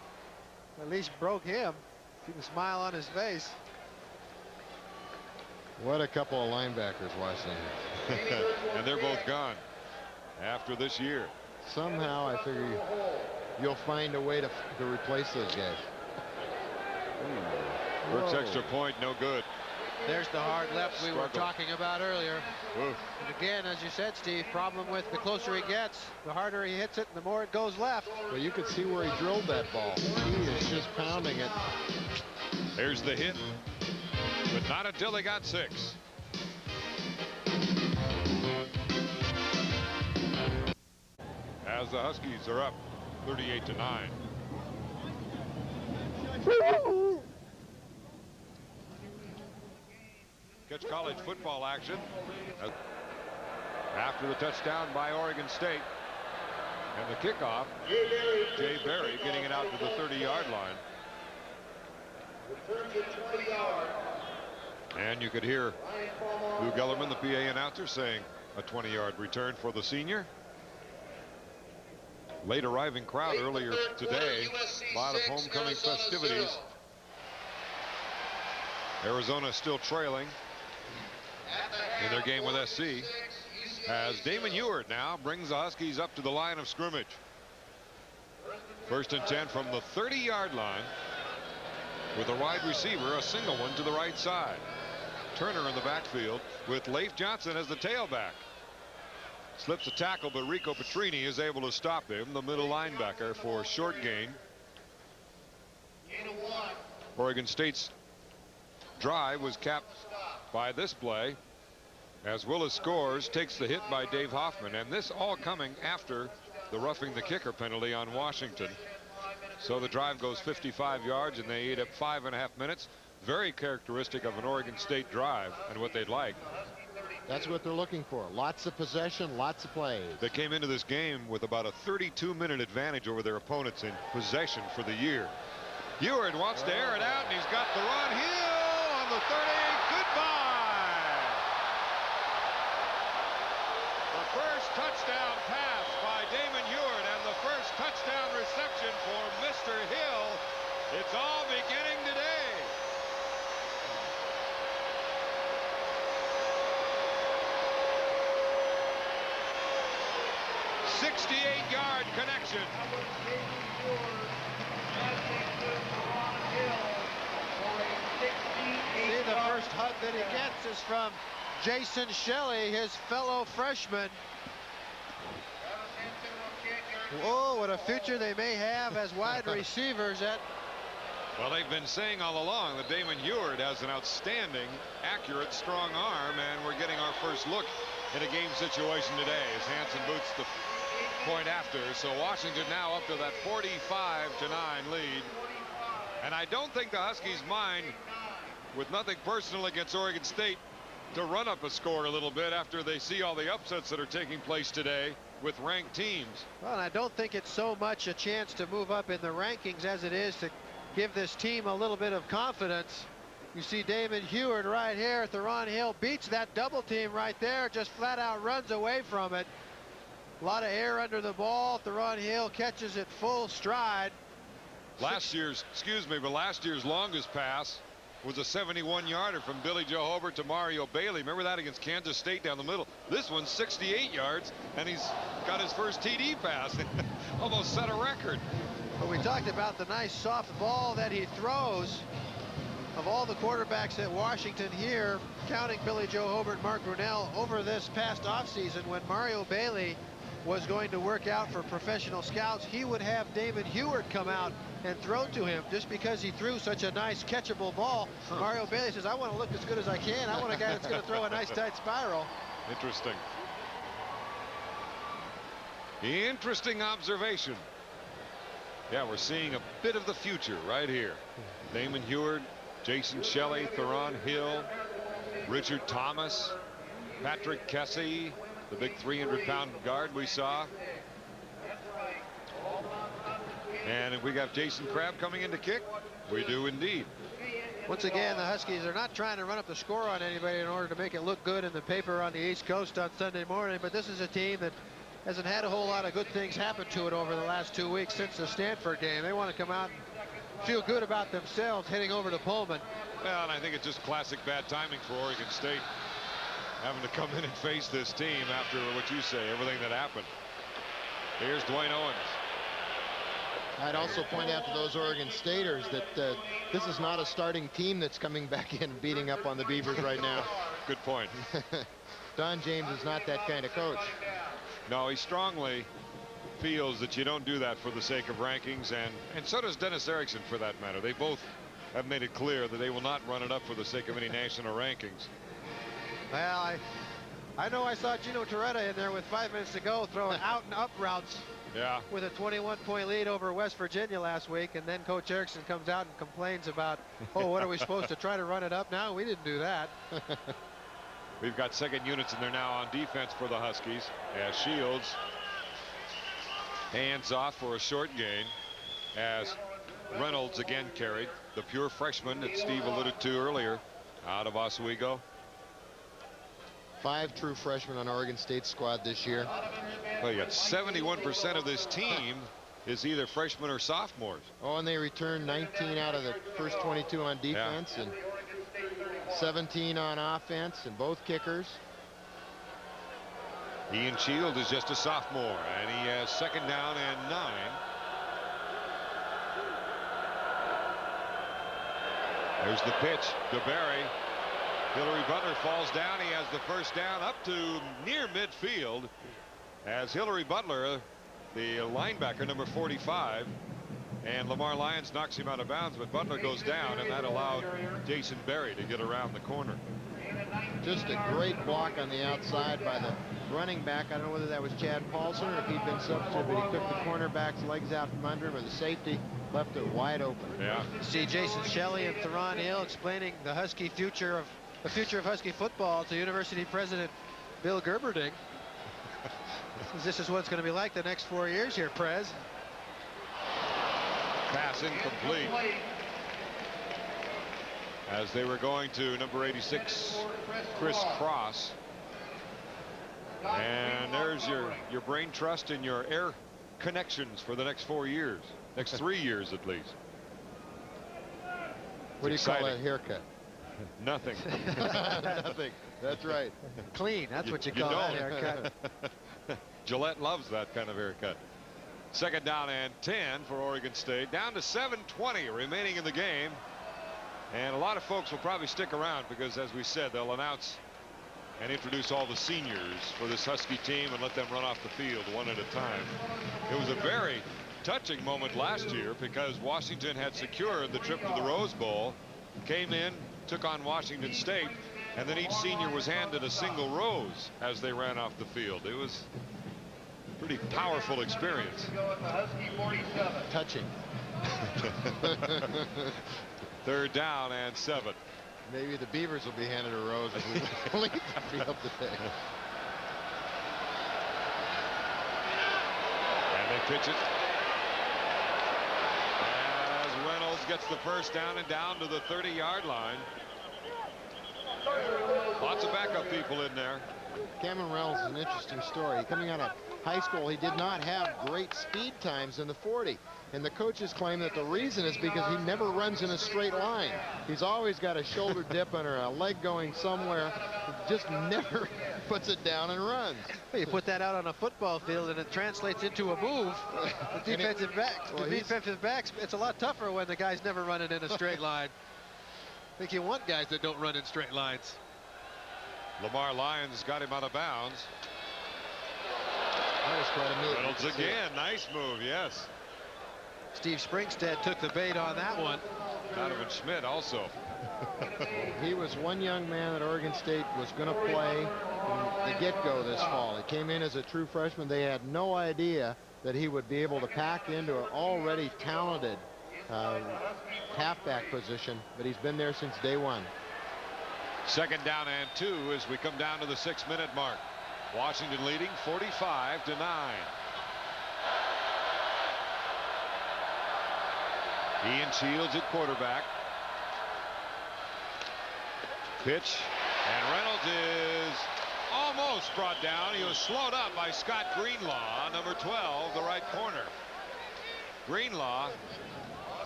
At least broke him. See the smile on his face. What a couple of linebackers, Washington. And they're both gone after this year. Somehow I figure you'll find a way to replace those guys. Brooks extra point, no good. There's the hard left we were talking about earlier. Oof. And again, as you said, Steve, problem with the closer he gets, the harder he hits it, and the more it goes left. Well, you could see where he drilled that ball. He is just pounding it. There's the hit, but not until he got 6. As the Huskies are up 38-9. Catch college football action after the touchdown by Oregon State. And the kickoff, Jay Berry getting it out to the 30-yard line. And you could hear Lou Gellerman, the PA announcer, saying a 20-yard return for the senior. Late arriving crowd earlier today. A lot of homecoming festivities. Arizona still trailing in their game with SC, as Damon Ewart now brings the Huskies up to the line of scrimmage. 1st and 10 from the 30-yard line with a wide receiver, a single one to the right side. Turner in the backfield with Leif Johnson as the tailback. Slips a tackle, but Rico Petrini is able to stop him, the middle linebacker, for a short gain. Oregon State's drive was capped by this play as Willis scores, takes the hit by Dave Hoffman, and this all coming after the roughing the kicker penalty on Washington. So the drive goes 55 yards and they eat up 5.5 minutes. Very characteristic of an Oregon State drive and what they'd like. That's what they're looking for. Lots of possession, lots of plays. They came into this game with about a 32-minute advantage over their opponents in possession for the year. Ewart wants to air it out, and he's got the run. Hill on the 30. Goodbye. The first touchdown pass by Damon Ewart and the first touchdown reception for Mr. Hill. It's all beginning today. 68-yard connection. See, the first hug that he gets is from Jason Shelley, his fellow freshman. Whoa, what a future they may have as wide receivers at. Well, they've been saying all along that Damon Ewart has an outstanding, accurate, strong arm, and we're getting our first look in a game situation today as Hansen boots the point after. So Washington now up to that 45-9 lead. And I don't think the Huskies mind, with nothing personal against Oregon State, to run up a score a little bit after they see all the upsets that are taking place today with ranked teams. Well, and I don't think it's so much a chance to move up in the rankings as it is to give this team a little bit of confidence. You see Damon Heward right here. Theron Hill beats that double team right there, just flat out runs away from it. A lot of air under the ball. Theron Hill catches it full stride. Last year's longest pass was a 71-yarder from Billy Joe Hobert to Mario Bailey. Remember that against Kansas State down the middle? This one's 68 yards, and he's got his first TD pass. Almost set a record. But we talked about the nice soft ball that he throws. Of all the quarterbacks at Washington here, counting Billy Joe Hobert, Mark Brunell, over this past offseason when Mario Bailey was going to work out for professional scouts, he would have Damon Heward come out and throw to him just because he threw such a nice catchable ball. Mario Bailey says, I want to look as good as I can. I want a guy that's going to throw a nice tight spiral. Interesting. Interesting observation. Yeah, we're seeing a bit of the future right here. Damon Heward, Jason Shelley, Theron Hill, Richard Thomas, Patrick Kessie, the big 300-pound guard we saw. And if we got Jason Crabb coming in to kick, we do indeed. Once again, the Huskies are not trying to run up the score on anybody in order to make it look good in the paper on the East Coast on Sunday morning, but this is a team that hasn't had a whole lot of good things happen to it over the last 2 weeks since the Stanford game. They want to come out and feel good about themselves heading over to Pullman. Well, and I think it's just classic bad timing for Oregon State, having to come in and face this team after what you say, everything that happened. Here's Dwayne Owens. I'd also point out to those Oregon Staters that this is not a starting team that's coming back in and beating up on the Beavers right now. Good point. Don James is not that kind of coach. No, he strongly feels that you don't do that for the sake of rankings, and so does Dennis Erickson for that matter. They both have made it clear that they will not run it up for the sake of any national rankings. Well, I know I saw Gino Torretta in there with 5 minutes to go throwing out and up routes. Yeah. With a 21-point lead over West Virginia last week, and then Coach Erickson comes out and complains about, oh, what are we supposed to try to run it up now? We didn't do that. We've got second units in there now on defense for the Huskies as Shields hands off for a short gain as Reynolds again carried, the pure freshman that Steve alluded to earlier out of Oswego. 5 true freshmen on Oregon State's squad this year. Well, you got 71% of this team is either freshmen or sophomores. Oh, and they returned 19 out of the first 22 on defense, and 17 on offense, and both kickers. Ian Shield is just a sophomore, and he has second down and 9. There's the pitch to Barry. Hillary Butler falls down. He has the first down up to near midfield as Hillary Butler, the linebacker, number 45, and Lamar Lyons knocks him out of bounds, but Butler goes down, and that allowed Jason Berry to get around the corner. Just a great block on the outside by the running back. I don't know whether that was Chad Paulson or if he'd been substituted, but he took the cornerback's legs out from under him, or the safety left it wide open. Yeah. See Jason Shelley and Theron Hill explaining the Husky future of Husky football to University President Bill Gerberding. This is what it's going to be like the next 4 years here, Prez. Pass incomplete. As they were going to number 86, Chris Cross. And there's your brain trust and your air connections for the next 4 years. Next 3 years at least. What do you call that haircut? Nothing. Nothing. That's right. Clean. That's what you call that haircut. Gillette loves that kind of haircut. Second down and 10 for Oregon State. Down to 7:20 remaining in the game. And a lot of folks will probably stick around because, as we said, they'll announce and introduce all the seniors for this Husky team and let them run off the field one at a time. It was a very touching moment last year because Washington had secured the trip to the Rose Bowl, came in, took on Washington State, and then each senior was handed a single rose as they ran off the field. It was a pretty powerful experience. Touching. Third down and 7. Maybe the Beavers will be handed a rose as we leave the field today. And they pitch it. As Reynolds gets the first down and down to the 30-yard line. Lots of backup people in there. Cameron Reynolds is an interesting story. Coming out of high school, he did not have great speed times in the 40. And the coaches claim that the reason is because he never runs in a straight line. He's always got a shoulder dip or a leg going somewhere. He just never puts it down and runs. Well, you put that out on a football field and it translates into a move. The defensive backs, it's a lot tougher when the guy's never running in a straight line. I think you want guys that don't run in straight lines. Lamar Lyons got him out of bounds. That was quite a move. Reynolds again. Nice move, yes. Steve Springstead took the bait on that one. Donovan Schmidt also. He was one young man that Oregon State was going to play from the get-go this fall. He came in as a true freshman. They had no idea that he would be able to pack into an already talented halfback position, but he's been there since day one. 2nd down and 2 as we come down to the 6-minute mark. Washington leading 45-9. Ian Shields at quarterback. Pitch, and Reynolds is almost brought down. He was slowed up by Scott Greenlaw, number 12, the right corner. Greenlaw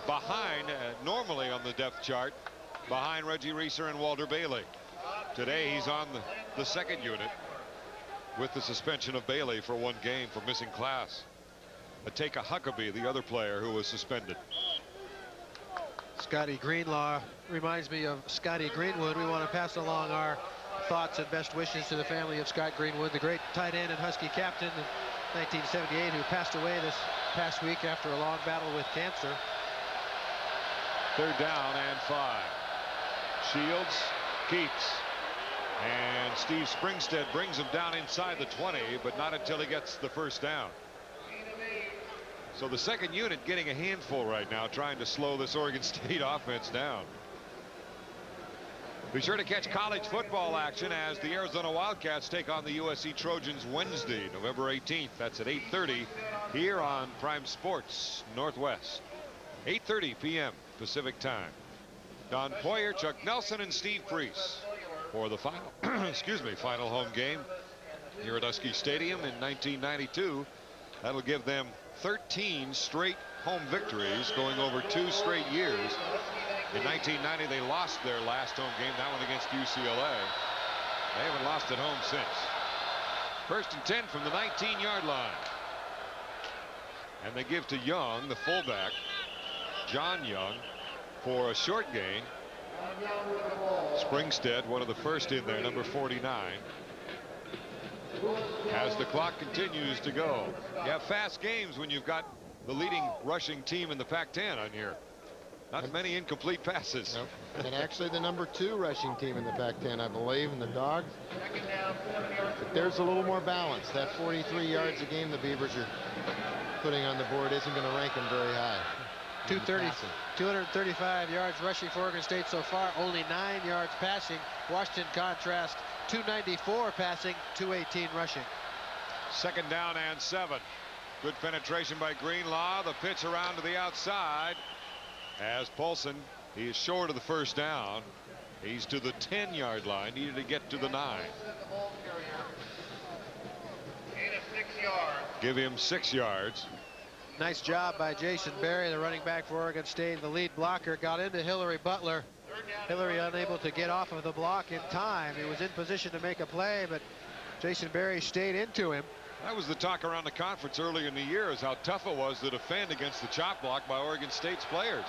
behind, normally on the depth chart, behind Reggie Reeser and Walter Bailey. Today he's on the 2nd unit with the suspension of Bailey for 1 game for missing class. Ateka Huckabee, the other player who was suspended. Scotty Greenlaw reminds me of Scotty Greenwood. We want to pass along our thoughts and best wishes to the family of Scott Greenwood, the great tight end and Husky captain in 1978 who passed away this past week after a long battle with cancer. 3rd down and 5. Shields keeps, and Steve Springstead brings him down inside the 20, but not until he gets the 1st down. So the 2nd unit getting a handful right now, trying to slow this Oregon State offense down. Be sure to catch college football action as the Arizona Wildcats take on the USC Trojans Wednesday, November 18th. That's at 8:30 here on Prime Sports Northwest. 8:30 p.m. Pacific time. Don Poyer, Chuck Nelson, and Steve Priest for the final final home game here at Husky Stadium in 1992. That'll give them 13 straight home victories, going over 2 straight years. In 1990 they lost their last home game, that one against UCLA. They haven't lost at home since. 1st and 10 from the 19-yard line, and they give to Young, the fullback, John Young, for a short gain. Springstead, one of the first in there, number 49. As the clock continues to go, you have fast games when you've got the leading rushing team in the Pac-10 on here. Not many incomplete passes. Nope. And actually the number 2 rushing team in the Pac-10, I believe, in the Dogs. But there's a little more balance. That 43 yards a game the Beavers are putting on the board isn't going to rank them very high. 235 yards rushing for Oregon State so far, only 9 yards passing. Washington contrast, 294 passing, 218 rushing. 2nd down and 7. Good penetration by Greenlaw. The pitch around to the outside. As Paulson, he is short of the 1st down. He's to the 10-yard line, needed to get to the 9. Give him 6 yards. Nice job by Jason Berry, the running back for Oregon State. The lead blocker got into Hillary Butler. Hillary unable to get off of the block in time. He was in position to make a play, but Jason Berry stayed into him. That was the talk around the conference early in the year, is how tough it was to defend against the chop block by Oregon State's players.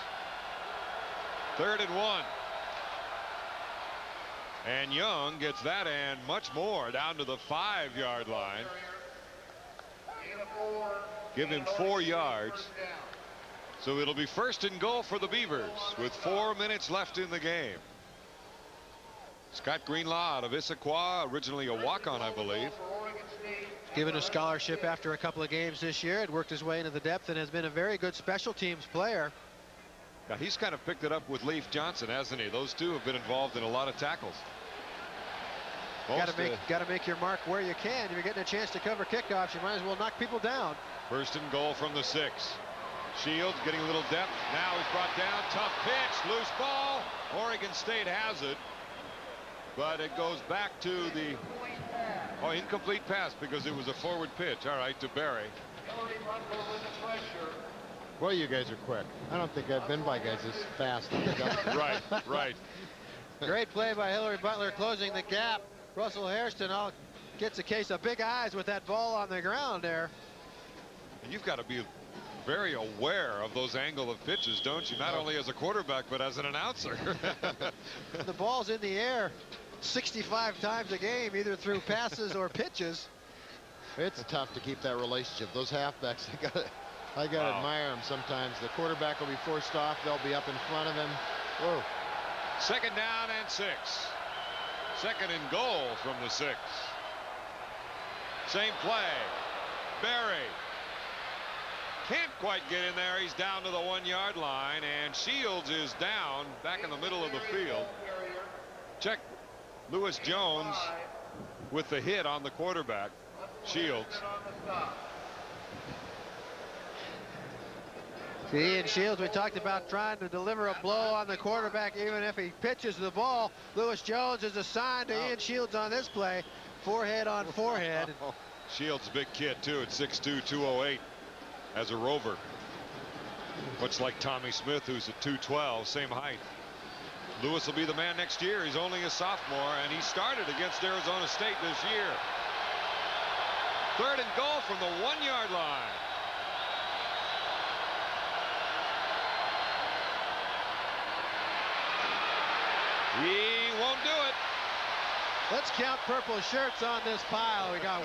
3rd and 1. And Young gets that and much more down to the 5-yard line. Give him 4 yards. So it'll be 1st and goal for the Beavers with 4 minutes left in the game. Scott Greenlaw out of Issaquah, originally a walk-on, I believe. Given a scholarship after a couple of games this year, it worked his way into the depth and has been a very good special teams player. Now, he's kind of picked it up with Leif Johnson, hasn't he? Those two have been involved in a lot of tackles. Got to make your mark where you can. If you're getting a chance to cover kickoffs, you might as well knock people down. 1st and goal from the 6. Shields getting a little depth. Now he's brought down. Tough pitch. Loose ball. Oregon State has it. but it goes back to the incomplete pass because it was a forward pitch. All right, to Barry. Well, you guys are quick. I don't think I've been by guys this fast. Right, right. Great play by Hillary Butler, closing the gap. Russell Hairston gets a case of big eyes with that ball on the ground there. You've got to be very aware of those angle of pitches, don't you? Not only as a quarterback, but as an announcer. The ball's in the air 65 times a game, either through passes or pitches. It's tough to keep that relationship. Those halfbacks, I got to admire them sometimes. The quarterback will be forced off. They'll be up in front of him. Whoa. Second down and 6. Second and goal from the 6. Same play. Barry can't quite get in there. He's down to the 1-yard line, and Shields is down back in the middle of the field. Check Lewis Jones with the hit on the quarterback. Shields. Ian Shields, we talked about trying to deliver a blow on the quarterback even if he pitches the ball. Lewis Jones is assigned to Ian Shields on this play. Forehead on forehead. Shields a big kid too at 6'2", 208 as a rover. Much like Tommy Smith, who's at 212, same height. Lewis will be the man next year. He's only a sophomore, and he started against Arizona State this year. Third and goal from the 1-yard line. He won't do it. Let's count purple shirts on this pile. We got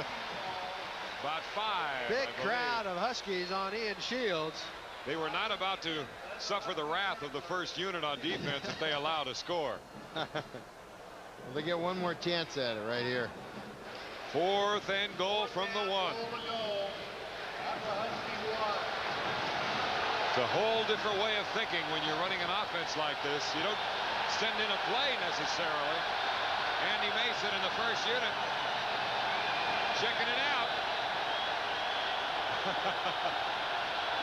about 5. Big crowd of Huskies on Ian Shields. They were not about to suffer the wrath of the first unit on defense if they allowed a score. Well, they get one more chance at it right here. 4th and goal from the 1. It's a whole different way of thinking when you're running an offense like this. You don't send in a play necessarily. Andy Mason in the first unit checking it out.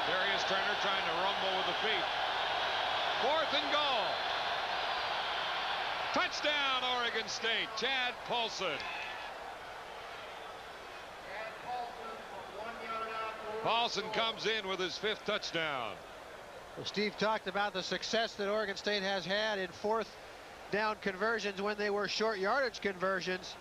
Darius Turner trying to rumble with the feet. 4th and goal. Touchdown, Oregon State. Chad Paulson. Paulson comes in with his 5th touchdown. Well, Steve talked about the success that Oregon State has had in 4th down conversions when they were short yardage conversions.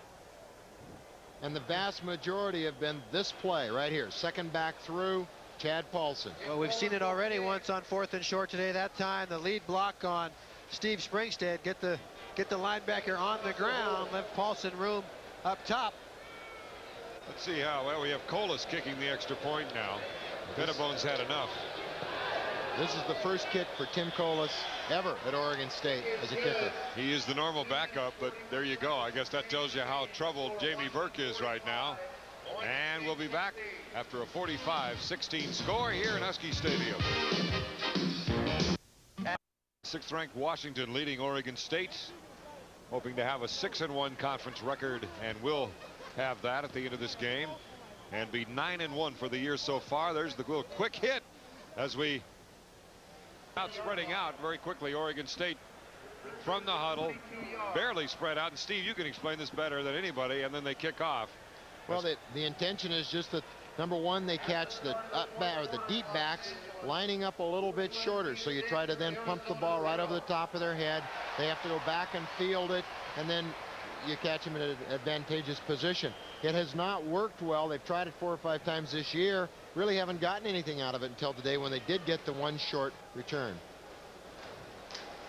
And the vast majority have been this play right here. Second back through, Chad Paulson. Well, we've seen it already once on 4th and short today. That time the lead block on Steve Springstead. Get the linebacker on the ground, left Paulson room up top. Let's see how well we have Colas kicking the extra point now. Pettibone's had enough. This is the first kick for Tim Colas ever at Oregon State as a kicker. He is the normal backup, but there you go. I guess that tells you how troubled Jamie Burke is right now. And we'll be back after a 45-16 score here in Husky Stadium. 6th-ranked Washington leading Oregon State, hoping to have a 6-1 conference record, and will have that at the end of this game and be 9-1 for the year so far. There's the little quick hit as we spreading out very quickly. Oregon State from the huddle, barely spread out. And Steve, you can explain this better than anybody. And then they kick off. Well, the intention is just that, number one, they catch the the deep backs lining up a little bit shorter. So you try to then pump the ball right over the top of their head. They have to go back and field it, and then you catch them in an advantageous position. It has not worked well. They've tried it 4 or 5 times this year. Really haven't gotten anything out of it until today when they did get the one short return.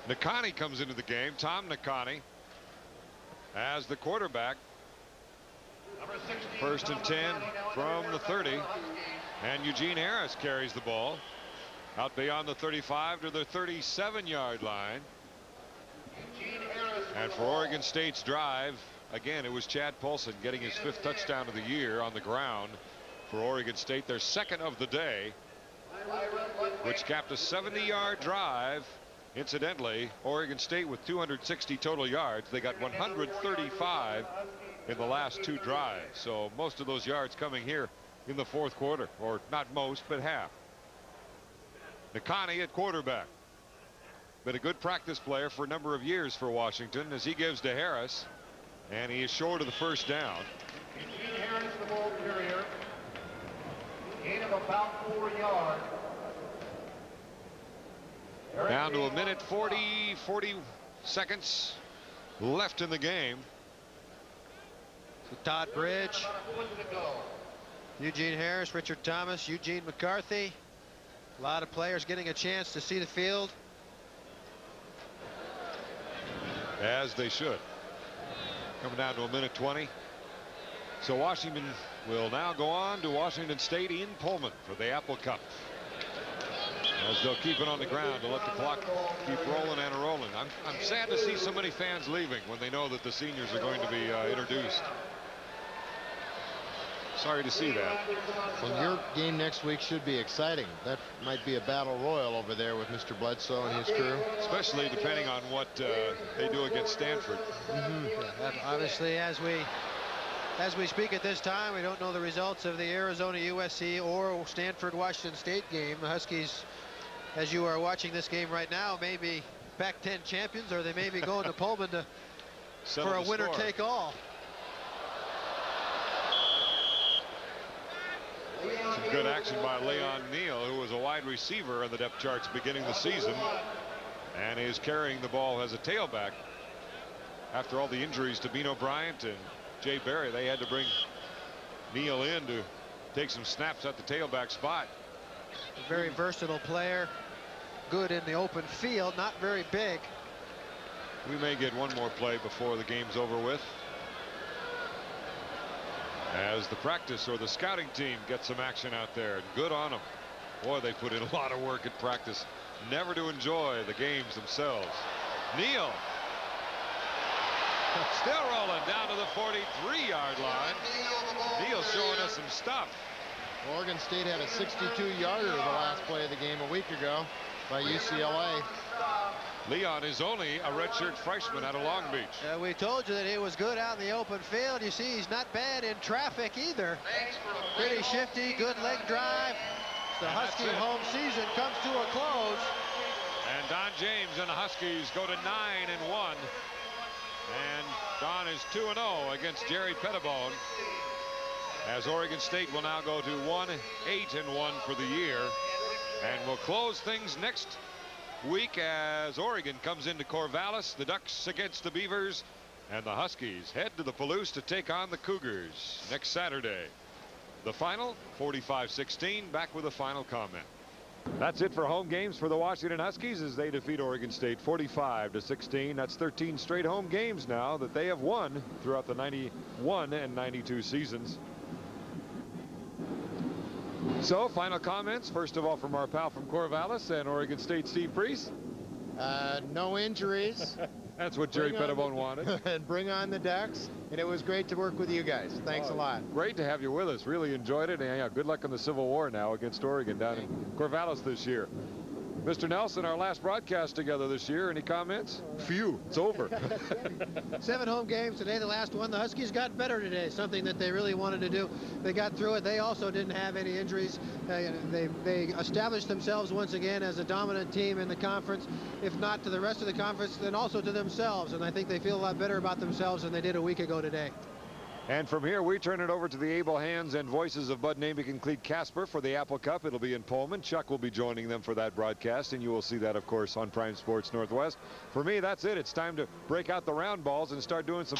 Nakani comes into the game. Tom Nakani as the quarterback. 1st and 10 from the 30. And Eugene Harris carries the ball out beyond the 35 to the 37-yard line. And for Oregon State's drive, again, it was Chad Paulson getting his 5th touchdown of the year on the ground for Oregon State, their 2nd of the day, which capped a 70-yard drive. Incidentally, Oregon State with 260 total yards. They got 135 in the last 2 drives. So most of those yards coming here in the 4th quarter, or not most, but half. Nakani at quarterback. Been a good practice player for a number of years for Washington as he gives to Harris. And he is short of the first down. Eugene Harris, the ball carrier. Gain of about 4 yards. Down to a minute 40 seconds left in the game. So Todd Bridge, Eugene Harris, Richard Thomas, Eugene McCarthy. A lot of players getting a chance to see the field. As they should. Coming down to a minute 20. So Washington will now go on to Washington State in Pullman for the Apple Cup, as they'll keep it on the ground to let the clock keep rolling and rolling. I'm sad to see so many fans leaving when they know that the seniors are going to be introduced. Sorry to see that. Well, your game next week should be exciting. That might be a battle royal over there with Mr. Bledsoe and his crew. Especially depending on what they do against Stanford. Obviously, as we speak at this time, we don't know the results of the Arizona USC or Stanford Washington State game. The Huskies, as you are watching this game right now, may be Pac-10 champions, or they may be going to Pullman for a winner-take-all. Some good action by Leon Neal, who was a wide receiver in the depth charts beginning the season, and is carrying the ball as a tailback. After all the injuries to Bino Bryant and Jay Barry, they had to bring Neal in to take some snaps at the tailback spot. A very versatile player, good in the open field, not very big. We may get one more play before the game's over with, as the practice or the scouting team gets some action out there. Good on them. Boy, they put in a lot of work at practice, never to enjoy the games themselves. Neal still rolling down to the 43-yard line. Neal showing us some stuff. Oregon State had a 62-yarder the last play of the game a week ago by UCLA. Leon is only a redshirt freshman out of Long Beach. We told you that he was good out in the open field. You see, he's not bad in traffic either. Pretty shifty, good leg drive. The Husky home season comes to a close. And Don James and the Huskies go to 9-1. And Don is 2-0 against Jerry Pettibone, as Oregon State will now go to 1-8-1 for the year, and will close things next week as Oregon comes into Corvallis. The Ducks against the Beavers, and the Huskies head to the Palouse to take on the Cougars next Saturday. The final 45-16. Back with a final comment. That's it for home games for the Washington Huskies as they defeat Oregon State 45-16. That's 13 straight home games now that they have won throughout the 91 and 92 seasons. So final comments, first of all, from our pal from Corvallis and Oregon State, Steve Priest. No injuries. That's what Jerry Pettibone wanted. And bring on the Ducks. And it was great to work with you guys. Thanks a lot. Great to have you with us. Really enjoyed it. And yeah, good luck in the Civil War now against Oregon down in Corvallis this year. Mr. Nelson, our last broadcast together this year. Any comments? Phew, it's over. 7 home games today, the last one. The Huskies got better today, something that they really wanted to do. They got through it. They also didn't have any injuries. They established themselves once again as a dominant team in the conference, if not to the rest of the conference, then also to themselves. And I think they feel a lot better about themselves than they did a week ago today. And from here, we turn it over to the able hands and voices of Bud Namick and Clete Casper for the Apple Cup. It'll be in Pullman. Chuck will be joining them for that broadcast, and you will see that, of course, on Prime Sports Northwest. For me, that's it. It's time to break out the round balls and start doing some...